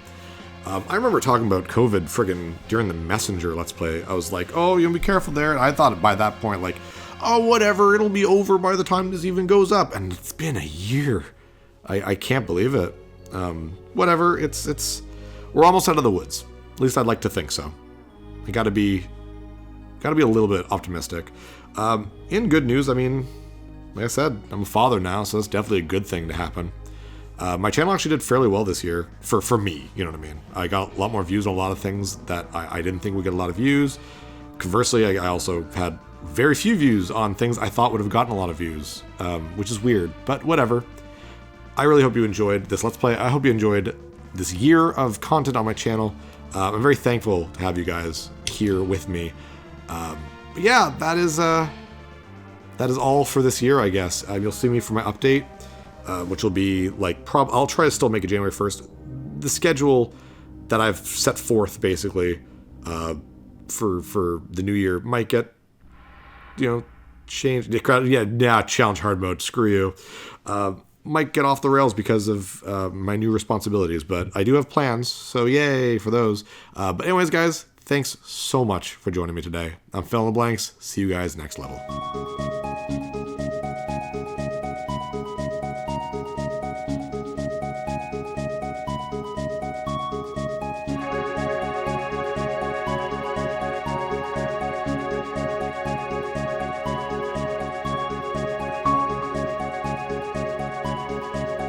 S2: I remember talking about COVID friggin' during the Messenger Let's Play. I was like, oh, you be careful there. And I thought by that point, like, oh, whatever, it'll be over by the time this even goes up. And it's been a year. I can't believe it. Whatever, we're almost out of the woods. At least I'd like to think so. I gotta be a little bit optimistic. In good news, I mean, like I said, I'm a father now, so that's definitely a good thing to happen. My channel actually did fairly well this year, for me, you know what I mean? I got a lot more views on a lot of things that I didn't think would get a lot of views. Conversely, I also had very few views on things I thought would have gotten a lot of views, which is weird, but whatever. I really hope you enjoyed this Let's Play. I hope you enjoyed this year of content on my channel. I'm very thankful to have you guys here with me. But yeah, that is all for this year, I guess. You'll see me for my update, which will be like I'll try to still make it January 1st. The schedule that I've set forth basically for the new year might get changed. Yeah, challenge hard mode. Screw you. Might get off the rails because of my new responsibilities, but I do have plans, so yay for those. But anyways, guys, thanks so much for joining me today. I'm Fill in the Blanks. See you guys next level.